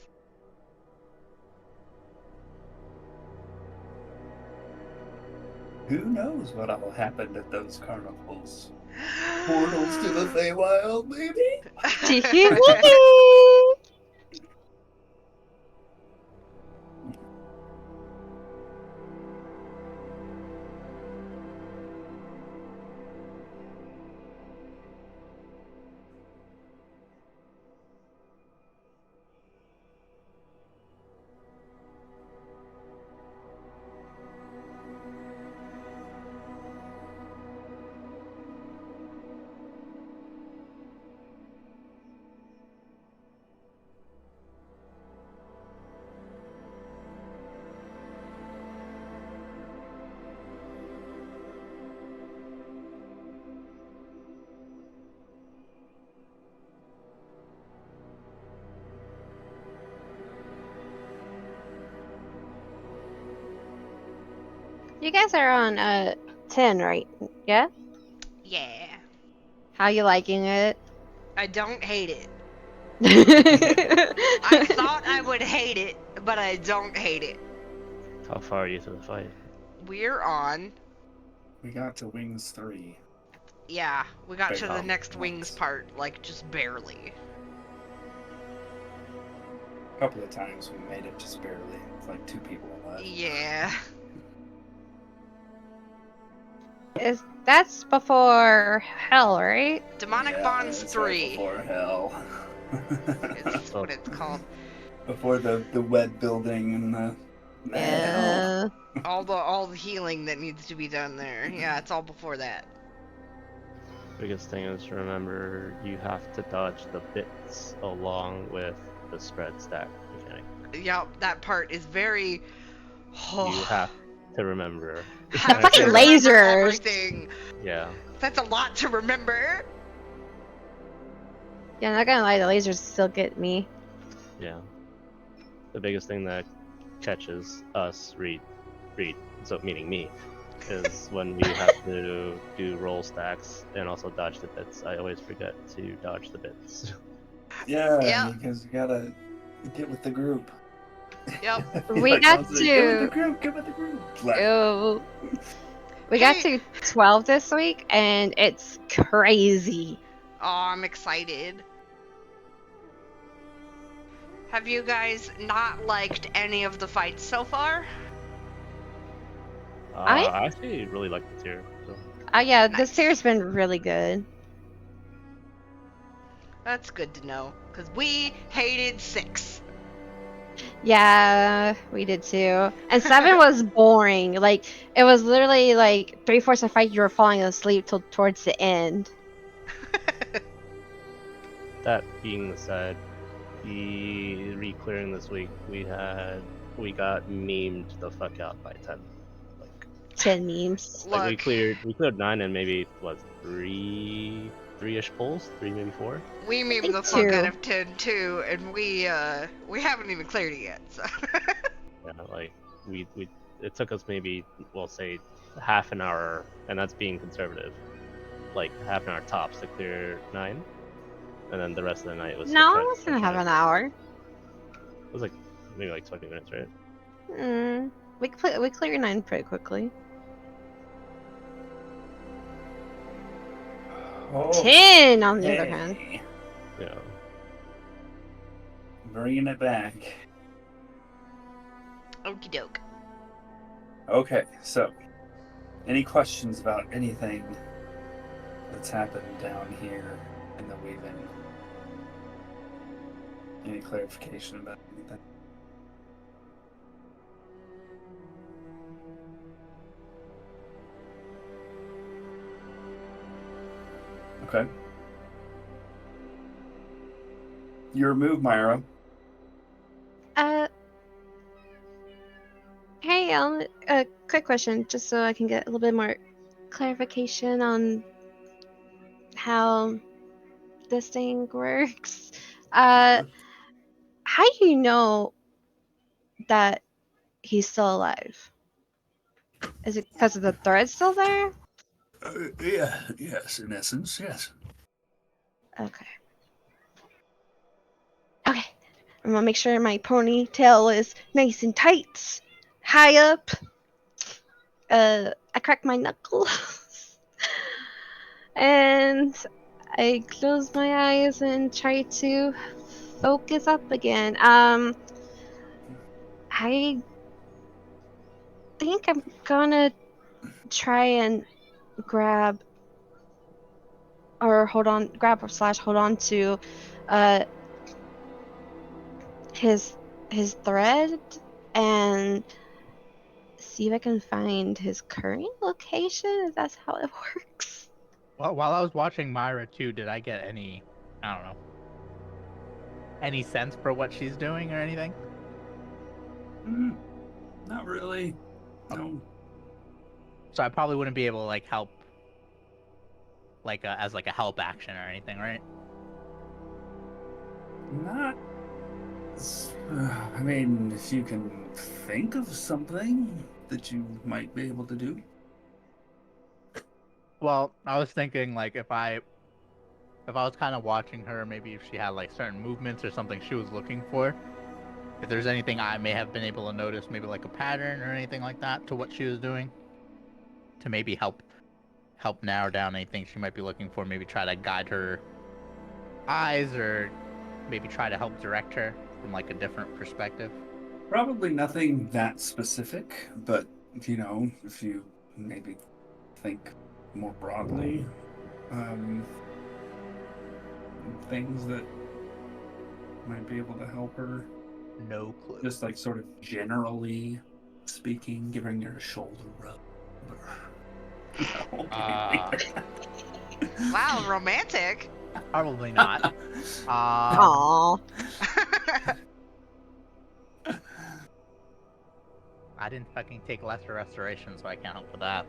Who knows what all happened at those carnivals? Portals to the Feywild, maybe? You guys are on 10, right? Yeah? Yeah. How you liking it? I don't hate it. I I thought I would hate it, but I don't hate it. How far are you to the fight? We're on. We got to Wings 3. Yeah, we got Big to the hop next wings once. part, like, just barely. A couple of times we made it just barely. It's like 2 people left. Yeah. That's before hell, right? Demonic Yeah, Bonds it's 3 right before hell. is what it's called. Before the wet building and the hell. Yeah. All the healing that needs to be done there. Yeah, it's all before that. Biggest thing is to remember you have to dodge the bits along with the spread stack mechanic. Yup, that part is very. You have to remember. Have to Fucking remember lasers. everything. Yeah. That's a lot to remember. Yeah, I'm not gonna lie, the lasers still get me. Yeah. The biggest thing that catches us, Reed, so meaning me, is when we have to do roll stacks and also dodge the bits. I always forget to dodge the bits. Yeah, Yep. because you gotta get with the group. Yep. We got constantly, get with the to group, get with the group. Like, ew. We got Hey. to 12 this week, and it's crazy. Oh, I'm excited. Have you guys not liked any of the fights so far? I actually really like the tier. So. Yeah, Nice. this tier's been really good. That's good to know, because we hated 6. Yeah, we did too. And 7 was boring. Like, it was literally like 3/4 of the fight you were falling asleep till towards the end. That being said, the re-clearing this week, we got memed the fuck out by 10. Like 10 memes. we Look, cleared 9 and maybe what three-ish pulls, 3 maybe 4. we I meme think the fuck out 2. of 10 too, and we haven't even cleared it yet. So. Yeah, like we it took us maybe we'll say half an hour, and that's being conservative. Like half an hour tops to clear 9, and then the rest of the night was No, trying it's gonna have to. an hour. It was like maybe like 20 minutes, right? We clear 9 pretty quickly. oh, 10 on the other hand. hey, Yeah. bringing it back. Okie doke. Okay, so any questions about anything that's happened down here in the weaving? Any clarification about anything? Okay. Your move, Myra. Hey, a quick question, just so I can get a little bit more clarification on how this thing works. How do you know that he's still alive? Is it because of the thread still there? Yes, in essence, yes. Okay. Okay. I'm gonna make sure my ponytail is nice and tight, high up. I crack my knuckles, and I close my eyes and try to focus up again. I think I'm gonna try and grab or hold on to uh his thread and see if I can find his current location, if that's how it works. Well, while I was watching Myra too, did I get any, I don't know, any sense for what she's doing or anything? Not really. No. So I probably wouldn't be able to like help, like as like a help action or anything, right? Not. I mean, if you can think of something that you might be able to do. Well, I was thinking like if I was kind of watching her, maybe if she had like certain movements or something she was looking for, if there's anything I may have been able to notice, maybe like a pattern or anything like that to what she was doing, to maybe help narrow down anything she might be looking for, maybe try to guide her eyes or maybe try to help direct her from like a different perspective. Probably nothing that specific, but you know, if you maybe think more broadly, things that might be able to help her. No clue. Just like sort of generally speaking, giving her a shoulder rub. No, Wow, romantic. Probably not. Aww. I didn't fucking take lesser restoration, so I can't help with that.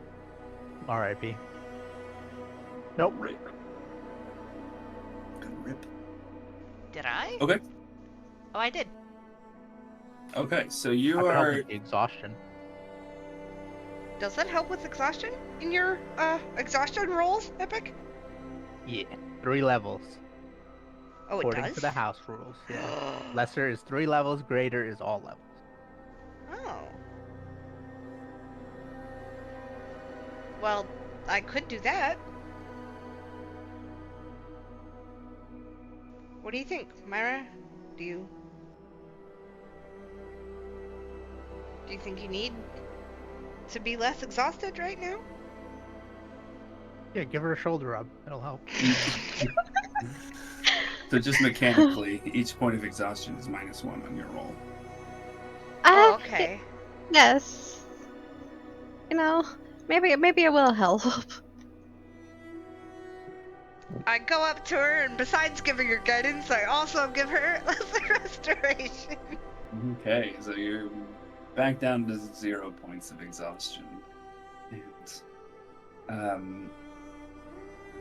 R.I.P. Nope. Rip. Good rip. Did I? Okay. Oh, I did. Okay, so I you could help are. with the exhaustion. Does that help with exhaustion in your exhaustion rolls, Epic? Yeah, 3 levels. Oh, it According does? to the house rules, yeah. Lesser is 3 levels, greater is all levels. Oh. Well, I could do that. What do you think, Myra? Do you think you need to be less exhausted right now? Yeah, give her a shoulder rub. It'll help. So just mechanically, each point of exhaustion is -1 on your roll. Oh, Uh, okay. yes. You know, maybe it will help. I go up to her, and besides giving her guidance, I also give her restoration. Okay, so you're back down to 0 points of exhaustion.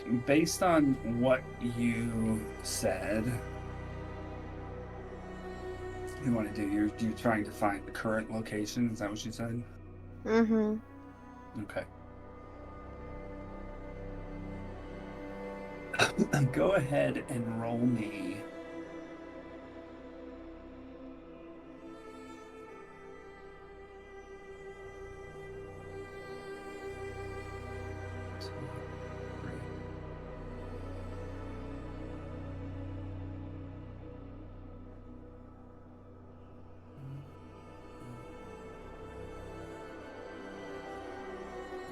And based on what you said, you want to do, you're trying to find the current location. Is that what you said? Mm-hmm. Okay. Go ahead and roll me.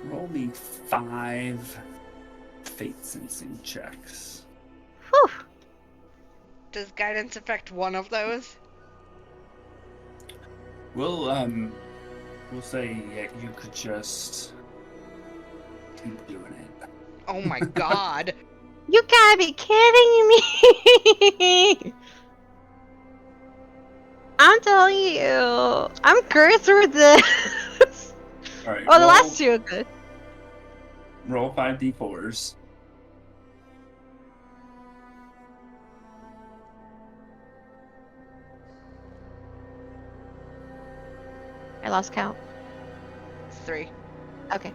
Roll me 5 fate sensing checks. Whew. Does guidance affect one of those? We'll say you could just keep doing it. Oh my god. You gotta be kidding me! I'm telling you, I'm cursed with this. All right. Oh, the last 2 are good. Roll 5d4s. I lost count. 3. Okay.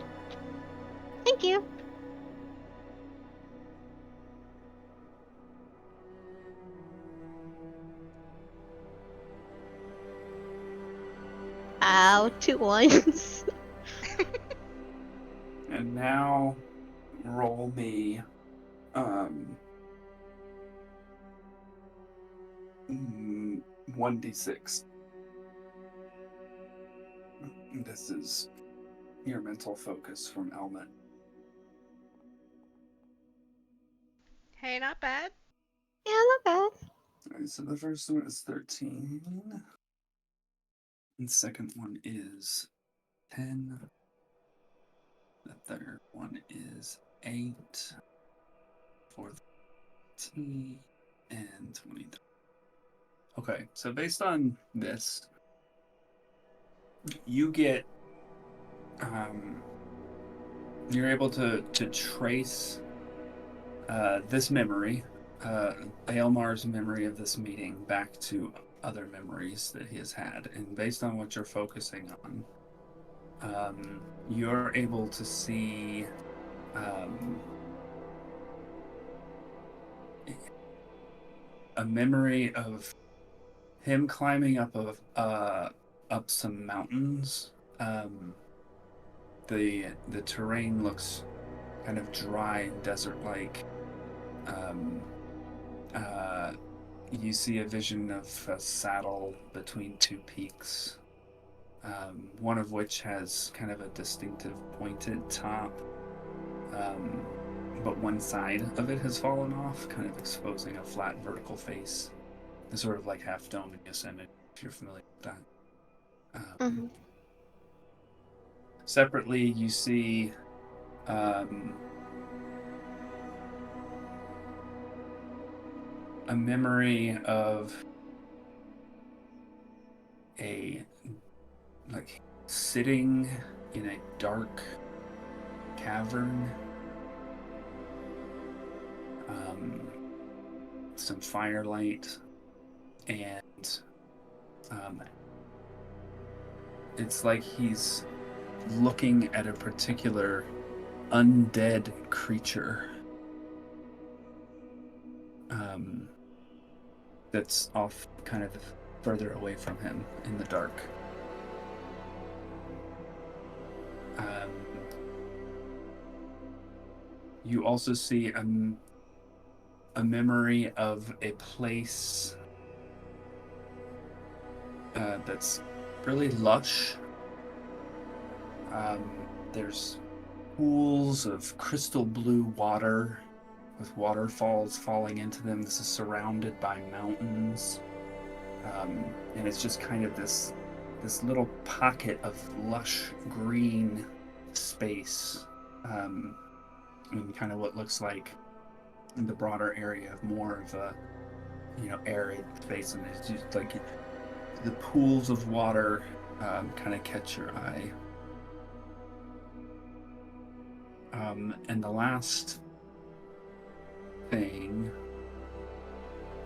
Thank you. Ow, 2 ones. And now roll me 1d6. This is your mental focus from Elmet. Hey, not bad. Yeah, not bad. Alright, so the first one is 13. And the second one is 10. The third one is 8. Fourth, 13. And 23. Okay, so based on this, you get you're able to trace this memory, Aelmar's memory of this meeting, back to other memories that he has had. And based on what you're focusing on, you're able to see a memory of him climbing up some mountains. The terrain looks kind of dry and desert-like. You see a vision of a saddle between 2 peaks, one of which has kind of a distinctive pointed top, but one side of it has fallen off, kind of exposing a flat vertical face. It's sort of like Half Dome in Yosemite, if you're familiar with that. Mm-hmm. Separately, you see a memory of sitting in a dark cavern, some firelight, and it's like he's looking at a particular undead creature that's off kind of further away from him in the dark. You also see a memory of a place that's really lush. There's pools of crystal blue water with waterfalls falling into them. This is surrounded by mountains. And it's just kind of this little pocket of lush green space. And kind of what looks like in the broader area of more of a, arid space. And it's just like the pools of water kind of catch your eye. And the last thing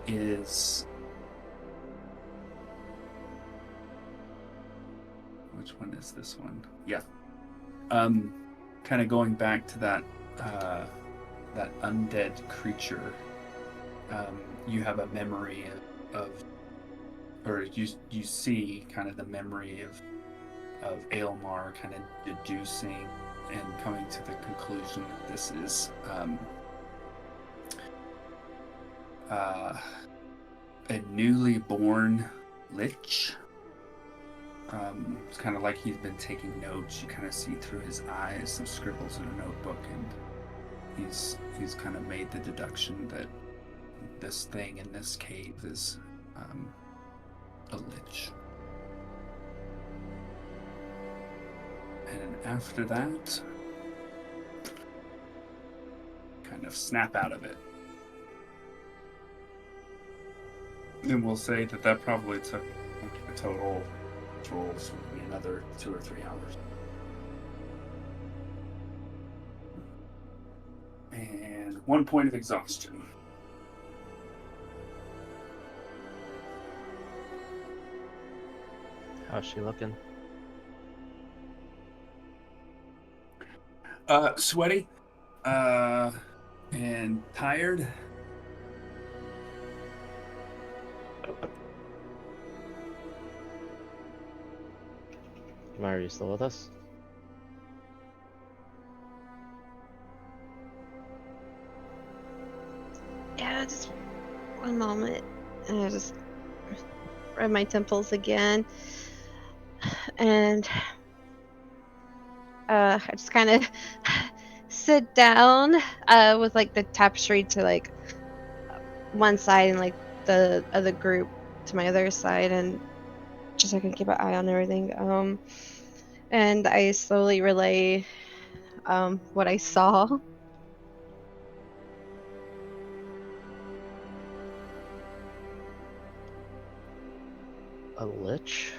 is, which one is this one? Yeah. Kind of going back to that undead creature. You have a memory of or you see kind of the memory of Aelmar kind of deducing and coming to the conclusion that this is a newly born lich. It's kind of like he's been taking notes. You kind of see through his eyes some scribbles in a notebook, and he's kind of made the deduction that this thing in this cave is a lich. And after that, kind of snap out of it. And we'll say that probably took a total rolls maybe another 2 or 3 hours. And 1 point of exhaustion. How's she looking? Sweaty, and tired. Mara, are you still with us? Yeah, just one moment. And I just rub my temples again. And I just kind of sit down with like the tapestry to like one side and like the other group to my other side, and just so I can keep an eye on everything. And I slowly relay what I saw. A lich?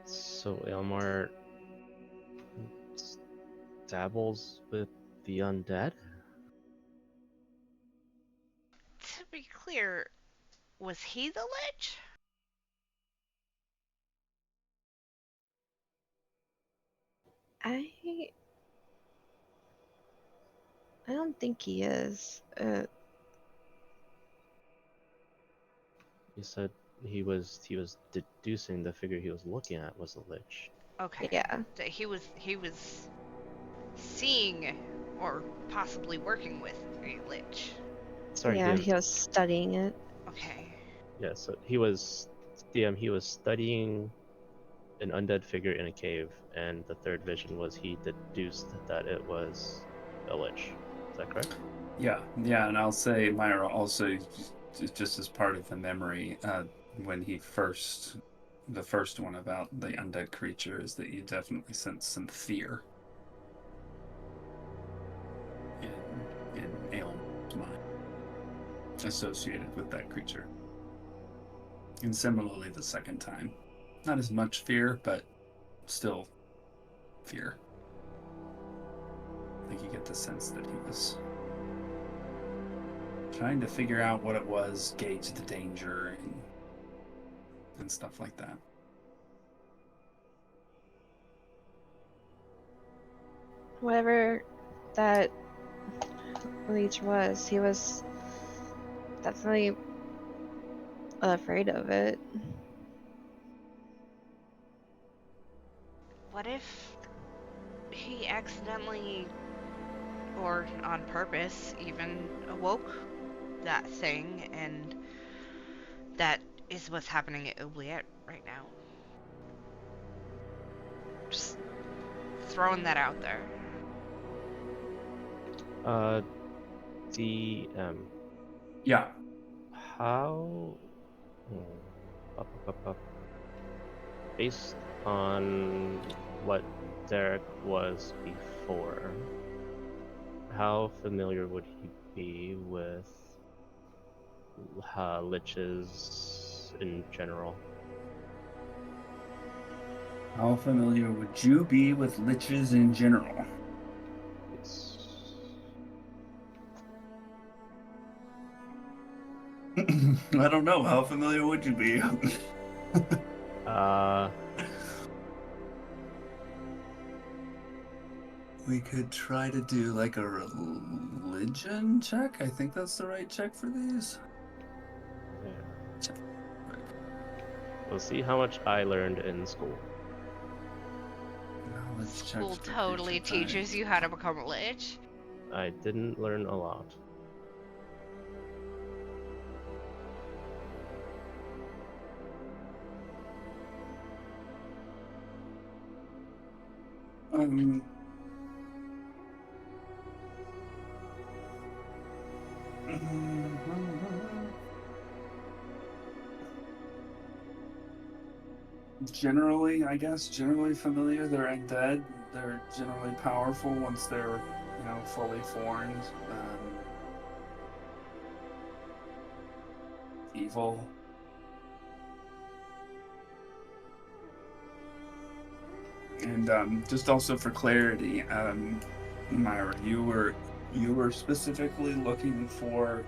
So Aelmar dabbles with the undead? To be clear, was he the lich? I don't think he is. You said he was deducing the figure he was looking at was a lich. Okay. Yeah. That he was seeing or possibly working with a lich. Sorry, Yeah, DM. he was studying it. Okay. Yeah, so he was studying an undead figure in a cave, and the third vision was he deduced that it was a lich. Is that correct? Yeah, and I'll say Myra also, just as part of the memory, when the first one about the undead creature is that you definitely sense some fear in Aelmar's mind associated with that creature. And similarly, the second time, not as much fear, but still fear. I think you get the sense that he was trying to figure out what it was, gauge the danger, and stuff like that. Whatever that leech was, he was definitely afraid of it. What if he accidentally, or on purpose even, awoke that thing, and that is what's happening at Oubliette right now? Just throwing that out there. DM. Yeah. How? Based on what Derek was before, how familiar would he be with liches in general? How familiar would you be with liches in general? It's I don't know. How familiar would you be? We could try to do like a religion check. I think that's the right check for these. yeah. We'll see how much I learned in school. Knowledge School checks for totally creature teaches types. you how to become a lich. I didn't learn a lot. Generally, I guess, generally familiar. They're undead. They're generally powerful once they're, fully formed. Evil. And just also for clarity, Myra, you were specifically looking for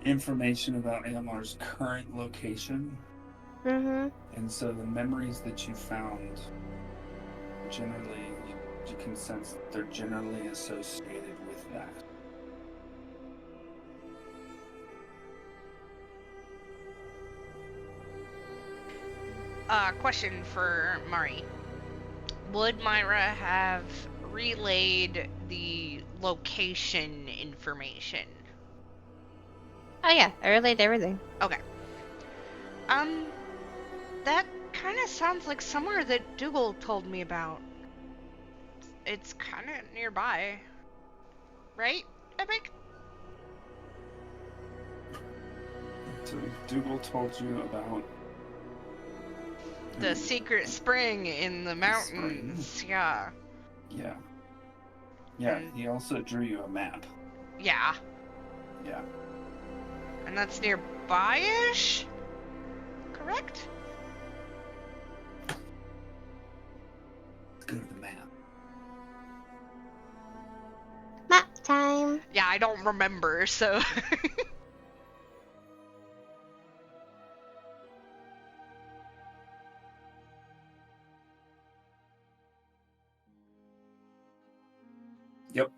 information about Amar's current location. Mm-hmm. And so the memories that you found, generally, you can sense that they're generally associated with that. Question for Mari. Would Myra have relayed the location information? Oh yeah, I relayed everything. Okay. That kind of sounds like somewhere that Dougal told me about. It's kind of nearby. Right, Epic? So Dougal told you about The secret spring in the mountains. Yeah. Yeah. Yeah, And- he also drew you a map. Yeah. Yeah. And that's nearby-ish? Correct? Let's go to the map. Map time. Yeah, I don't remember, so... Yep.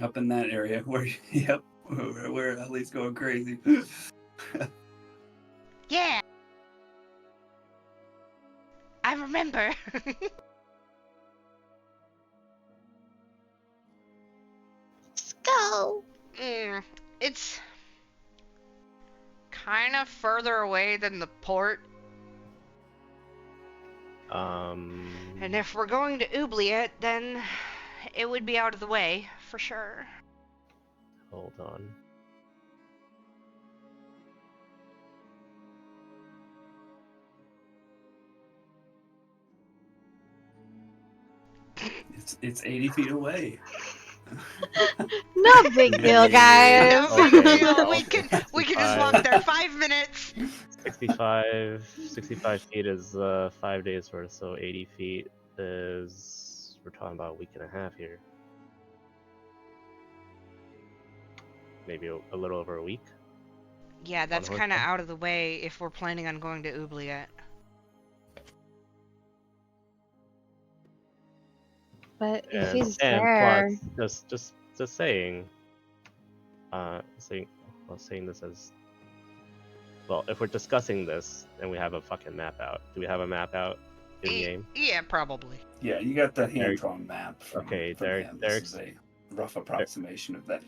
Up in that area where, yep, we're at least going crazy. Yeah! I remember! Let's go. It's... kind of further away than the port. And if we're going to Oubliette, then it would be out of the way, for sure. Hold on. It's 80 feet away. No big deal, guys. No Okay, big deal. I'll We say can 65. walk there 5 minutes. 65 feet is 5 days worth, so 80 feet is, we're talking about a week and a half here. maybe a little over a week. Yeah, that's kind of horseback? out of the way if we're planning on going to Oubliette. But if And he's there, plus, just saying, saying this as well. If we're discussing this and we have a fucking map out, do we have a map out in game? Yeah, probably. Yeah, you got the Derek- hand-drawn map from okay, him. This is a rough approximation of that.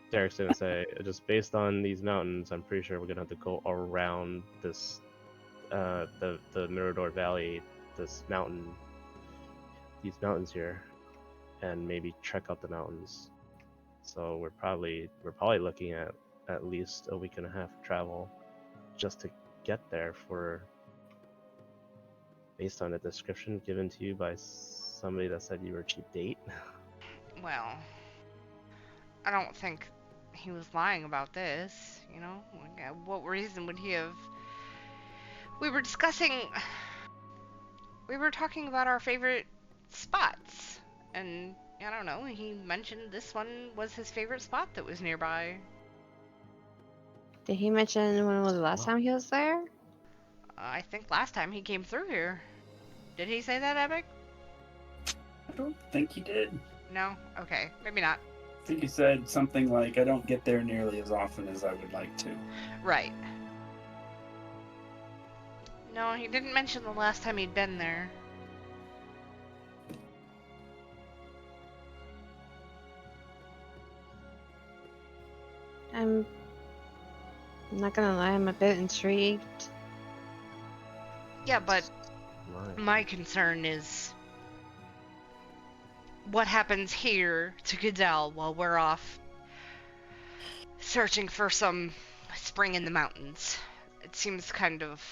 Derek's gonna say, just based on these mountains, I'm pretty sure we're gonna have to go around this, the Mirador Valley, these mountains here, and maybe trek up the mountains. So we're probably looking at least a week and a half of travel just to get there, for based on the description given to you by somebody that said you were a cheap date. Well, I don't think he was lying about this, you know? What reason would he have? We were talking about our favorite spots, and I don't know, he mentioned this one was his favorite spot that was nearby. did he mention when was the last Wow. time he was there? I think last time he came through here. Did he say that, Epic? I don't think he did. No? Okay, maybe not. I think he said something like, I don't get there nearly as often as I would like to. Right. No, he didn't mention the last time he'd been there. I'm not gonna lie, I'm a bit intrigued. Yeah, but Why? my concern is what happens here to Goodell while we're off searching for some spring in the mountains. It seems kind of...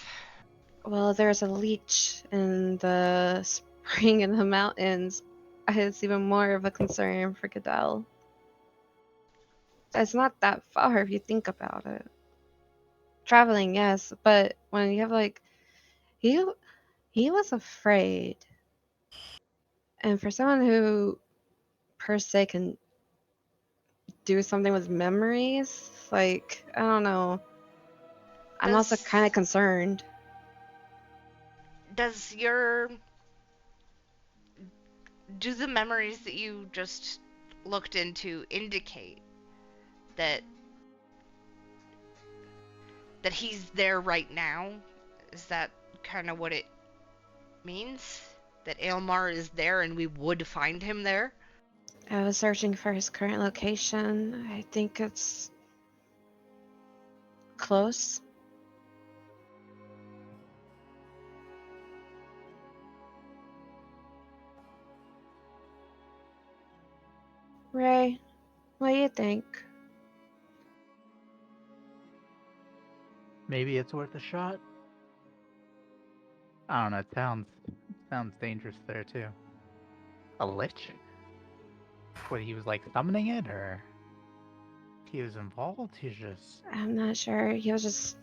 Well, there's a leech in the spring in the mountains. It's even more of a concern for Goodell. It's not that far if you think about it. Traveling, yes, but when you have like he was afraid. And for someone who per se can do something with memories, like I don't know. I'm also Does- kind of concerned. Do the memories that you just looked into indicate that he's there right now? Is that kind of what it means? That Aelmar is there and we would find him there? I was searching for his current location. I think it's close. Ray, what do you think? Maybe it's worth a shot. I don't know. It sounds dangerous there too. A lich? What, he was like summoning it, or he was involved? He's just I'm not sure. He was just,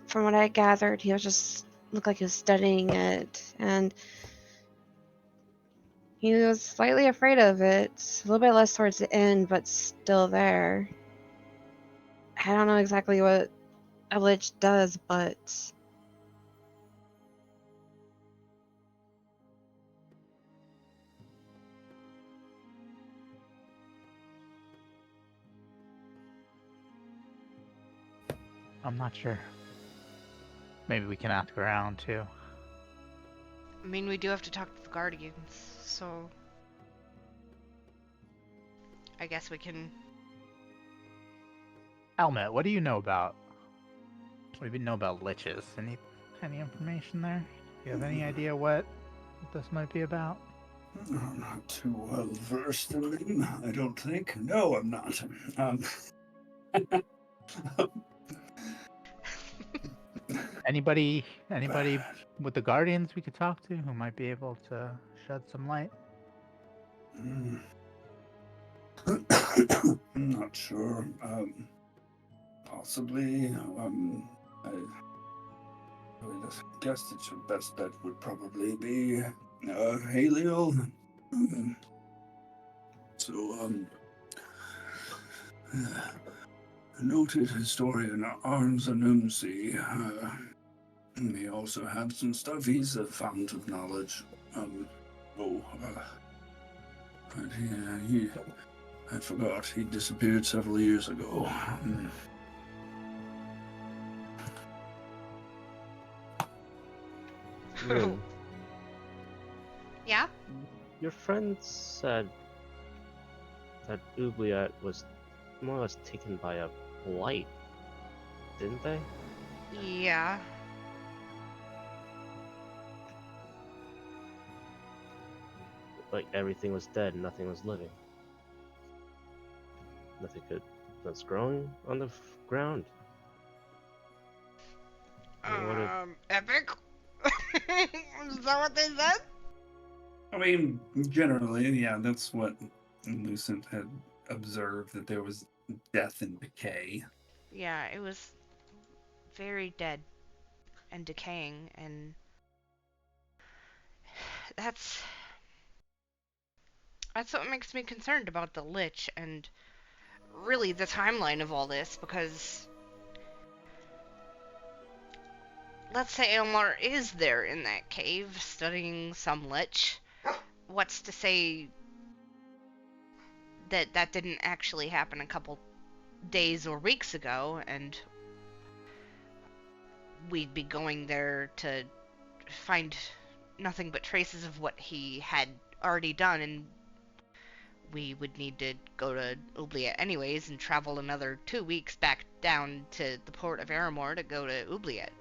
from what I gathered, he was just looked like he was studying it, and he was slightly afraid of it. A little bit less towards the end, but still there. I don't know exactly what a lich does, but I'm not sure. Maybe we can ask around too. I mean, we do have to talk to the Guardians, so I guess we can... Elmet, what do you know about? What do you know about liches? Any information there? Do you have any idea what this might be about? I'm not too well versed in them, I don't think. No, I'm not. Anybody with the Guardians we could talk to who might be able to shed some light? I'm not sure. Possibly. I guess that your best bet would probably be Haleo. So, noted historian Arns Anumsi. He also had some stuff. He's a fount of knowledge. But I forgot. He disappeared several years ago. Moon, Yeah? your friend said that Oubliette was more or less taken by a blight, didn't they? Yeah. Like everything was dead, nothing was living. Nothing was growing on the ground. Epic? Is that what they said? I mean, generally, yeah, that's what Lucent had observed, that there was death and decay. Yeah, it was very dead and decaying, and that's what makes me concerned about the Lich and really the timeline of all this, because let's say Elmar is there in that cave studying some Lich. What's to say that that didn't actually happen a couple days or weeks ago, and we'd be going there to find nothing but traces of what he had already done, and we would need to go to Oubliette anyways and travel another 2 weeks back down to the port of Aramor to go to Oubliette.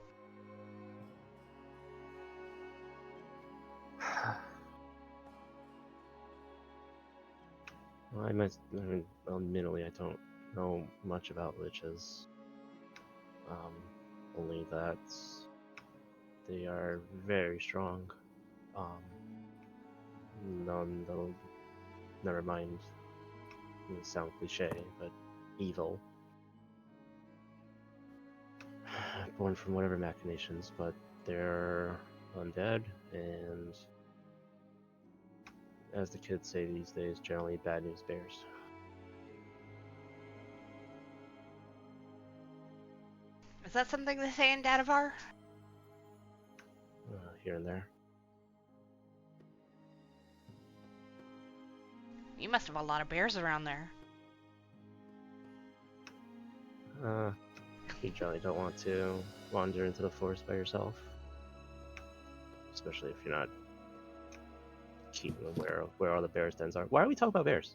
Well, admittedly, I don't know much about liches. Only that they are very strong. No, never mind. It sound cliche, but evil. Born from whatever machinations, but they're undead, and as the kids say these days, generally bad news bears. Is that something they say in Dadavar? Here and there. You must have a lot of bears around there. You generally don't want to wander into the forest by yourself. Especially if you're not keeping aware of where all the bears' dens are. Why are we talking about bears?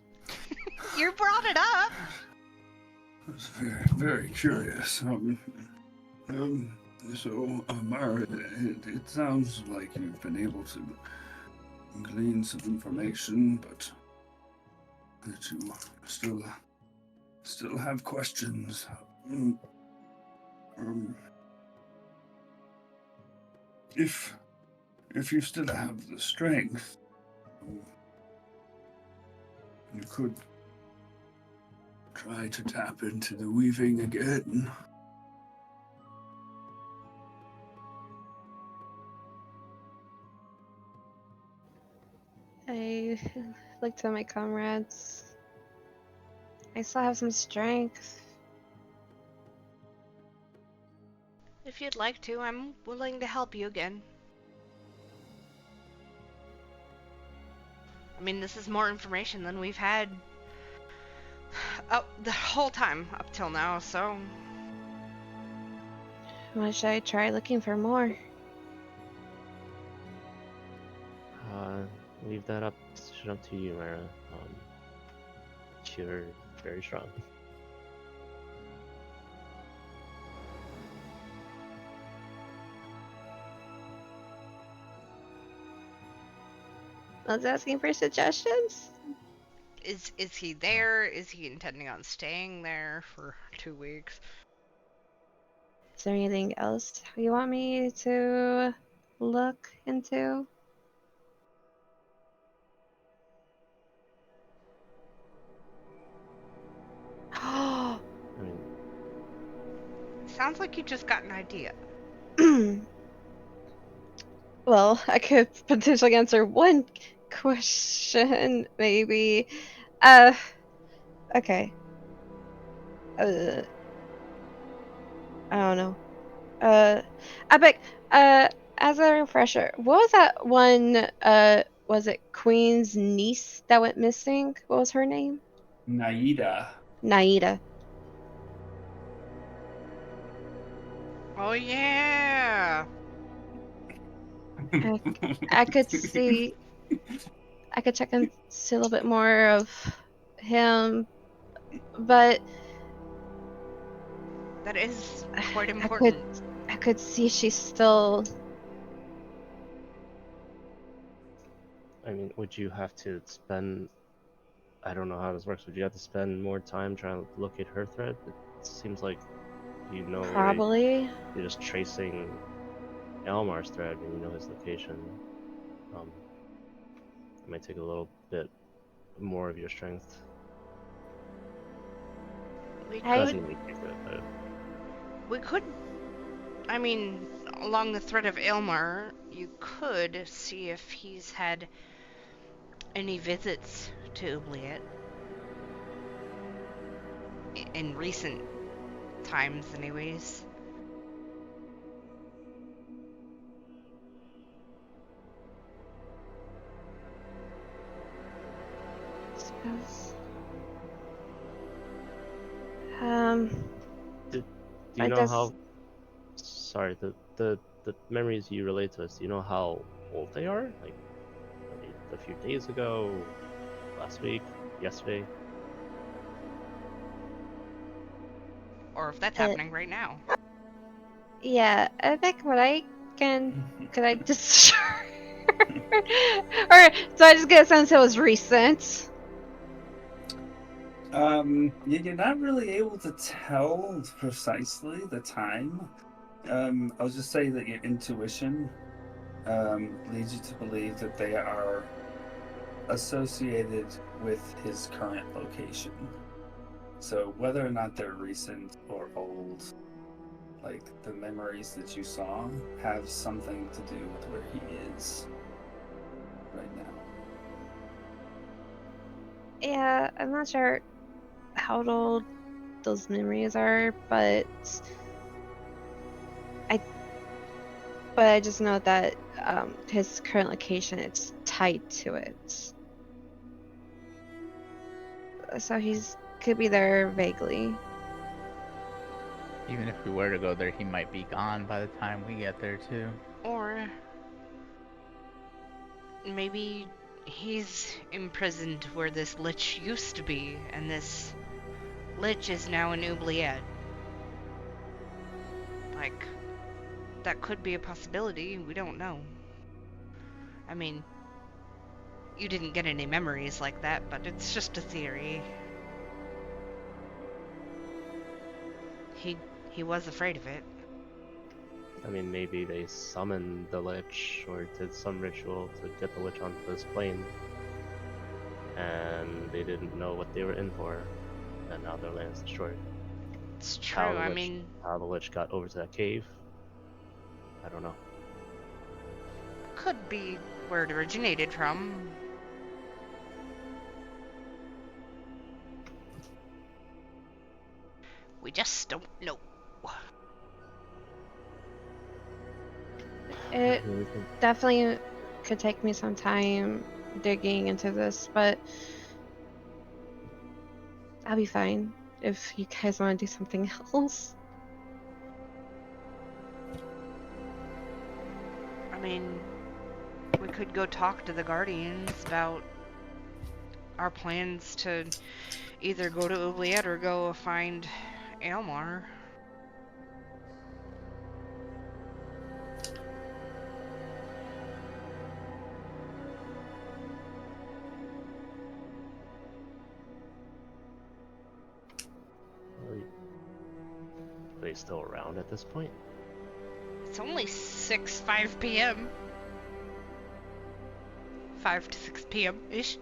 You brought it up! That's very, very curious. So, Mara, it sounds like you've been able to glean some information, but that you still have questions. If you still have the strength, you could try to tap into the weaving again. I looked at my comrades. I still have some strength. If you'd like to, I'm willing to help you again. I mean, this is more information than we've had the whole time up till now, so... Why should I try looking for more? Leave that up to you, Mara. You're very strong. I was asking for suggestions. Is he there? Is he intending on staying there for 2 weeks? Is there anything else you want me to look into? I mean, Sounds like you just got an idea. Well, I could potentially answer one question, maybe. Okay. I don't know. I bet. As a refresher, what was that one? Was it Queen's niece that went missing? What was her name? Naida. Naida. Oh yeah. I, I could see. I could check and see a little bit more of him, but That is quite I could. important. I could see she's still. I mean, would you have to spend? I don't know how this works. Would you have to spend more time trying to locate her thread? It seems like you know where Probably. you're just tracing Elmar's thread and you know his location. It might take a little bit more of your strength. We I Doesn't could need to do it, but we could I mean, along the thread of Aylmar, you could see if he's had any visits to Oubliette in recent times, anyways. suppose. do you But know that's how? Sorry, the memories you relate to us. Do you know how old they are? Like, are they a few days ago, last week, yesterday? Or if that's uh, happening right now. yeah. I think what I can. Could I just? Or so I just get a sense it was recent. You're not really able to tell precisely the time. I'll just say that your intuition leads you to believe that they are associated with his current location. So whether or not they're recent or old, like the memories that you saw have something to do with where he is right now. Yeah, I'm not sure how old those memories are, but I I just know that his current location it's tied to it. So he's could be there vaguely. Even if we were to go there, he might be gone by the time we get there too. Or maybe he's imprisoned where this lich used to be, and this lich is now in Oubliette. Like, that could be a possibility. We don't know. I mean, you didn't get any memories like that, but it's just a theory. He he was afraid of it. I mean, maybe they summoned the Lich or did some ritual to get the Lich onto this plane, and they didn't know what they were in for, and now their land's destroyed. It's true. I mean, How the Lich got over to that cave, I don't know. could be where it originated from. We just don't know. It Really think- definitely could take me some time digging into this, but I'll be fine if you guys want to do something else. I mean, we could go talk to the Guardians about our plans to either go to Oubliette or go find Aylmar. Are they still around at this point? It's only 5 p.m. 5 to 6 p.m. ish,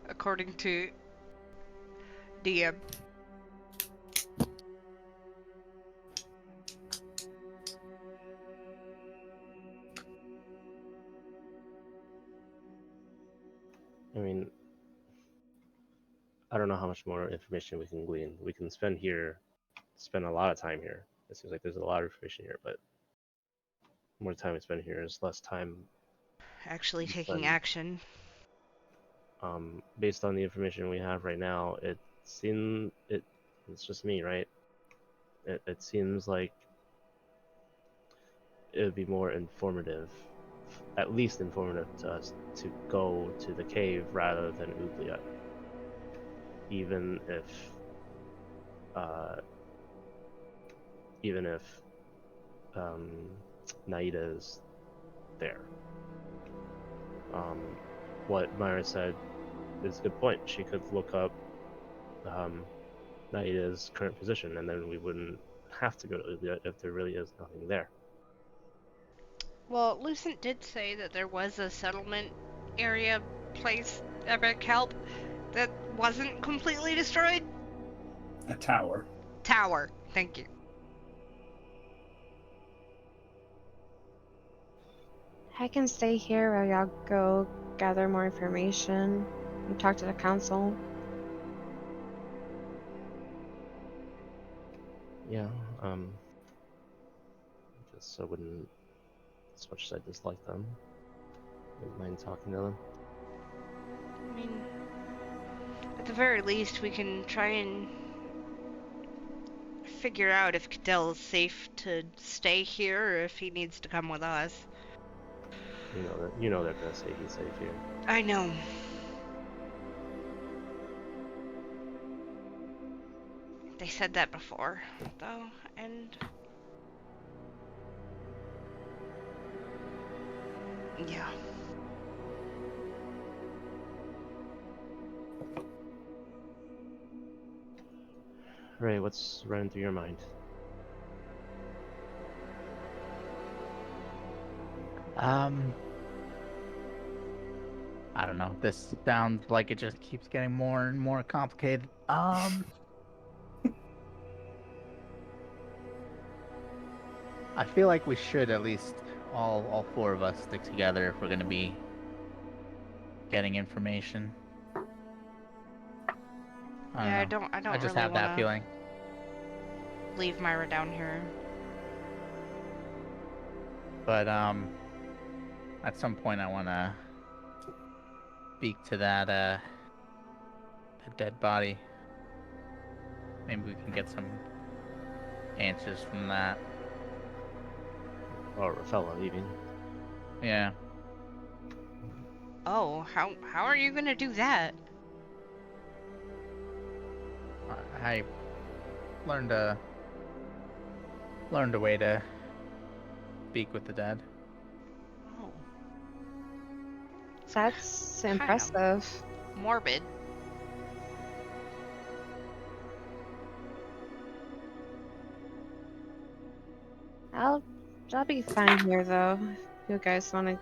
according to DM. I mean, I don't know how much more information we can glean. We can spend here spend a lot of time here. It seems like there's a lot of information here, but more time we spend here is less time Actually we taking spend. action. Based on the information we have right now, it's just me, right? It seems like it would be more informative, at least informative to us, to go to the cave rather than Oubliette. Even if um, Naida is there. What Myra said is a good point. She could look up Naida's current position, and then we wouldn't have to go to Oubliette if there really is nothing there. Well, Lucent did say that there was a settlement area place at Kelp that wasn't completely destroyed. A tower. Tower. Thank you. I can stay here while y'all go gather more information and talk to the council. Yeah, I guess I wouldn't, as much as I dislike them, wouldn't mind talking to them. I mean, at the very least, we can try and figure out if Cadell is safe to stay here or if he needs to come with us. You know they're gonna say he's safe here. I know. They said that before, though, and yeah. Ray, what's running through your mind? I don't know. This sounds like it just keeps getting more and more complicated. I feel like we should at least all four of us stick together if we're gonna be getting information. Yeah, know. I don't I just really have that wanna feeling. leave Myra down here. But at some point I wanna speak to that dead body. Maybe we can get some answers from that. Or Rafaela, even. Yeah. Oh, how are you gonna do that? I learned a way to speak with the dead. Oh, That's kind of impressive. morbid. I'll be fine here though. If you guys want to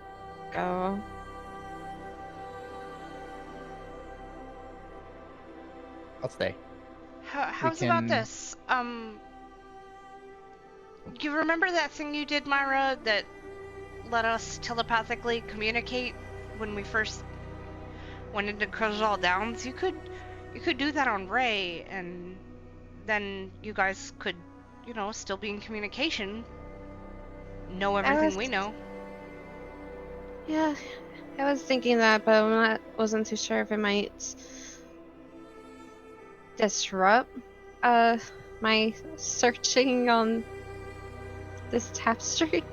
go. I'll stay. How's can- about this? You remember that thing you did, Myra, that let us telepathically communicate when we first went into Crozal Downs? You could do that on Ray, and then you guys could, still be in communication. Know everything we know. Yeah, I was thinking that, but wasn't too sure if it might disrupt my searching on this tapestry.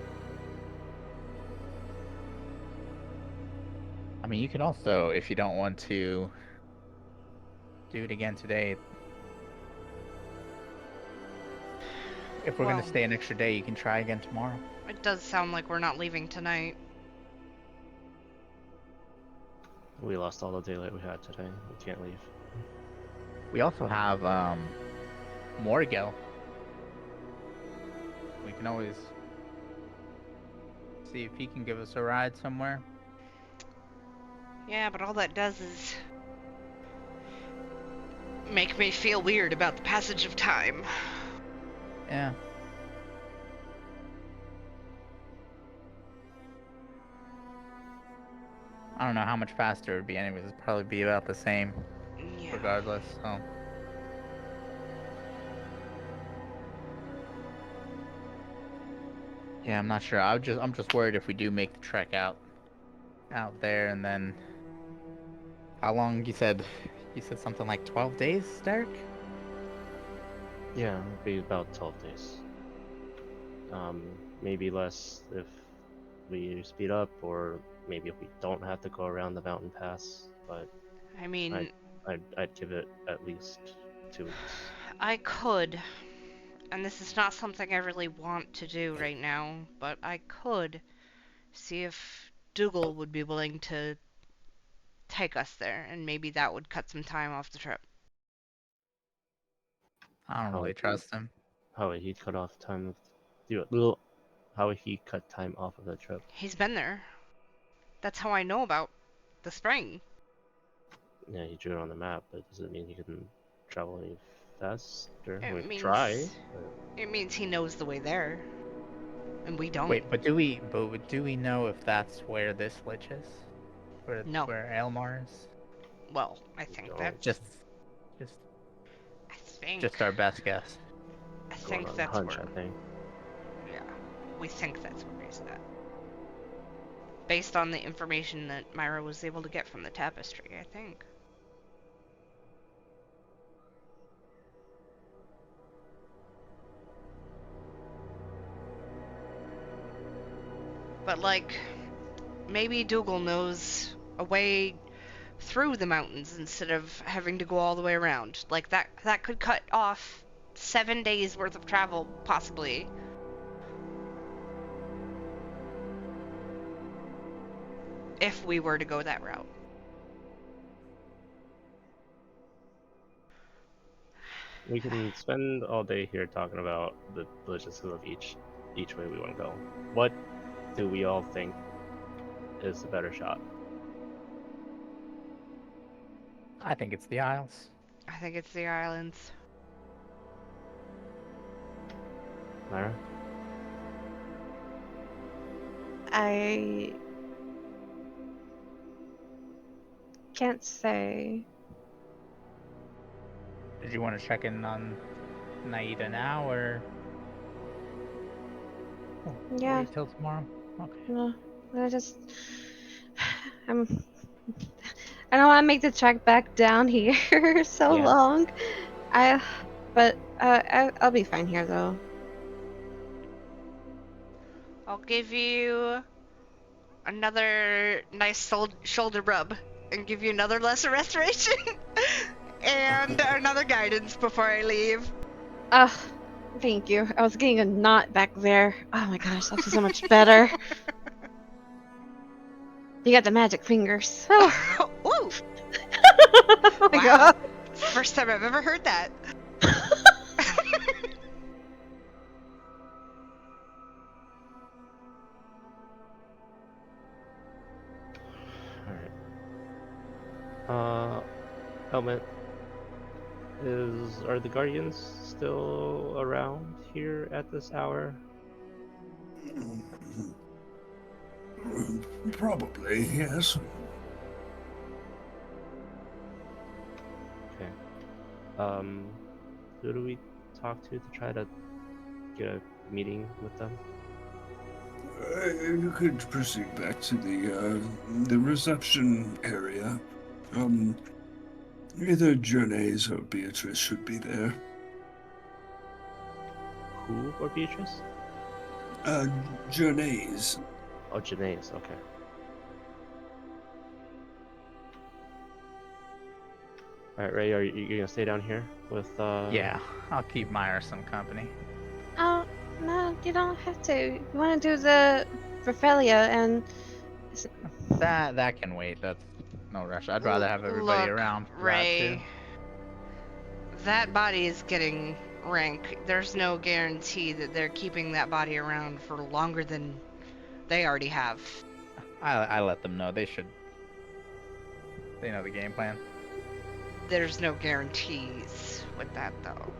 I mean, you can also, if you don't want to do it again today, if we're gonna stay an extra day, you can try again tomorrow. It does sound like we're not leaving tonight. We lost all the daylight we had today. We can't leave. We also have Morgel. We can always see if he can give us a ride somewhere. Yeah, but all that does is make me feel weird about the passage of time. Yeah. I don't know how much faster it would be anyways. It'd probably be about the same Yeah. regardless, so. Yeah, I'm not sure. I'm just worried if we do make the trek out there, and then how long you said? You said something like 12 days, Derek? Yeah, it'll be about 12 days. Maybe less if we speed up, or maybe if we don't have to go around the mountain pass. But I mean, I'd give it at least 2 weeks. I could, and this is not something I really want to do right now, but I could see if Dougal would be willing to take us there, and maybe that would cut some time off the trip. I don't How really would he, trust him. how would he cut off time of the, how would he cut time off of the trip? He's been there. That's how I know about the spring. Yeah, he drew it on the map, but does it mean he can travel any faster? We It could try. means it means he knows the way there, and we don't. Wait, but do we know if that's where this lich is? No. Where Elmar is? Well, I think Don't. that's Just I think just our best guess. I Going think on a that's hunch, where. I think. Yeah, we think that's where he's at. Based on the information that Myra was able to get from the tapestry, I think. But like, maybe Dougal knows a way through the mountains instead of having to go all the way around. Like that could cut off 7 days worth of travel, possibly. If we were to go that route. We can spend all day here talking about the logistics of each way we want to go. What do we all think is the better shot? I think it's the Isles. I think it's the islands. Myra? I can't say. Did you want to check in on Naida now, or Yeah, wait till tomorrow? Okay. no, I just I'm. I don't want to make the trek back down here so Yeah. long. But I'll be fine here though. I'll give you another nice shoulder rub and give you another lesser restoration and another guidance before I leave. Ugh, thank you. I was getting a knot back there. Oh my gosh, that feels so much better. You got the magic fingers. Oh, Ooh, oh my wow. god. It's the first time I've ever heard that. Alright. Helmet. Are the Guardians still around here at this hour? Probably, yes. Okay. Who do we talk to try to get a meeting with them? You could proceed back to the reception area. Either Journeys or Beatrice should be there. Who or Beatrice? Journeys. Oh, Janae's, okay. Alright, Ray, are you gonna stay down here with, Yeah, I'll keep Myra some company. Oh no, you don't have to. You want to do the Raphaelia and That can wait. That's no rush. I'd rather have everybody Look, around for Ray, that body is getting rank. There's no guarantee that they're keeping that body around for longer than they already have. that too. I let them know. They should. They know the game plan. There's no guarantees with that, though.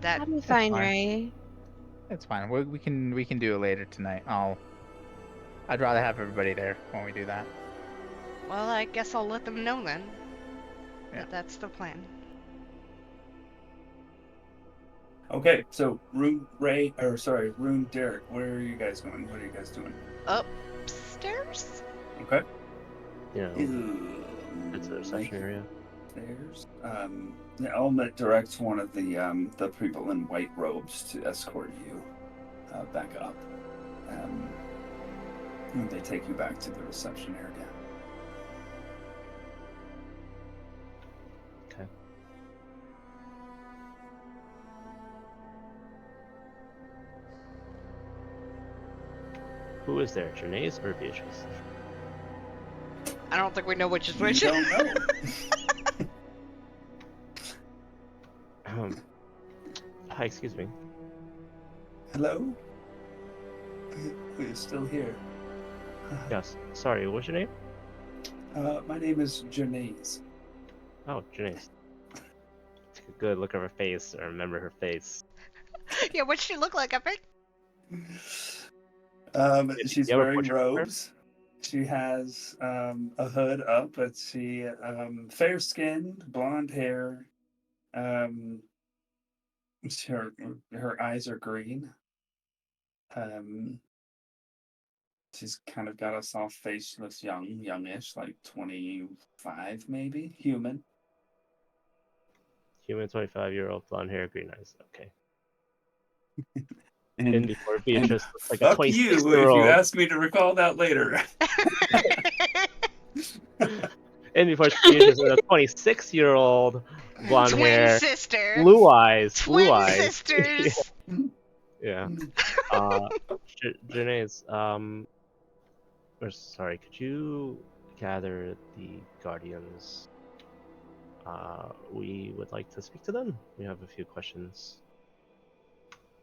That I'll be fine, fine. Ray. It's fine. We can do it later tonight. I'd rather have everybody there when we do that. well, I guess I'll let them know then. Yeah. That that's the plan. Okay, so Rune Derek, where are you guys going? What are you guys doing? Upstairs? Okay. You know, it's a reception area. Stairs. The Elmet directs one of the people in white robes to escort you back up. And they take you back to the reception area. Okay. Who is there, Janae's or Beatrice? I don't think we know which is You which. don't know. Hi, excuse me. Hello? We're still here. Yes. Sorry, what's your name? My name is Janae's. Oh, Janae. Take a good look at her face. I remember her face. Yeah, what'd she look like, Epic? She's you have a wearing portrait of her? robes. She has a hood up, but she fair skinned, blonde hair. Um, her eyes are green. She's kind of got a soft face. She looks youngish, like 25 maybe. Human. Human 25-year-old, blonde hair, green eyes. Okay. And And before and Beatrice looks like a fuck you if you 26-year-old. ask me to recall that later. And before Beatrice is a 26-year-old, blonde Twin hair, sister. blue eyes. Twin sisters. Yeah. Uh, Janae's, or sorry, could you gather the Guardians? We would like to speak to them. We have a few questions.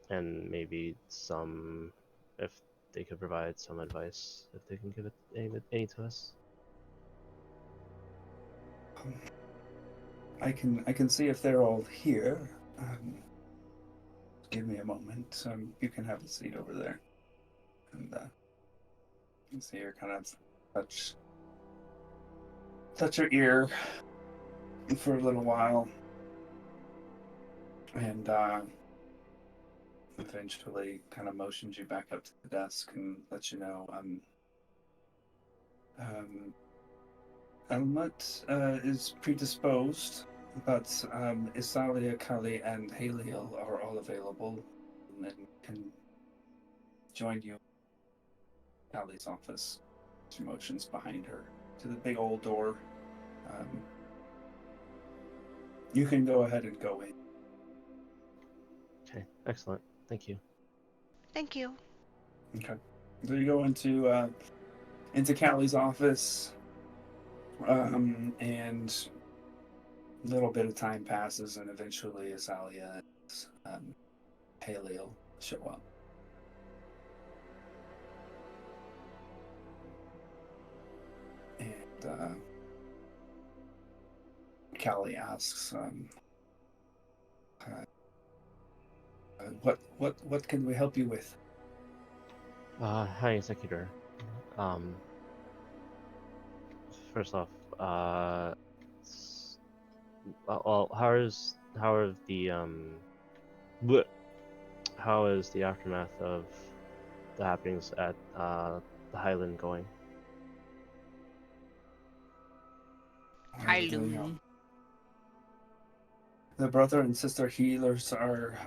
And maybe some, if they could provide some advice, if they can give it any to us. I can see if they're all here. Give me a moment. You can have a seat over there, and you can see her kind of touch her ear for a little while, and eventually kind of motions you back up to the desk and lets you know Elmut is predisposed, but Isalia, Kali, and Haliel are all available and can join you in Kali's office. She motions behind her to the big old door. You can go ahead and go in. Okay, excellent. Thank you. Thank you. Okay. So you go into Callie's office, and a little bit of time passes, and eventually Isalia and Haliel show up. And Callie asks, "What can we help you with?" Hi, Executor. First off, well, how is the aftermath of the happenings at the Highland going? Hi, The, Loon. the brother and sister healers are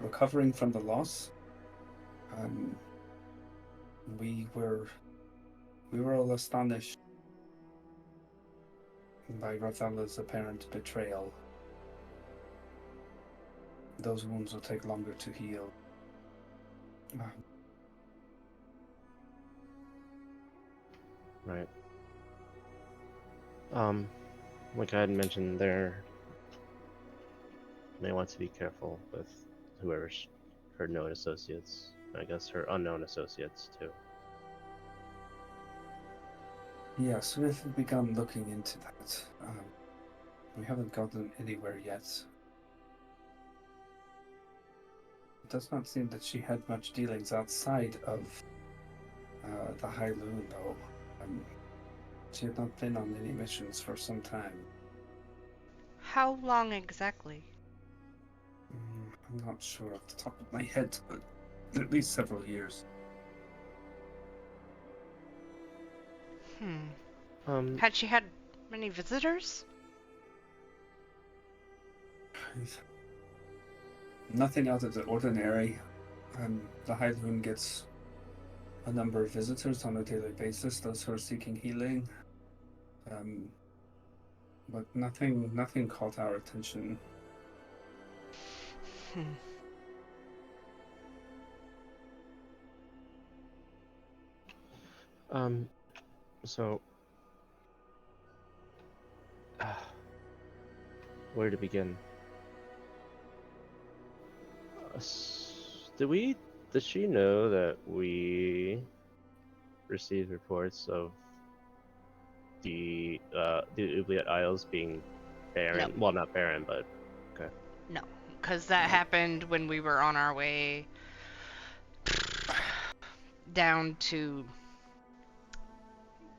recovering from the loss. We were all astonished by Rathalla's apparent betrayal. Those wounds will take longer to heal. Right. Like I had mentioned, there may want to be careful with whoever's her known associates. I guess her unknown associates too. Yes, we've begun looking into that. We haven't gotten anywhere yet. It does not seem that she had much dealings outside of the High Loon, though. She had not been on any missions for some time. how long exactly? I'm not sure off the top of my head, but at least several years. Had she had many visitors? Nothing out of the ordinary. The High Loon gets a number of visitors on a daily basis, those who are seeking healing. But nothing caught our attention. So, where to begin? Did she know that we received reports of the Oubliette Isles being barren? No. Well, not barren, but No, because that happened when we were on our way down to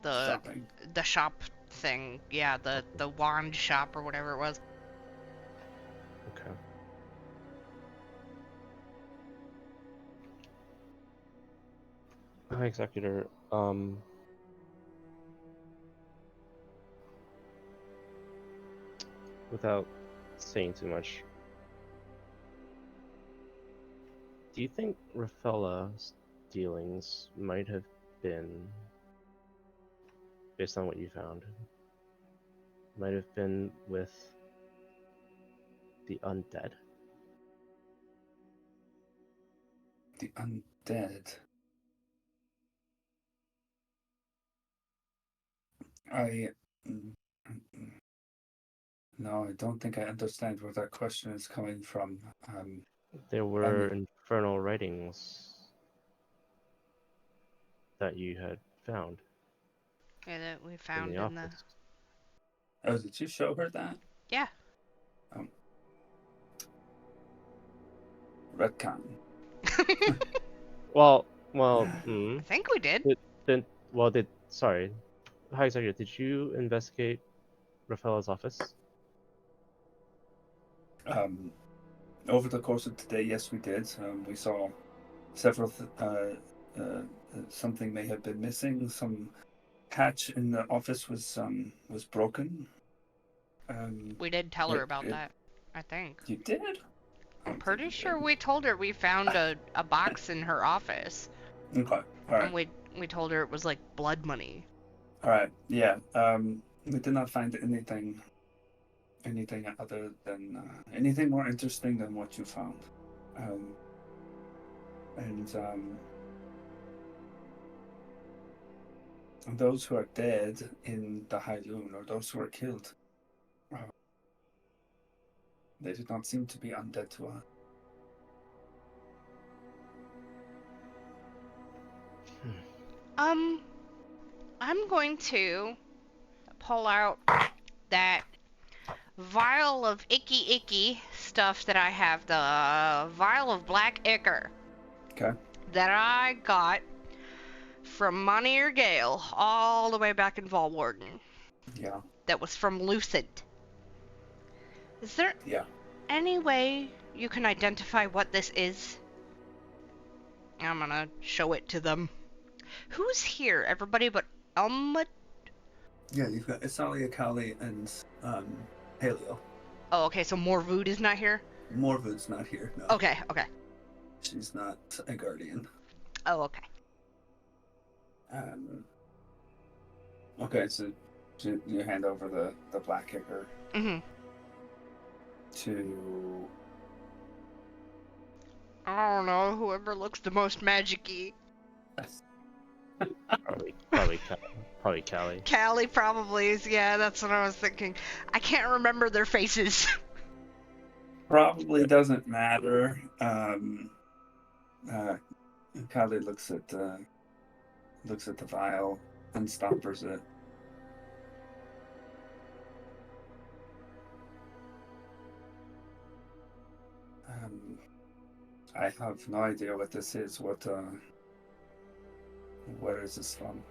Shopping. the shop thing. Yeah, the wand shop or whatever it was. okay. High Executor, without saying too much, do you think Rafella's dealings might have been, based on what you found, might have been with the undead? The undead. No, I don't think I understand where that question is coming from. There were infernal writings that you had found Yeah, that we in found the in the. office. Oh, did you show her that? Yeah. Retcon. Well, I think we did. sorry, High Executive, did you investigate Rafella's office? Over the course of today, yes, we did. We saw several. Something may have been missing. Some hatch in the office was broken. We did tell her about that, I think. You did? I'm pretty sure we told her we found a box in her office. Okay, all right. And we told her it was like blood money. All right, yeah. We did not find anything other than anything more interesting than what you found. And those who are dead in the High Loon, or those who are killed, they did not seem to be undead to us. I'm going to pull out that vial of icky stuff that I have, the vial of black ichor. Okay. That I got from Monier Gale all the way back in Volwarden. Yeah. That was from Lucid. Is there any way you can identify what this is? I'm gonna show it to them. Who's here? Everybody but Elma? Yeah, you've got Isalia, Kali, and Paleo. Oh, okay, so Morvood is not here? Morvood's not here, no. Okay. She's not a guardian. Oh, okay. Okay, so you hand over the black kicker to... I don't know, whoever looks the most magic-y. Probably Callie. Callie probably is, yeah, that's what I was thinking. I can't remember their faces. Probably doesn't matter. Callie looks at the vial and stoppers it. I have no idea what this is. Where is this from?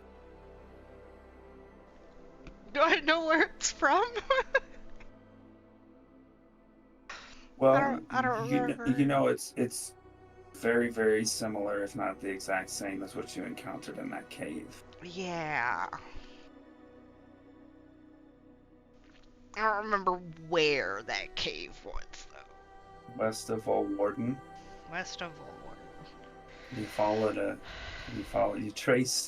Do I know where it's from? Well, I don't remember. you know, it's very, very similar, if not the exact same, as what you encountered in that cave. Yeah. I don't remember where that cave was, though. West of Old Warden, West of Voldemort. you followed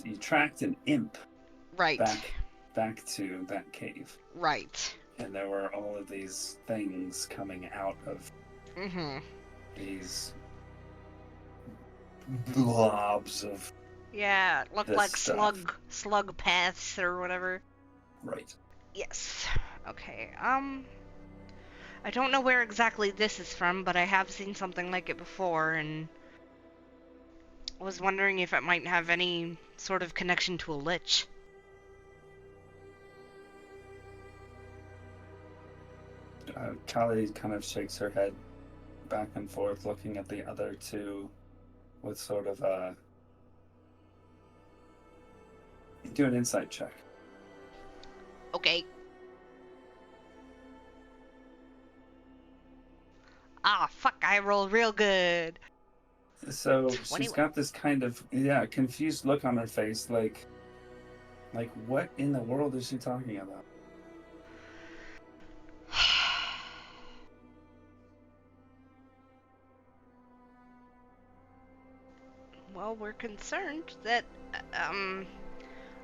you tracked an imp Right. back to that cave, Right. and there were all of these things coming out of Mm-hmm. these blobs of Yeah, it looked this like stuff. slug paths or whatever. Right. Yes. Okay. I don't know where exactly this is from, but I have seen something like it before, and was wondering if it might have any sort of connection to a lich. Callie kind of shakes her head back and forth, looking at the other two with sort of a. Do an insight check. Okay. Ah, fuck, I rolled real good. So she's 21. got this kind of confused look on her face, like what in the world is she talking about? Well, we're concerned that,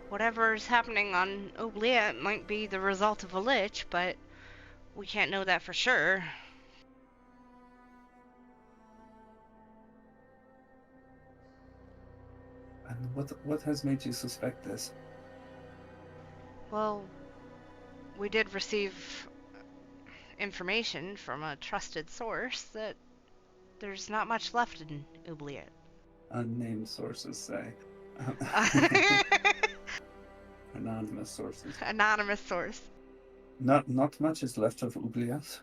whatever's happening on Oubliette might be the result of a lich, but we can't know that for sure. And what has made you suspect this? Well, we did receive information from a trusted source that there's not much left in Oubliette. Unnamed sources say. Anonymous sources. Anonymous source. Not much is left of Oubliette.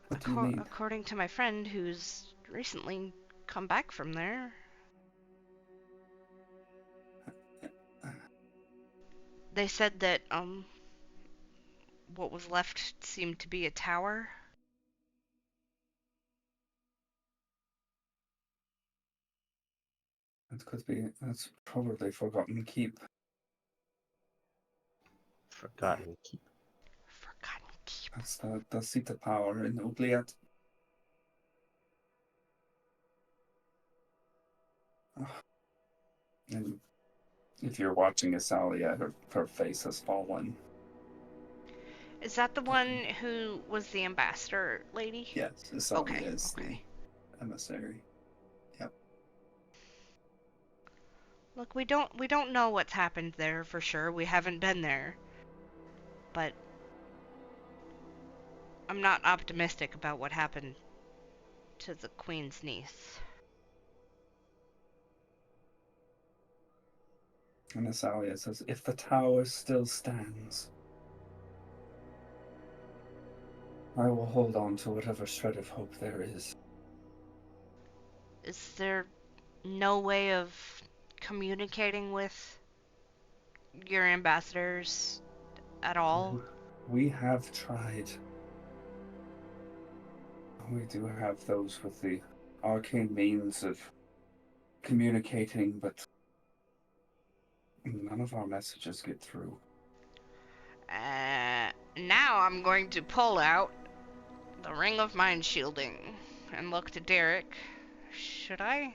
What do you mean? According to my friend who's recently come back from there. They said that, what was left seemed to be a tower. It could be. That's probably Forgotten Keep. Forgotten Keep. Forgotten Keep. That's the seat of power in Oubliette. And if you're watching Asalia, her face has fallen. Is that the one who was the ambassador lady? Yes, Asalia is Okay. the emissary. Yep. Look, we don't know what's happened there for sure. We haven't been there. But I'm not optimistic about what happened to the Queen's niece. And Asalia says, if the tower still stands, I will hold on to whatever shred of hope there is. Is there no way of communicating with your ambassadors at all? We have tried. We do have those with the arcane means of communicating, but none of our messages get through. Now I'm going to pull out the Ring of Mind Shielding and look to Derek. Should I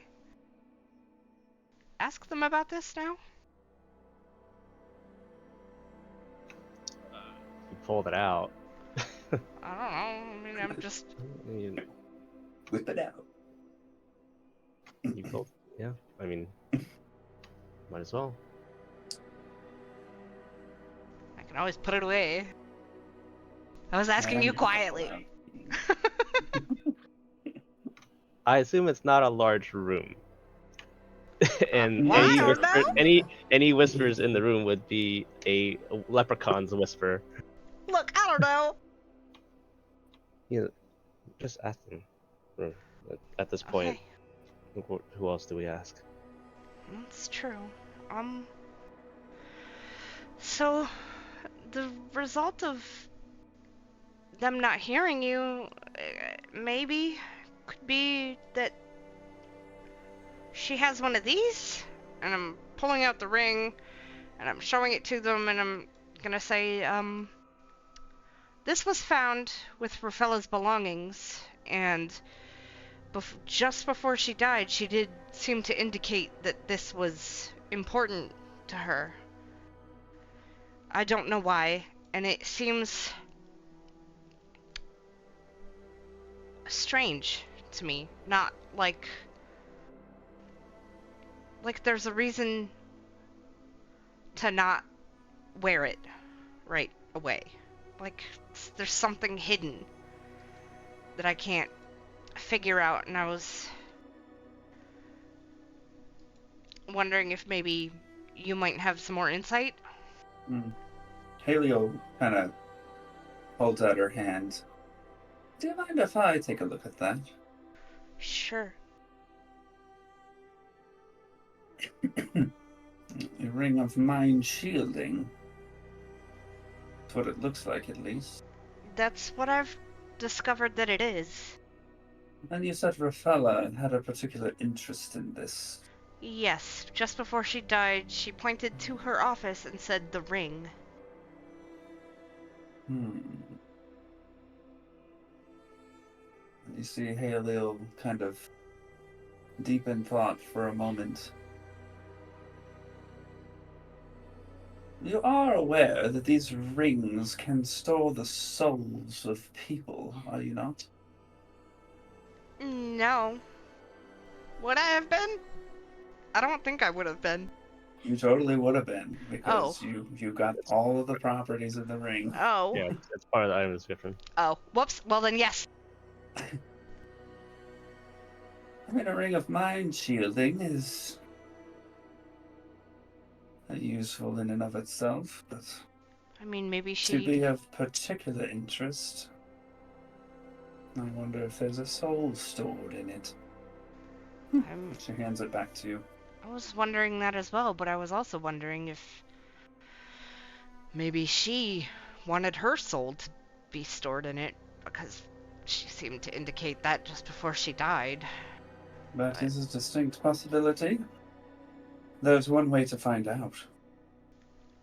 ask them about this now? You pulled it out. I don't know. I mean, I'm just... You, Whip it out. you pulled. Yeah. I mean, might as well. I can always put it away. I was asking you quietly. I assume it's not a large room. And Well, I don't know. any whispers in the room would be a leprechaun's whisper. Look, I don't know. You know, just ask them. At this point, Okay, who else do we ask? that's true. So, the result of them not hearing you, maybe could be that she has one of these? And I'm pulling out the ring, and I'm showing it to them, and I'm gonna say, this was found with Rafella's belongings, and just before she died, she did seem to indicate that this was important to her. I don't know why, and it seems strange to me. Not like there's a reason to not wear it right away. Like there's something hidden that I can't figure out, and I was wondering if maybe you might have some more insight. Haley kind of holds out her hand. Do you mind if I take a look at that? Sure. A ring of mind shielding. That's what it looks like, at least. That's what I've discovered that it is. And you said Rafella had a particular interest in this. Yes, just before she died, she pointed to her office and said the ring. You see Haley kind of deep in thought for a moment. You are aware that these rings can store the souls of people, are you not? No. Would I have been? I don't think I would have been. You totally would have been, because you got all of the properties of the ring. Oh. Yeah, it's part of the item description. Oh. Whoops. Well then, yes. I mean, a ring of mind shielding is useful in and of itself, but I mean, maybe to she... be of particular interest, I wonder if there's a soul stored in it. She hands it back to you. I was wondering that as well, but I was also wondering if maybe she wanted her soul to be stored in it, because she seemed to indicate that just before she died. That is a distinct possibility. There's one way to find out.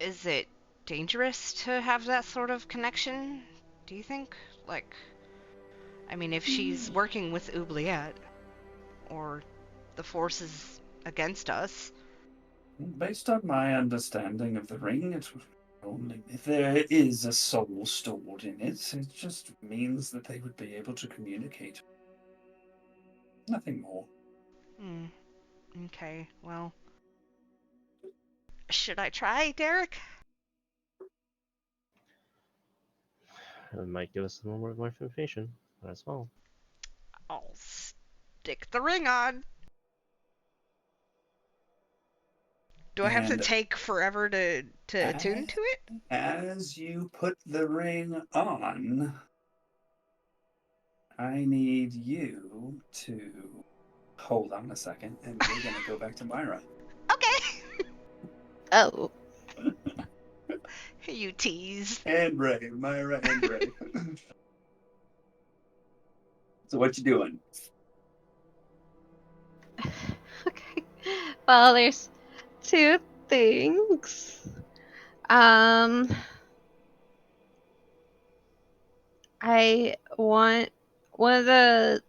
Is it dangerous to have that sort of connection, do you think? Like, I mean, if she's working with Oubliette, or the forces against us. Based on my understanding of the ring, it only if there is a soul stored in it, it just means that they would be able to communicate. Nothing more. Okay, well. Should I try, Derek? It might give us more information as well. I'll stick the ring on. Do I have to take forever to attune to it? As you put the ring on, I need you to hold on a second, and we're gonna go back to Myra. Okay. Oh. You tease. And Ray, Myra and Ray. So what you doing? Okay. Well, there's two things. I want one of the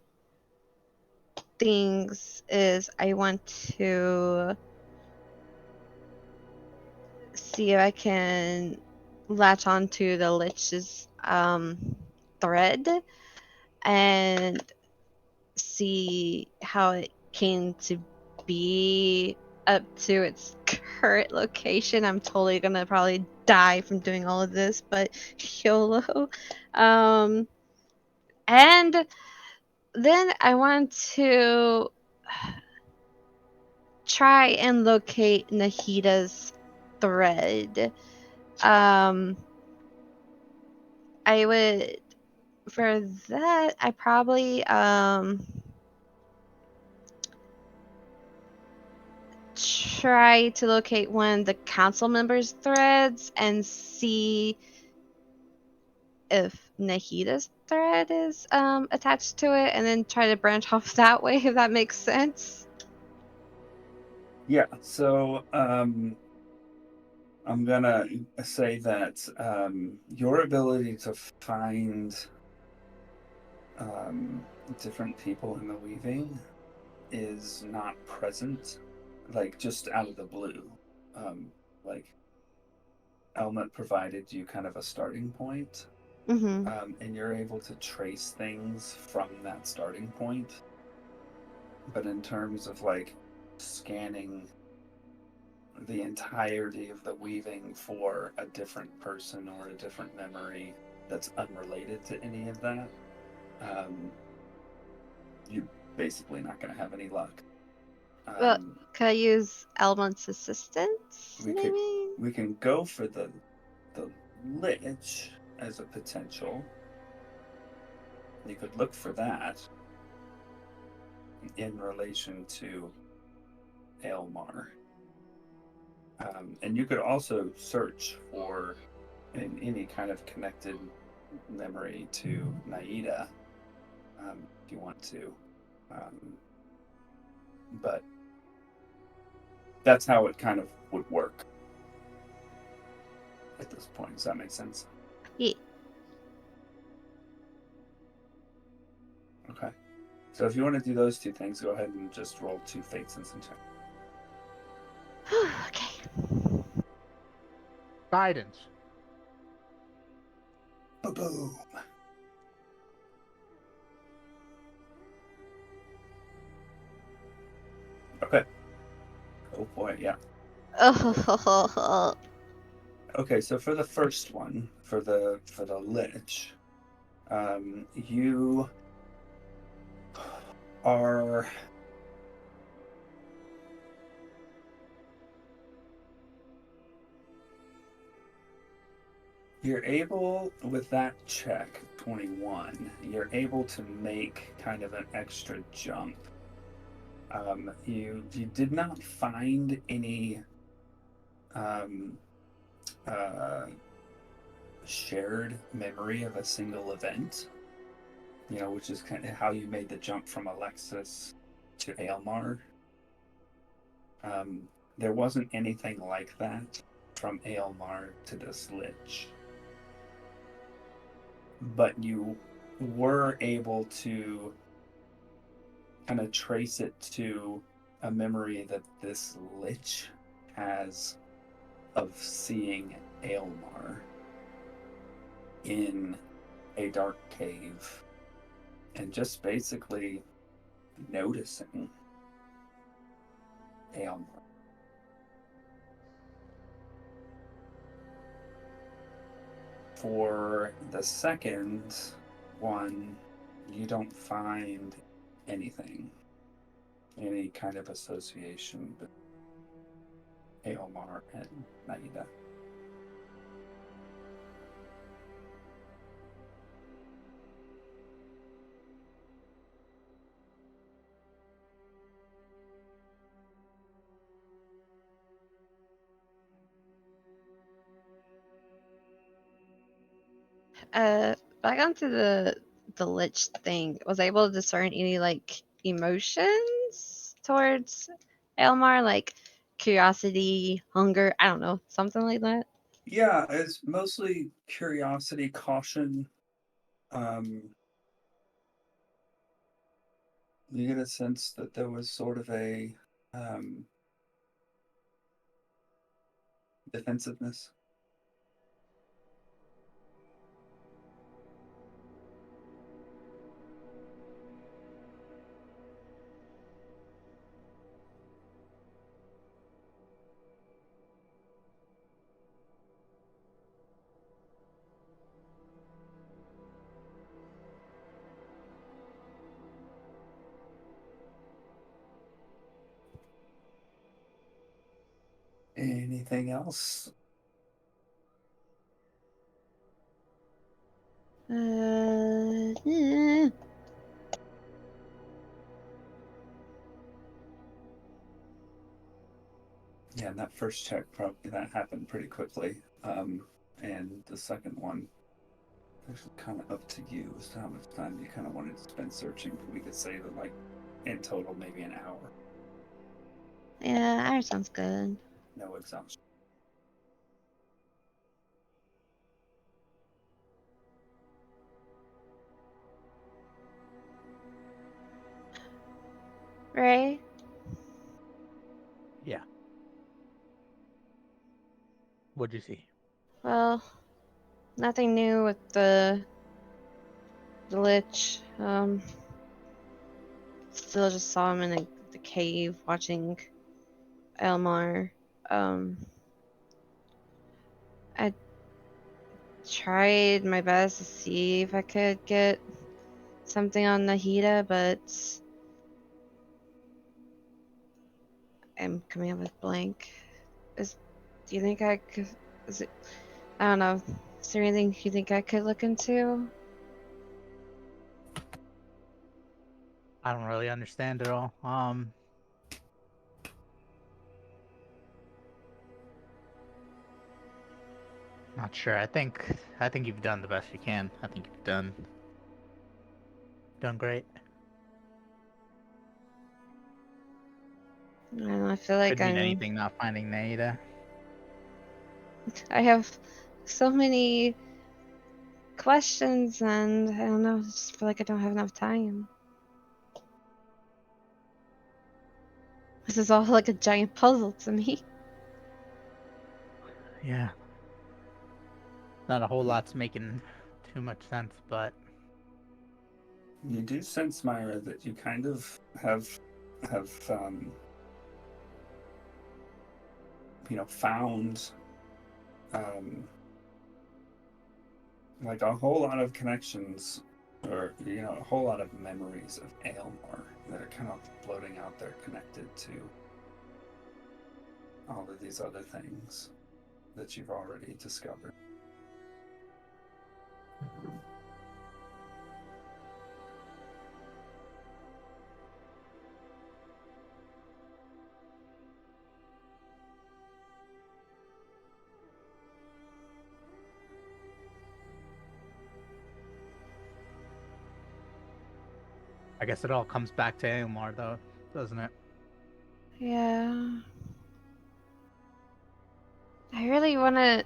things is I want to see if I can latch onto the Lich's thread and see how it came to be up to its current location. I'm totally gonna probably die from doing all of this, but YOLO. And then I want to try and locate Nahida's thread. I would, for that, I probably try to locate one of the council members' threads and see if Nahida's thread is attached to it, and then try to branch off that way, if that makes sense. Yeah. So I'm gonna say that your ability to find different people in the weaving is not present, like just out of the blue. Like Elmet provided you kind of a starting point, Mm-hmm. and you're able to trace things from that starting point. But in terms of like scanning the entirety of the weaving for a different person or a different memory that's unrelated to any of that, you're basically not going to have any luck. Well, Um, could I use Elmont's assistance, we could maybe? we can go for the lich as a potential. You could look for that in relation to Aelmar. And you could also search for any kind of connected memory to Naida, if you want to. But that's how it kind of would work at this point. Does that make sense? Yeah. Okay. So if you want to do those two things, go ahead and just roll 2 fates and some check. Okay. Guidance. Boom. Okay. Oh boy, yeah. Oh. Okay, so for the first one, for the lich, you are you're able with that check 21, you're able to make kind of an extra jump. You did not find any um, uh, shared memory of a single event, which is kind of how you made the jump from Alexis to Aelmar. There wasn't anything like that from Aelmar to this lich. But you were able to kind of trace it to a memory that this lich has of seeing Aelmar in a dark cave and just basically noticing Aelmar. For the second one, you don't find anything, any kind of association with Aelmar and Naida. Back onto the lich thing. Was I able to discern any like emotions towards Elmar, like curiosity, hunger? I don't know, something like that. Yeah, it's mostly curiosity, caution. Um, you get a sense that there was sort of a um, defensiveness. Anything else? Eh. Yeah, and that first check probably that happened pretty quickly, and the second one It's kind of up to you as to how much time you kind of wanted to spend searching. We could say that, like, in total, maybe an hour. Yeah, hour sounds good. No exhaustion. Ray? Yeah. What'd you see? Well, nothing new with the Lich. Still just saw him in the cave watching Elmar. I tried my best to see if I could get something on Nahida, but I'm coming up with blank. Do you think I could? Is it? I don't know. Is there anything you think I could look into? I don't really understand it all. Not sure. I think you've done the best you can. I think you've done great. I don't know. I feel like Could mean anything not finding Naida. I have so many questions, and I don't know. I just feel like I don't have enough time. This is all like a giant puzzle to me. Yeah. Not a whole lot's making too much sense, but You do sense, Myra, that you kind of have found like a whole lot of connections, or a whole lot of memories of Aylmore that are kind of floating out there, connected to all of these other things that you've already discovered. I guess it all comes back to Aomar, though, doesn't it? Yeah. I really want to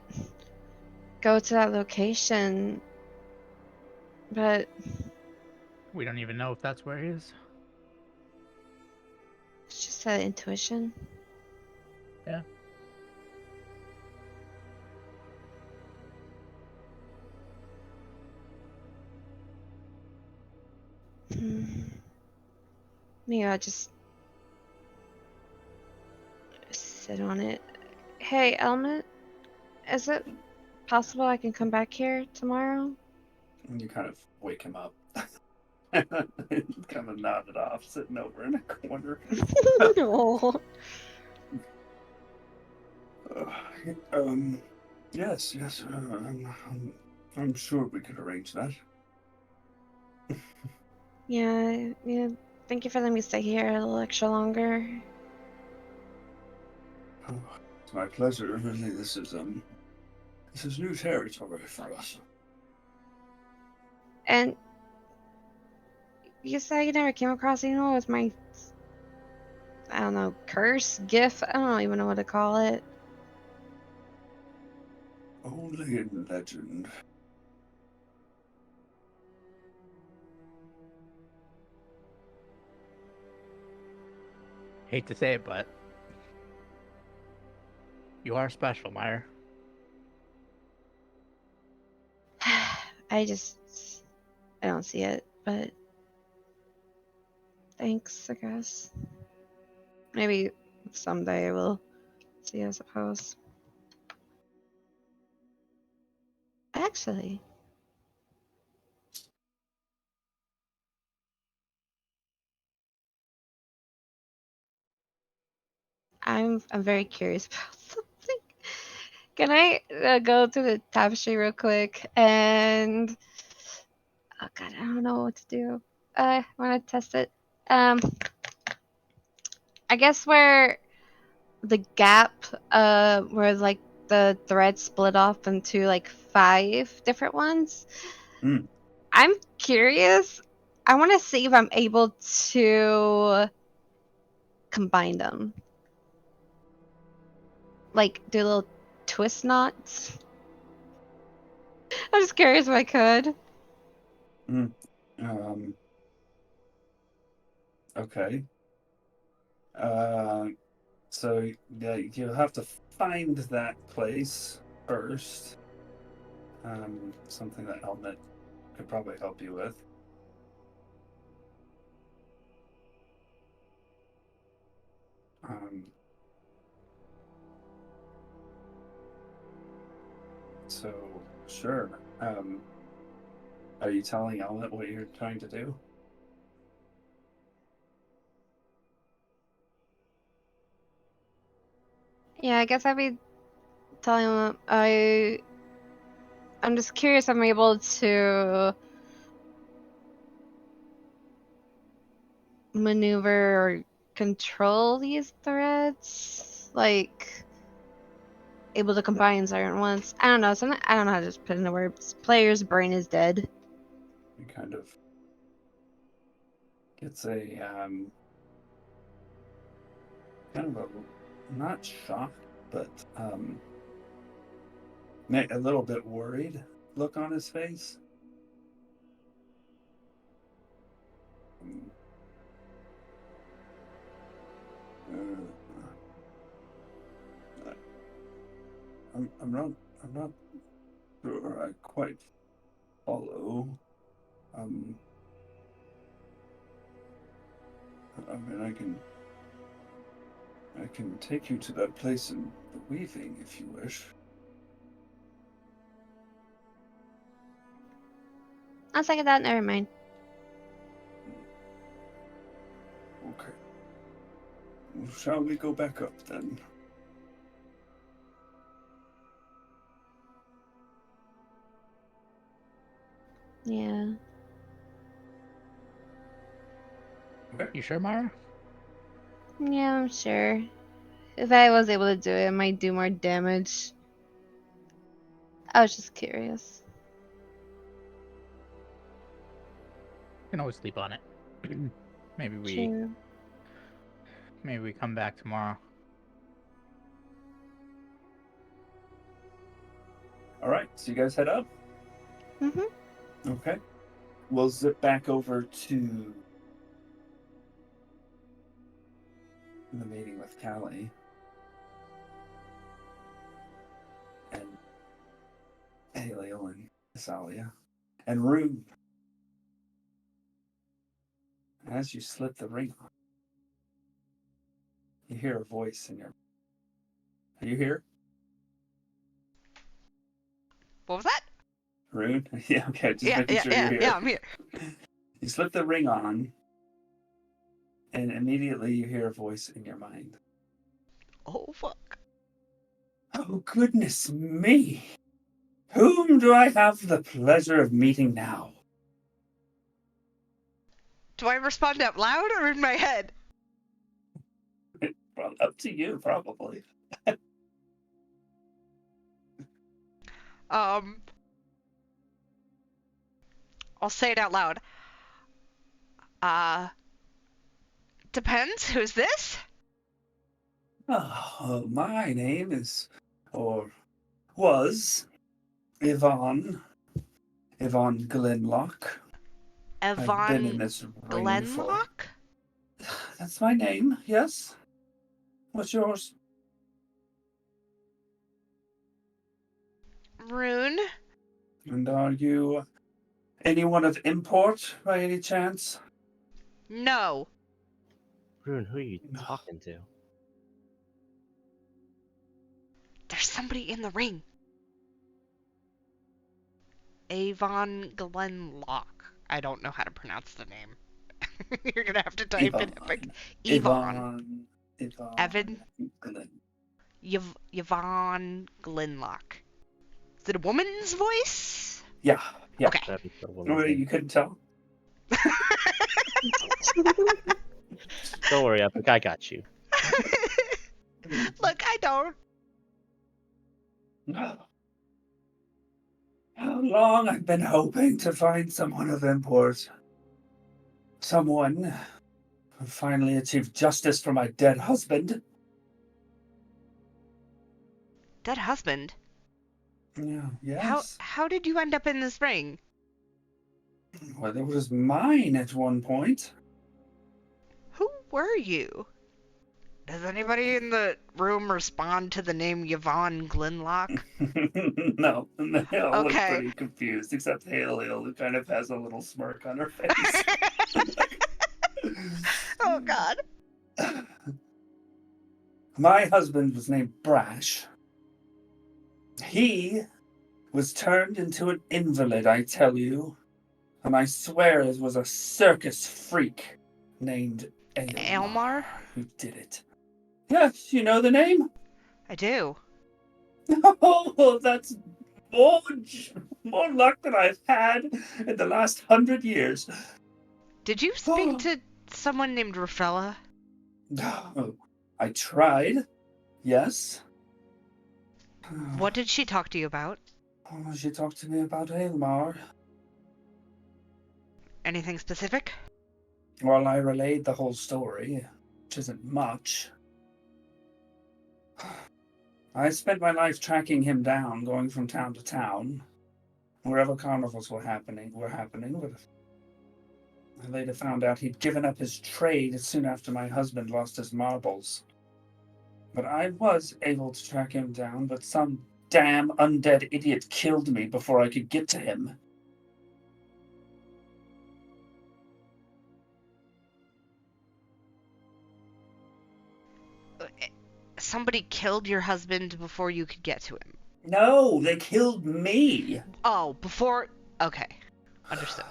go to that location, but We don't even know if that's where he is. it's just that intuition. Yeah. Maybe I'll just sit on it. Hey, Element, is it possible I can come back here tomorrow? And you kind of wake him up. Kind of nodded off, sitting over in a corner. No. Yes, I'm sure we could arrange that. Yeah. Thank you for letting me stay here a little extra longer. Oh, it's my pleasure. Really, this is new territory for us. And you said you never came across anyone with my, I don't know, curse, gift? I don't even know what to call it. Only in legend. Hate to say it, but you are special, Meyer. I don't see it, but thanks, I guess. Maybe someday we'll see, I suppose. Actually, I'm very curious about something. Can I go to the tapestry real quick? And oh god, I don't know what to do. I want to test it. I guess where the gap, where like the thread split off into like 5 different ones. Mm. I'm curious. I want to see if I'm able to combine them. Like, do little twist knots. I'm just curious if I could. Okay. So yeah, you'll have to find that place first. Something that Helmet could probably help you with. So sure. Are you telling Helmet what you're trying to do? Yeah, I guess I'd be telling them I'm just curious if I'm able to maneuver or control these threads. Like able to combine certain ones. I don't know. I don't know how to just put it into words. Player's brain is dead. He kind of gets a kind of a not shocked, but a little bit worried look on his face. I'm not sure I quite follow. I mean, I can take you to that place in the weaving if you wish. I'll second that. Never mind. Okay. Well, shall we go back up then? Yeah. Okay. You sure, Mara? Yeah, I'm sure. If I was able to do it, it might do more damage. I was just curious. You can always sleep on it. maybe True. we come back tomorrow. All right. So you guys head up. Mhm. Okay. We'll zip back over to the meeting with Callie. And Haleo and Isalia. And Rune. As you slip the ring on, you hear a voice in your... Are you here? What was that? Rune? Yeah, okay. Just making sure you're here. Yeah, I'm here. You slip the ring on, and immediately you hear a voice in your mind. Oh, fuck. Oh, goodness me! Whom do I have the pleasure of meeting now? Do I respond out loud or in my head? Well, up to you, probably. I'll say it out loud. Depends. Who's this? Oh, my name is, or was, Yvonne Glenlock. I've been in Yvonne this ring for... Glenlock? That's my name, yes. What's yours? Rune? And are you anyone of import by any chance? No. Rune, who are you talking to? There's somebody in the ring. Avon Glenlock. I don't know how to pronounce the name. You're gonna have to type in Epic. Yvonne. Evan. Glenn. Yvonne Glenlock. Is it a woman's voice? Yeah. Okay. That is the woman's Oh, name. you couldn't tell? Don't worry, Epic, I got you. Look, I don't. How long I've been hoping to find someone of import. Someone who finally achieved justice for my dead husband. Dead husband? Yeah, How yes. how did you end up in this ring? Well, it was mine at one point. Who were you? Does anybody in the room respond to the name Yvonne Glenlock? No, they all look Okay. pretty confused, except Hale, who kind of has a little smirk on her face. Oh God. My husband was named Brash. He was turned into an invalid, I tell you. And I swear it was a circus freak named Aylmar? who did it. Yes, you know the name? I do. Oh, that's more luck than I've had in the last 100 years. Did you speak to someone named Rafaela? No, I tried. Yes. What did she talk to you about? Oh, she talked to me about Aylmar. Anything specific? Well, I relayed the whole story, which isn't much. I spent my life tracking him down, going from town to town, wherever carnivals were happening. But I later found out he'd given up his trade soon after my husband lost his marbles. But I was able to track him down, but some damn undead idiot killed me before I could get to him. Somebody killed your husband before you could get to him. No, they killed me. Oh, before... Okay. Understood.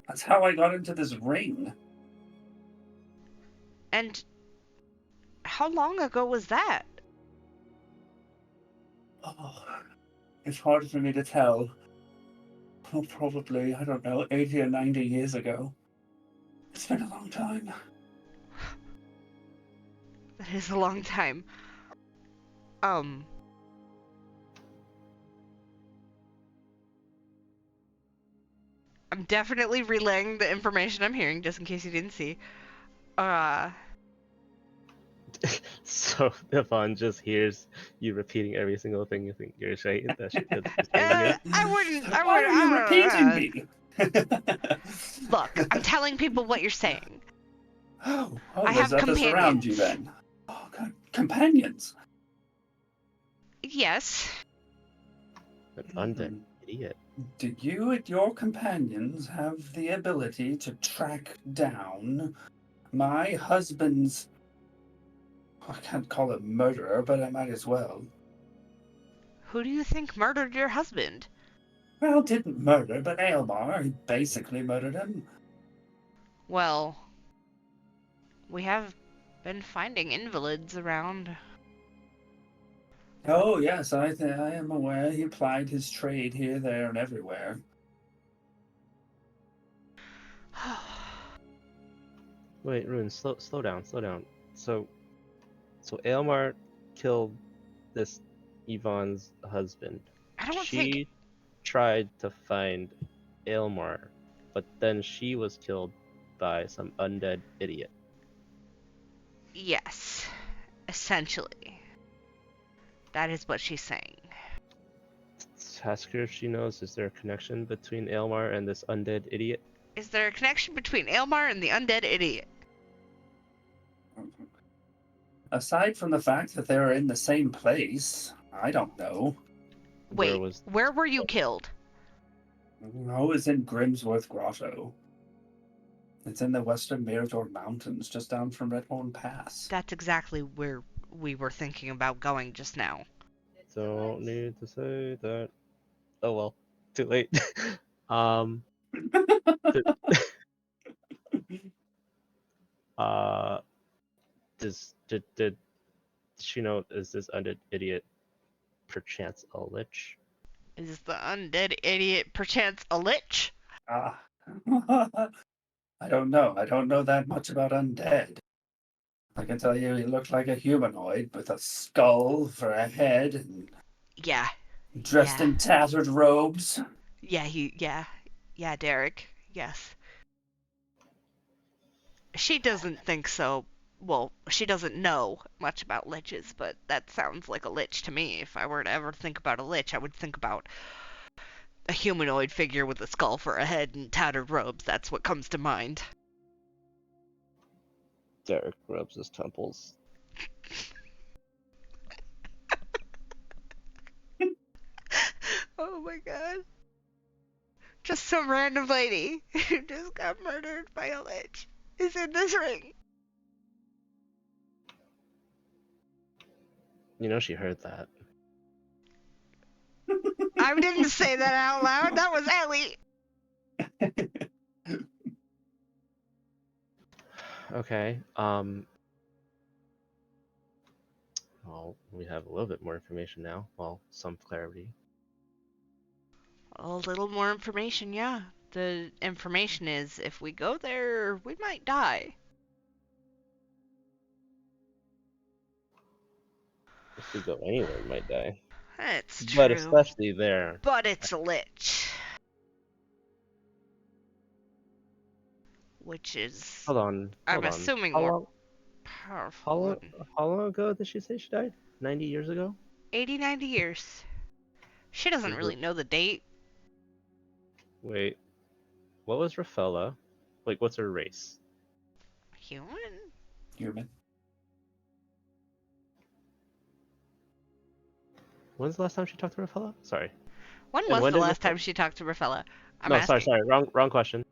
That's how I got into this ring. And how long ago was that? Oh, it's hard for me to tell. Oh, probably, I don't know, 80 or 90 years ago. It's been a long time. That is a long time. I'm definitely relaying the information I'm hearing, just in case you didn't see. So Yvonne just hears you repeating every single thing you think you're saying. That you're saying it. Why are you repeating me? Look, I'm telling people what you're saying. Oh, I there's have others around you companions. then. Oh, God. Companions. Yes. An undead idiot. Do you and your companions have the ability to track down my husband's... I can't call it murderer, but I might as well. Who do you think murdered your husband? Well, didn't murder, but Aylmar, he basically murdered him. Well, we have been finding invalids around. Oh, yes, I am aware he plied his trade here, there, and everywhere. Wait, Rune, slow down. So Aylmar killed this Yvonne's husband. I don't She think... tried to find Aylmar, but then she was killed by some undead idiot. Yes. Essentially. That is what she's saying. Ask her if she knows, is there a connection between Aylmar and this undead idiot? Is there a connection between Aylmar and the undead idiot? Aside from the fact that they were in the same place, I don't know. Wait, where were you killed? I was in Grimsworth Grotto. It's in the western Mirador Mountains, just down from Redhorn Pass. That's exactly where we were thinking about going just now. Don't need to say that. Oh well, too late. Did she know, is this undead idiot perchance a lich? Is the undead idiot perchance a lich? I don't know. I don't know that much about undead. I can tell you he looked like a humanoid with a skull for a head and... Yeah, Dressed Yeah. in tattered robes. Yeah, Derek. Yes. She doesn't think so. Well, she doesn't know much about liches, but that sounds like a lich to me. If I were to ever think about a lich, I would think about a humanoid figure with a skull for a head and tattered robes. That's what comes to mind. Derek rubs his temples. Oh my god. Just some random lady who just got murdered by a lich is in this ring. You know she heard that. I didn't say that out loud. That was Ellie. Okay. Well, we have a little bit more information now. Well, some clarity. A little more information, yeah. The information is if we go there, we might die. If we go anywhere, we might die. That's But true. especially there. But it's a lich. Which is, Hold on. I'm Hold on. assuming, How more long? powerful than How long ago did she say she died? 90 years ago. 80, 90 years. She doesn't Is really know the date. Wait. What was Rafaela? Like, what's her race? Human? Human. When's the last time she talked to Rafaela? Sorry. When And was when the did last time she talked to Rafaela? I'm No, asking. sorry. Wrong question.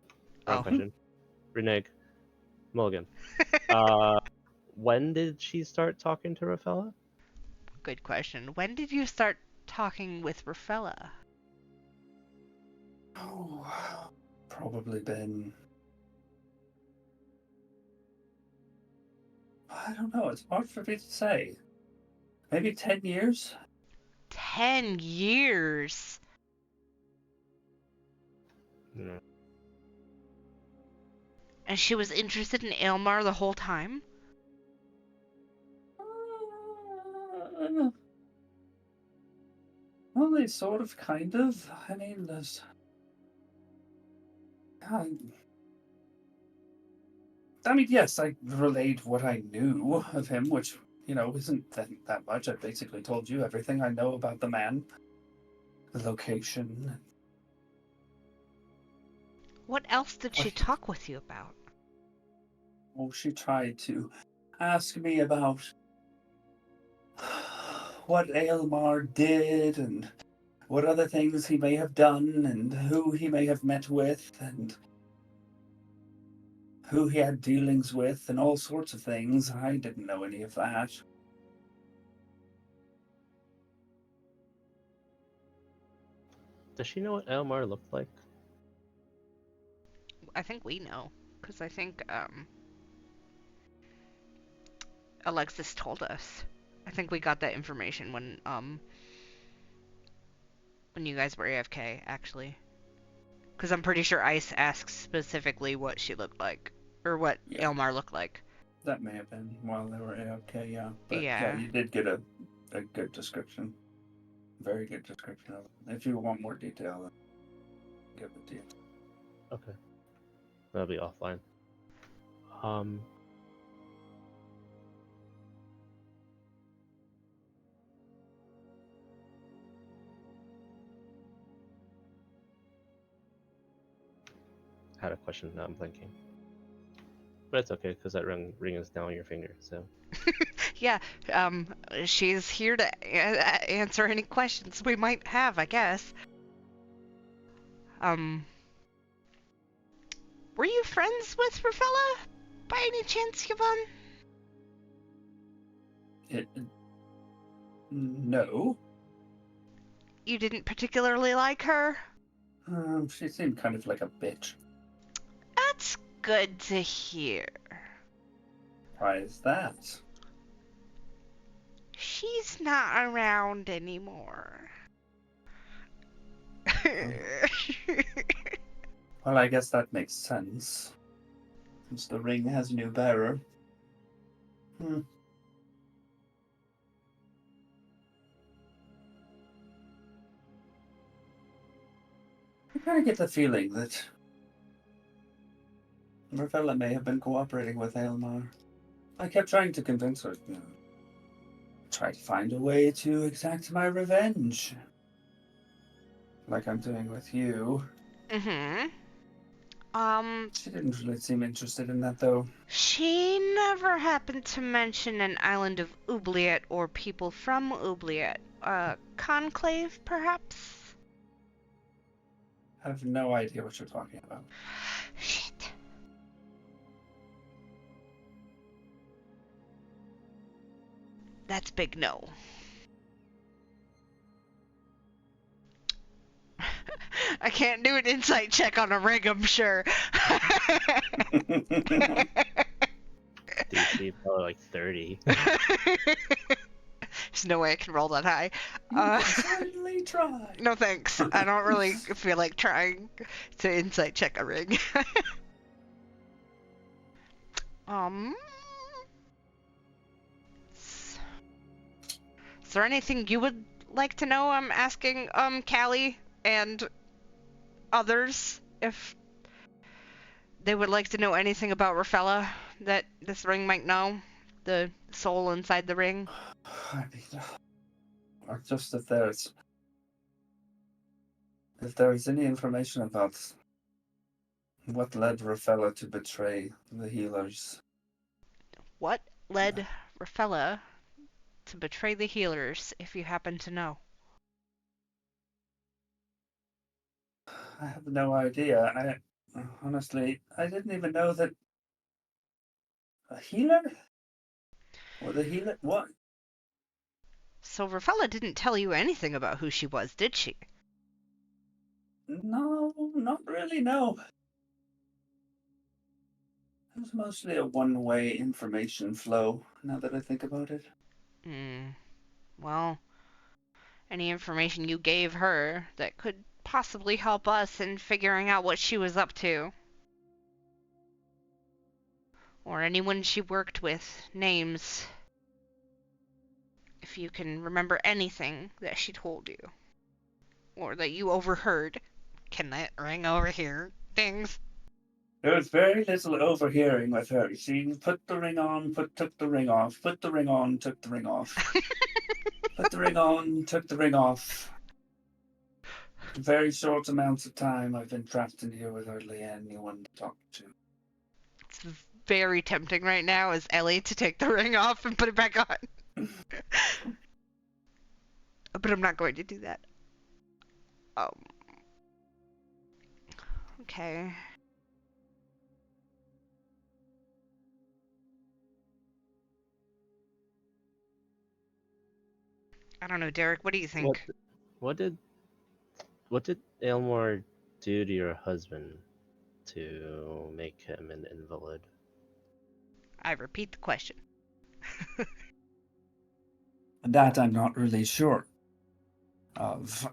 Wrong Oh. question. Reneg. Mulligan. When did she start talking to Rafaela? Good question. When did you start talking with Rafaela? Oh, probably been. I don't know. It's hard for me to say. Maybe 10 years? 10 years. No. And she was interested in Aylmar the whole time? Well, they sort of, kind of. I mean, there's. I mean, yes, I relayed what I knew of him, which, isn't that much. I basically told you everything I know about the man, the location. What else did she talk with you about? Oh, she tried to ask me about what Aylmar did and what other things he may have done and who he may have met with and who he had dealings with and all sorts of things. I didn't know any of that. Does she know what Elmar looked like? I think we know. Because I think, Alexis told us. I think we got that information when you guys were AFK, actually. Because I'm pretty sure Ice asked specifically what she looked like. Or what Aylmar looked like. That may have been while they were AFK, yeah. But Yeah. you did get a good description. Very good description of it. If you want more detail, then give it to you. Okay. That'll be offline. I had a question, now I'm blanking. But it's okay, because that ring is now on your finger, so. Yeah, she's here to answer any questions we might have, I guess. Were you friends with Rafaela, by any chance, Yvonne? No. You didn't particularly like her? She seemed kind of like a bitch. That's good to hear. Why is that? She's not around anymore. Well, I guess that makes sense. Since the ring has a new bearer. I kind of get the feeling that Ravella may have been cooperating with Aelmar. I kept trying to convince her, try to find a way to exact my revenge. Like I'm doing with you. Mm-hmm. She didn't really seem interested in that, though. She never happened to mention an island of Oubliette or people from Oubliette. Conclave, perhaps? I have no idea what you're talking about. Shit. That's big no. I can't do an insight check on a ring, I'm sure. DC probably like 30. There's no way I can roll that high. You can certainly try. No thanks. I don't really feel like trying to insight check a ring. Is there anything you would like to know? I'm asking, Callie and others if they would like to know anything about Raphella that this ring might know. The soul inside the ring. I mean, or just if there's any information about what led Raphella to betray the healers. What led Raphella to betray the healers, if you happen to know? I have no idea. Honestly, I didn't even know that a healer? Or the healer? What? So Raphella didn't tell you anything about who she was, did she? No, not really, no. It was mostly a one-way information flow, now that I think about it. Well, any information you gave her that could possibly help us in figuring out what she was up to. Or anyone she worked with, names. If you can remember anything that she told you. Or that you overheard. Can that ring over here? Things. There was very little overhearing with her. She put the ring on, took the ring off, put the ring on, took the ring off. Put the ring on, took the ring off. Very short amounts of time I've been trapped in here with hardly anyone to talk to. It's very tempting right now as Ellie to take the ring off and put it back on. But I'm not going to do that. Okay. I don't know, Derek, what do you think? What did Aylmore do to your husband to make him an invalid? I repeat the question. That I'm not really sure of.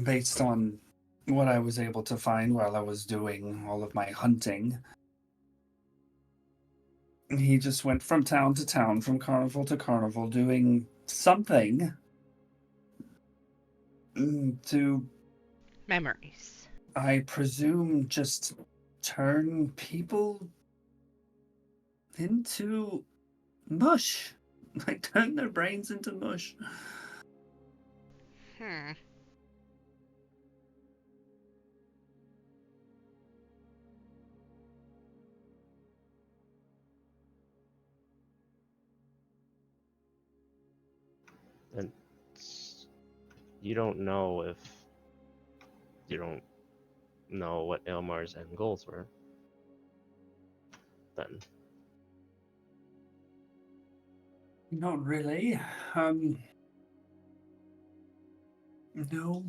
Based on what I was able to find while I was doing all of my hunting, he just went from town to town, from carnival to carnival, doing something to, Memories. I presume, just turn people into mush. Like, turn their brains into mush. And you don't know if you don't know what Aylmar's end goals were. Then. Not really. No.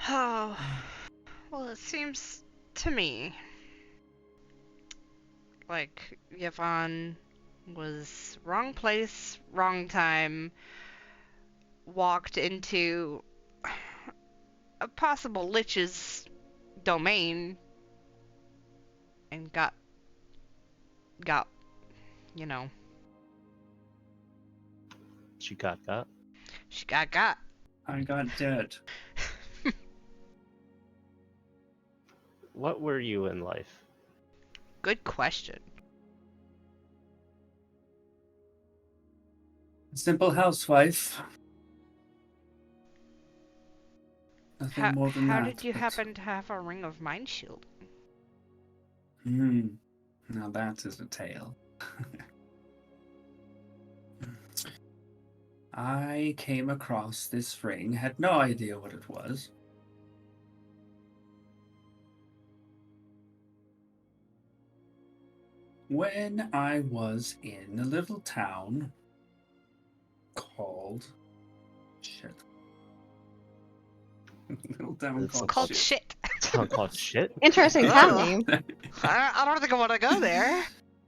Oh, well, it seems to me like Yvonne was wrong place, wrong time, walked into a possible lich's domain, and got, you know, She got. She got. I got dead. What were you in life? Good question. Simple housewife. Nothing more than How that. did you but- happen to have a ring of mind shield? Now that is a tale. I came across this ring, had no idea what it was. When I was in a little town called... Shit. Little town It's called Called Shit. shit. Town called shit? Interesting town Oh. name. I don't think I want to go there.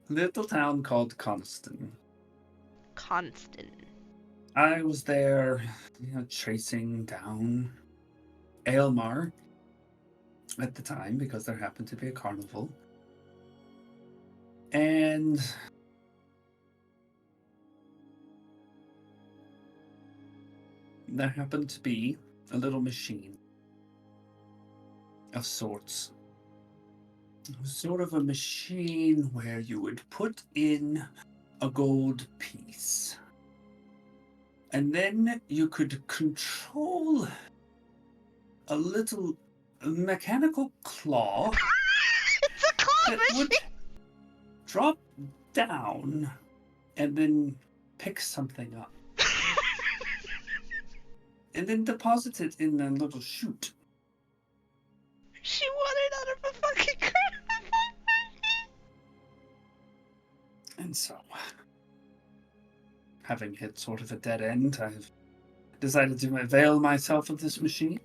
Little town called Constant. Constant. I was there, chasing down Aylmar at the time because there happened to be a carnival. And there happened to be a little machine of sorts. It was sort of a machine where you would put in a gold piece. And then you could control a little mechanical claw It's a claw that machine. would drop down and then pick something up. And then deposit it in a little chute. She wanted out of a fucking carnival. And so, having hit sort of a dead end, I've decided to avail myself of this machine.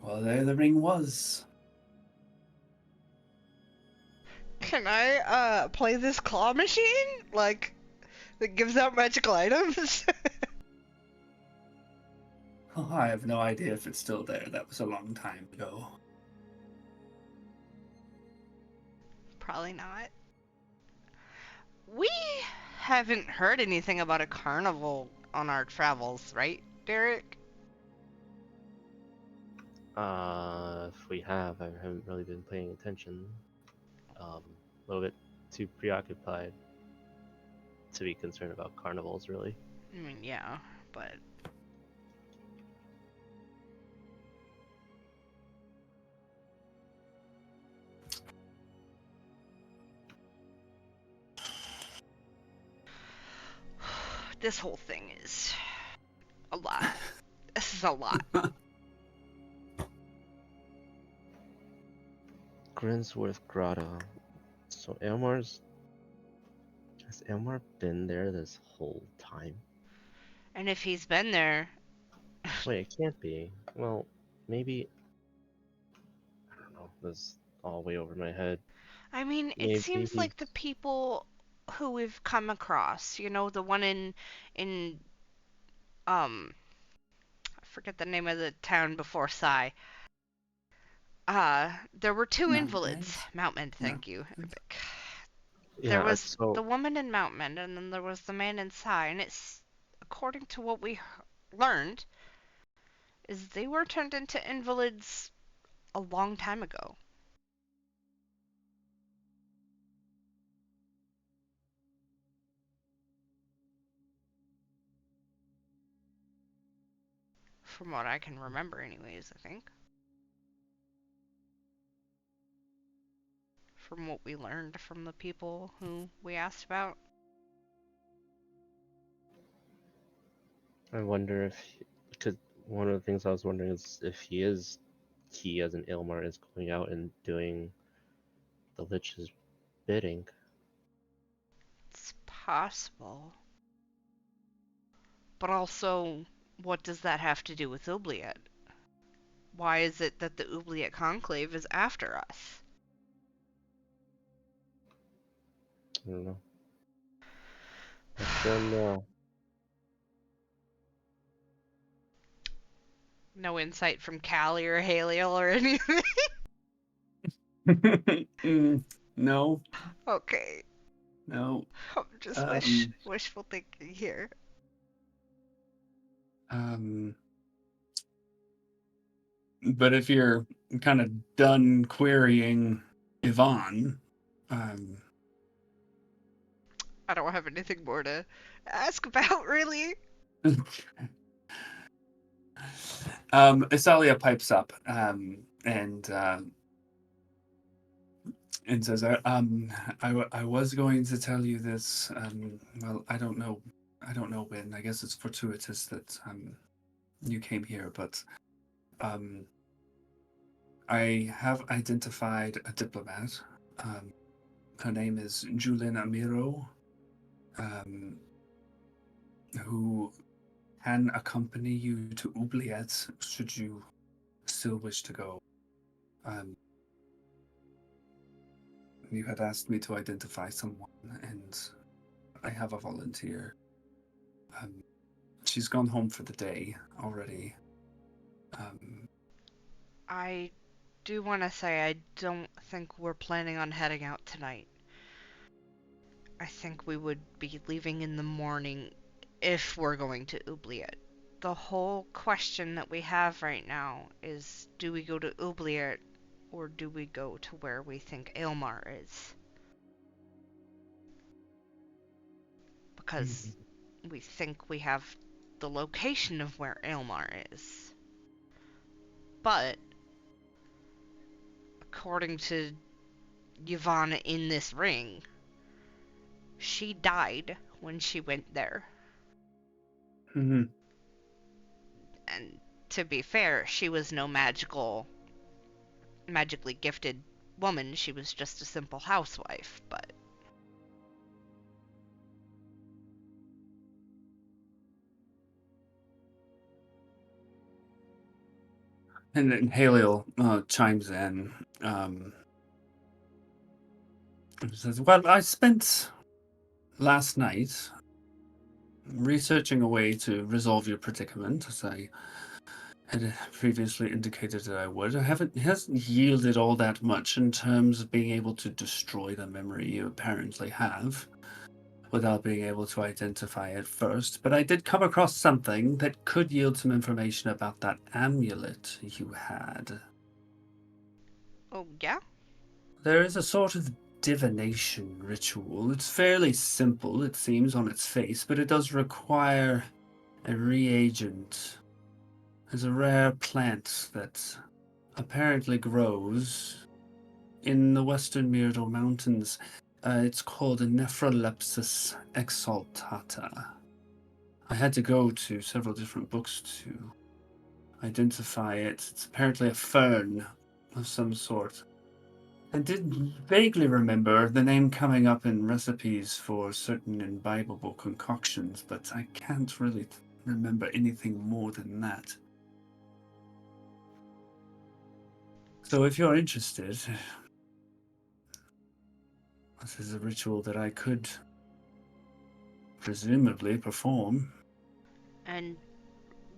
Well, there the ring was. Can I play this claw machine? Like, that gives out magical items? Oh, I have no idea if it's still there. That was a long time ago. Probably not. We haven't heard anything about a carnival on our travels, right, Derek? If we have, I haven't really been paying attention. A little bit too preoccupied to be concerned about carnivals, really. I mean, yeah, but... This whole thing is a lot. This is a lot. Grinsworth Grotto. So has Elmar been there this whole time? And if he's been there, Wait, it can't be. Well, maybe. I don't know. This is all way over my head. I mean, it Maybe. seems like the people who we've come across, the one in I forget the name of the town before Sai. There were two Mountmend? invalids. Mountmend, thank you. Yeah, There was so the woman in Mountmend, and then there was the man in Sai, and it's according to what we learned, is they were turned into invalids a long time ago. From what I can remember, anyways, I think. From what we learned from the people who we asked about. I wonder if, because one of the things I was wondering is if he as an Ilmar is going out and doing the Lich's bidding. It's possible. But also, what does that have to do with Oubliette? Why is it that the Oubliette Conclave is after us? I don't know. I don't know. No insight from Callie or Haliel or anything? No, Okay. no. I'm just wishful thinking here. But if you're kind of done querying Yvonne, um, I don't have anything more to ask about, really. Isalia pipes up and says, I was going to tell you this. Well, I don't know when. I guess it's fortuitous that you came here, but I have identified a diplomat. Her name is Julin Amiro, who can accompany you to Oubliette should you still wish to go. You had asked me to identify someone, and I have a volunteer. She's gone home for the day already. I do want to say I don't think we're planning on heading out tonight. I think we would be leaving in the morning if we're going to Oubliette. The whole question that we have right now is, do we go to Oubliette or do we go to where we think Aylmar is? Because we think we have the location of where Aylmar is. But according to Yvonne in this ring, she died when she went there. Mm-hmm. And to be fair, she was no magically gifted woman. She was just a simple housewife, but And then Haliel chimes in. Says, well, I spent last night researching a way to resolve your predicament, as I had previously indicated that I would. It hasn't yielded all that much in terms of being able to destroy the memory you apparently have, without being able to identify it first, but I did come across something that could yield some information about that amulet you had. oh yeah? There is a sort of divination ritual. It's fairly simple, it seems, on its face, but it does require a reagent. There's a rare plant that apparently grows in the western Myrdal Mountains. It's called a Nephrolepsis exaltata. I had to go to several different books to identify it. It's apparently a fern of some sort. I did vaguely remember the name coming up in recipes for certain imbibable concoctions, but I can't really remember anything more than that. So if you're interested, this is a ritual that I could presumably perform. And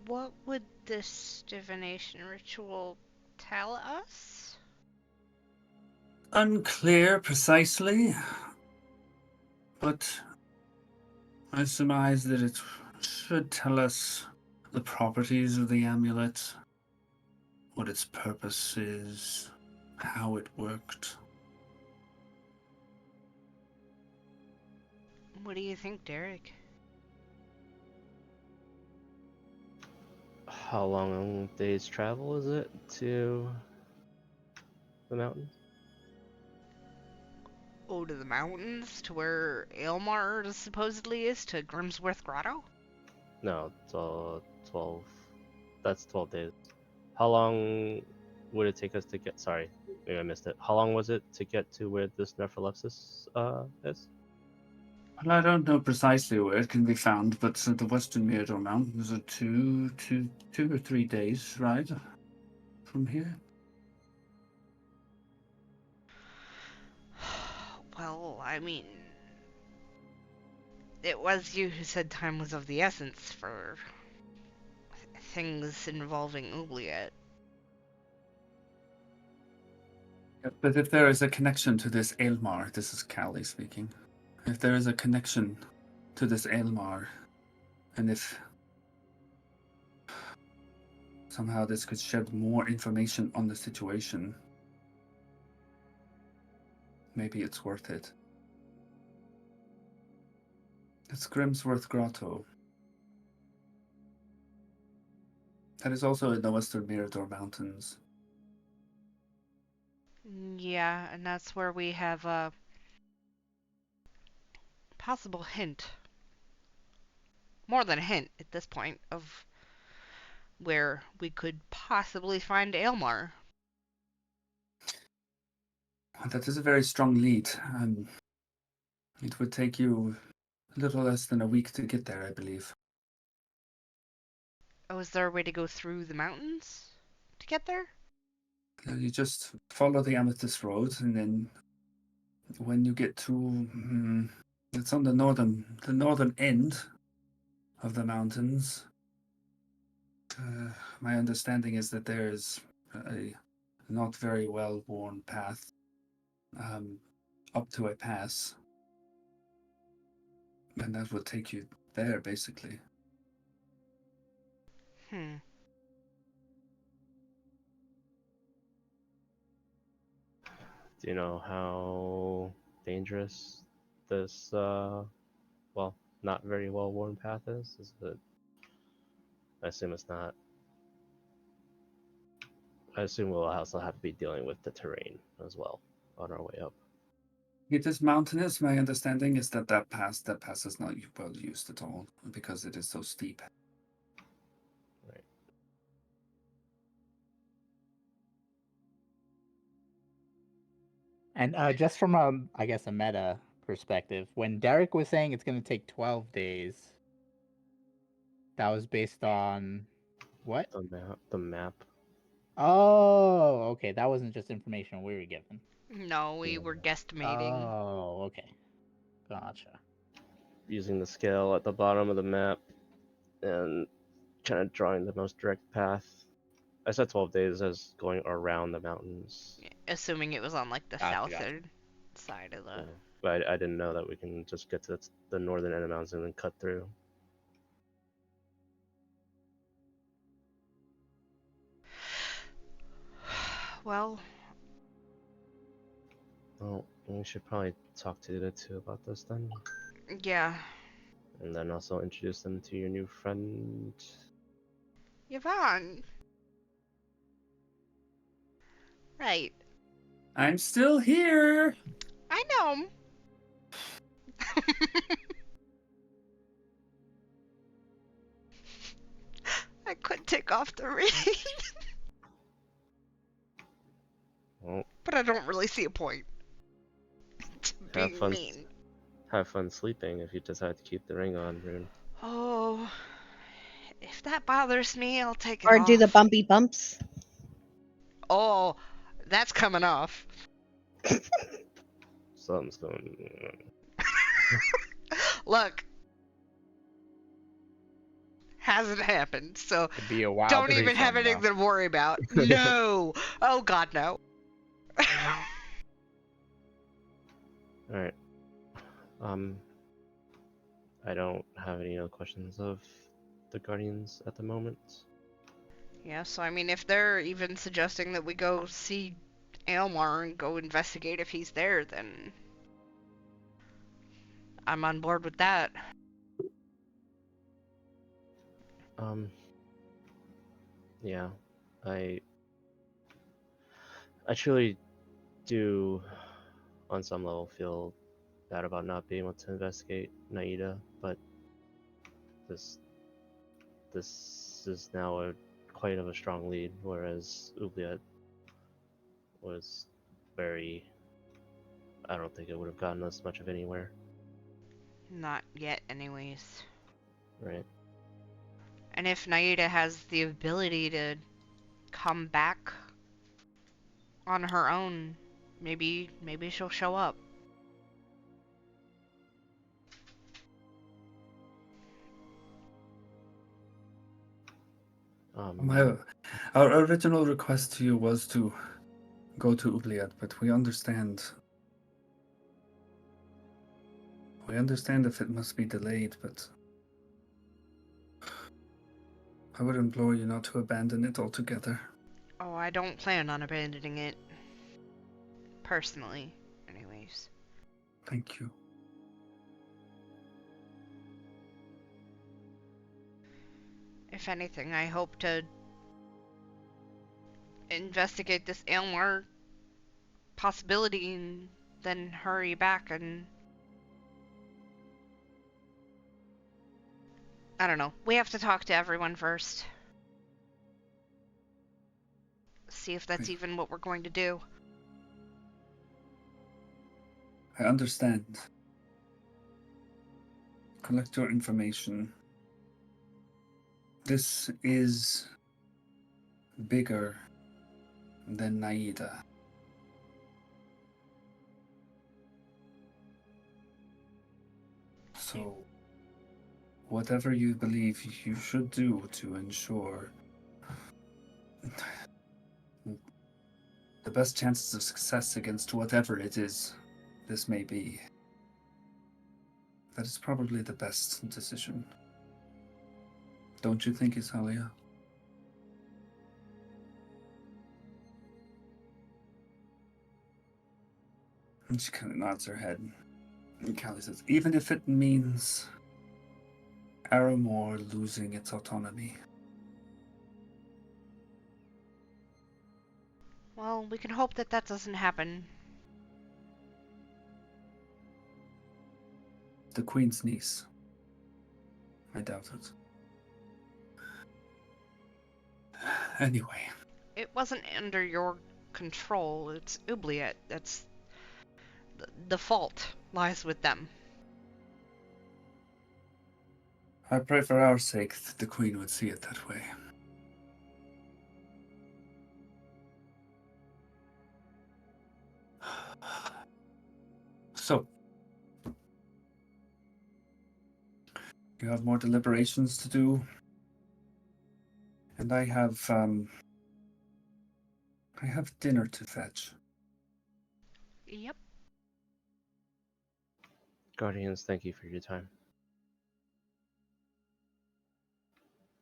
what would this divination ritual tell us? Unclear precisely, but I surmise that it should tell us the properties of the amulet, what its purpose is, how it worked. What do you think, Derek? How long a day's travel is it to the mountains? Oh, to the mountains? To where Aylmar supposedly is? To Grimsworth Grotto? No, it's 12. That's 12 days. How long would it take us to get? Sorry, maybe I missed it. How long was it to get to where this Nephrolepsis is? Well, I don't know precisely where it can be found, but the Western Myrdal Mountains are two or 3 days ride from here. Well, I mean, it was you who said time was of the essence for things involving Oubliette. But if there is a connection to this Aylmar, this is Callie speaking. If there is a connection to this Aylmar, and if Somehow this could shed more information on the situation. Maybe it's worth it. It's Grimsworth Grotto. That is also in the Western Mirador Mountains. Yeah, and that's where we have a possible hint. More than a hint at this point of where we could possibly find Aylmar. That is a very strong lead. It would take you a little less than a week to get there, I believe. Oh, is there a way to go through the mountains to get there? You just follow the Amethyst Road, and then when you get to it's on the northern end of the mountains. My understanding is that there is a not very well worn path up to a pass, and that would take you there basically. Do you know how dangerous this, well, not very well worn path is? Is it? I assume it's not. I assume we'll also have to be dealing with the terrain as well on our way up. It is mountainous. My understanding is that pass is not well used at all because it is so steep. Right. And just from a, I guess, a meta perspective, when Derek was saying it's going to take 12 days, that was based on what? The map. Oh, okay. That wasn't just information we were given. No, we were guesstimating. Oh, okay. Gotcha. Using the scale at the bottom of the map and kind of drawing the most direct path. I said 12 days as going around the mountains. Assuming it was on like the southern side of the. Yeah. But I didn't know that we can just get to the northern end of the mountains and then cut through. Well, Well, we should probably talk to the two about this then. yeah. And then also introduce them to your new friend. Yvonne. Right. I'm still here. I know. I could take off the ring. Well, But I don't really see a point to have being fun. mean. Have fun sleeping if you decide to keep the ring on, Rune. Oh, if that bothers me, I'll take it Or off. do the bumpy bumps. Oh, that's coming off. Something's going. Look, hasn't happened, so It'd be a wild don't even threesome, have though. anything to worry about. No. Oh God, no. Alright. I don't have any other questions of the Guardians at the moment. Yeah, so I mean, if they're even suggesting that we go see Aylmar and go investigate if he's there, then I'm on board with that. Yeah. I truly do, on some level, feel bad about not being able to investigate Naida, but this is now quite of a strong lead, whereas Oubliette was very. I don't think it would have gotten us much of anywhere. Not yet, anyways. Right. And if Naida has the ability to come back on her own, maybe she'll show up. Our original request to you was to go to Oubliette, but we understand. We understand if it must be delayed, but I would implore you not to abandon it altogether. Oh, I don't plan on abandoning it. Personally, anyways. Thank you. If anything, I hope to investigate this Aylmar possibility and then hurry back and... I don't know. We have to talk to everyone first. See if that's even what we're going to do. I understand. Collect your information. This is bigger than Naida. So, whatever you believe you should do to ensure the best chances of success against whatever it is this may be, that is probably the best decision. Don't you think, Isalia? And she kind of nods her head. And Callie says, even if it means Aramore losing its autonomy. Well, we can hope that that doesn't happen. The Queen's niece. I doubt it. Anyway. It wasn't under your control. It's Oubliette. That's... The fault lies with them. I pray for our sake that the Queen would see it that way. So, you have more deliberations to do, and I have dinner to fetch. Yep. Guardians, thank you for your time.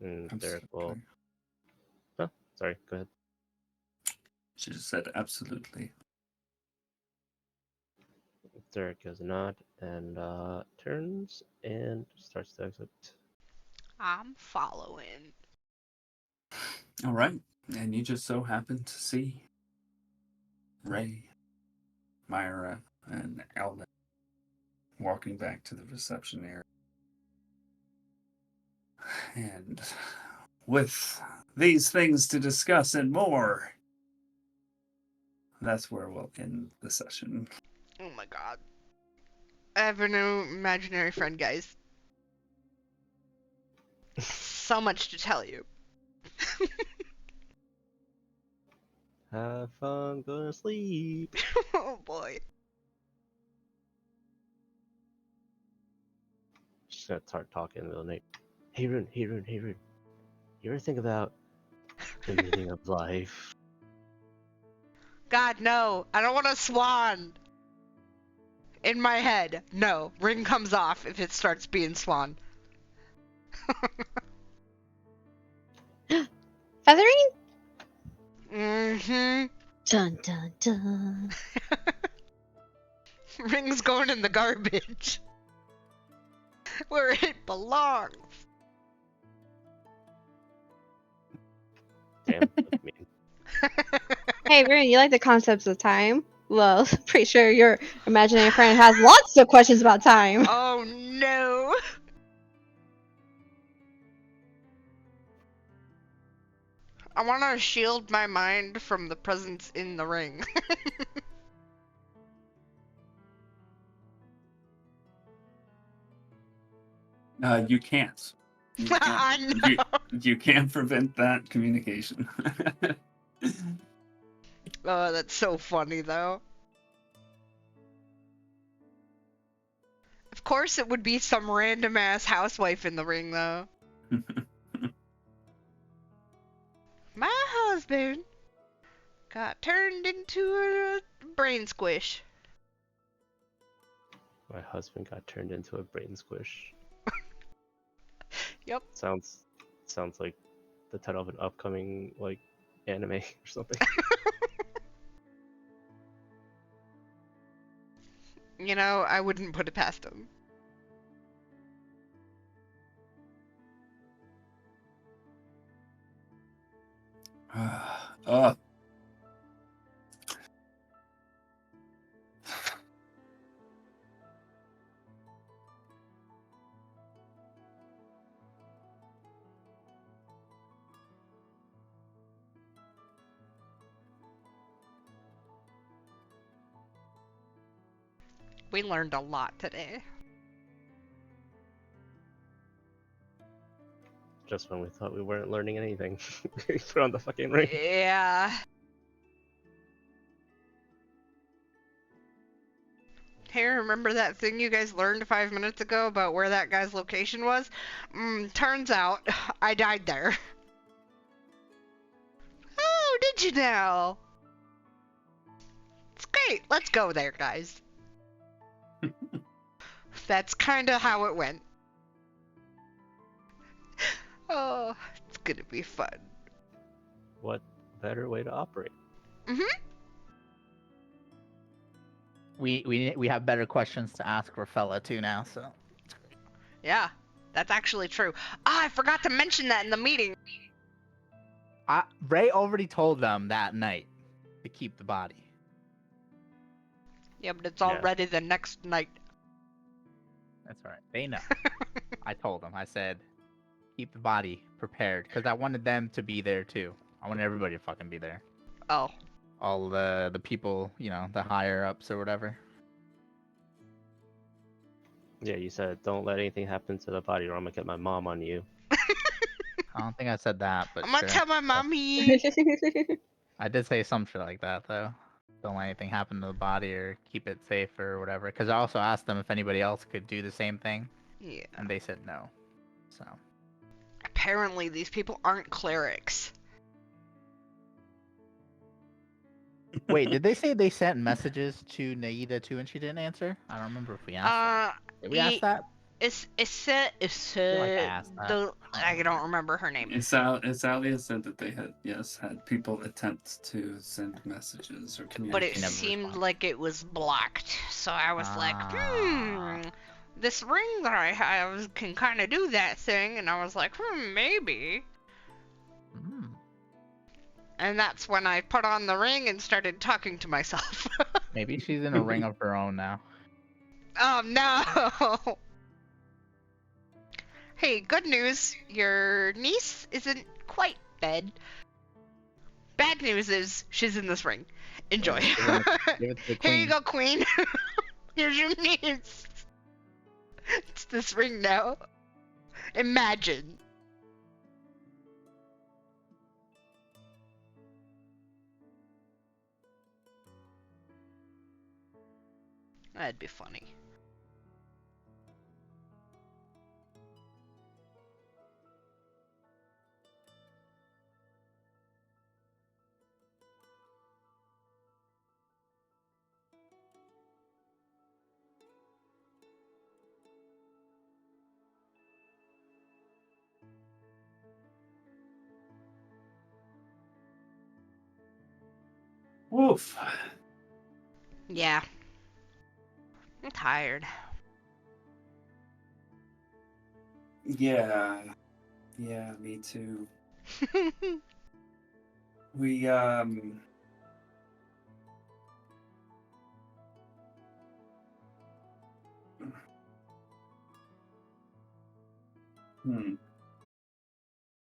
And Derek will... Absolutely. Oh, sorry, go ahead. She just said absolutely. Derek gives a nod and turns and starts to exit. I'm following. All right, and you just so happen to see Ray, Myra, and Alvin walking back to the reception area. And with these things to discuss and more, that's where we'll end the session. Oh my god. I have a new imaginary friend, guys. So much to tell you. Have fun, go to sleep. Oh boy. Just gonna start talking to the night. Hey Rune. You ever think about the meaning of life? God, no. I don't want a swan. In my head. No. Ring comes off if it starts being swan. Feathering? Mm-hmm. Dun dun dun. Ring's going in the garbage. Where it belongs. Damn, that's mean. Hey, Rune, you like the concepts of time? Well, pretty sure your imaginary friend has lots of questions about time. Oh no. I want to shield my mind from the presence in the ring. You can't. I know. You can't prevent that communication. Oh, that's so funny, though. Of course it would be some random-ass housewife in the ring, though. My husband got turned into a brain squish. My husband got turned into a brain squish. Yep. Sounds like the title of an upcoming like anime or something. You know, I wouldn't put it past him. Oh. We learned a lot today. Just when we thought we weren't learning anything, we put on the fucking ring. Yeah. Hey, remember that thing you guys learned 5 minutes ago about where that guy's location was? Turns out, I died there. Oh, did you now? It's great. Let's go there, guys. That's kind of how it went. Oh, it's gonna be fun. What better way to operate? We have better questions to ask Rafaela too now, so. Yeah, that's actually true. I forgot to mention that in the meeting. Ray already told them that night to keep the body. Yeah, but it's Yeah. already the next night. That's all right. They know. I told them. I said, keep the body prepared because I wanted them to be there too. I wanted everybody to fucking be there. Oh. All the people, you know, the higher ups or whatever. Yeah, you said don't let anything happen to the body, or I'm gonna get my mom on you. I don't think I said that, but I'm gonna sure. tell my mommy. I did say some shit like that though. Don't let anything happen to the body or keep it safe or whatever. Because I also asked them if anybody else could do the same thing, Yeah. and they said no. So Apparently, these people aren't clerics. wait, did they say they sent messages to Naida too and she didn't answer? I don't remember if we asked that. Did we ask that? It's feel like I asked that. I don't remember her name. Isalia said that they had people attempt to send messages or But communicate. it never seemed responded. like it was blocked. So I was like, this ring that I have can kind of do that thing. And I was like, maybe. Hmm. And that's when I put on the ring and started talking to myself. Maybe she's in a ring of her own now. Oh no! Hey, good news. Your niece isn't quite dead. Bad news is she's in this ring. Enjoy. Yeah, give it to the Here you queen. go, queen. Here's your niece. It's this ring now. Imagine. That'd be funny. Woof. Yeah. I'm tired. Yeah, me too. We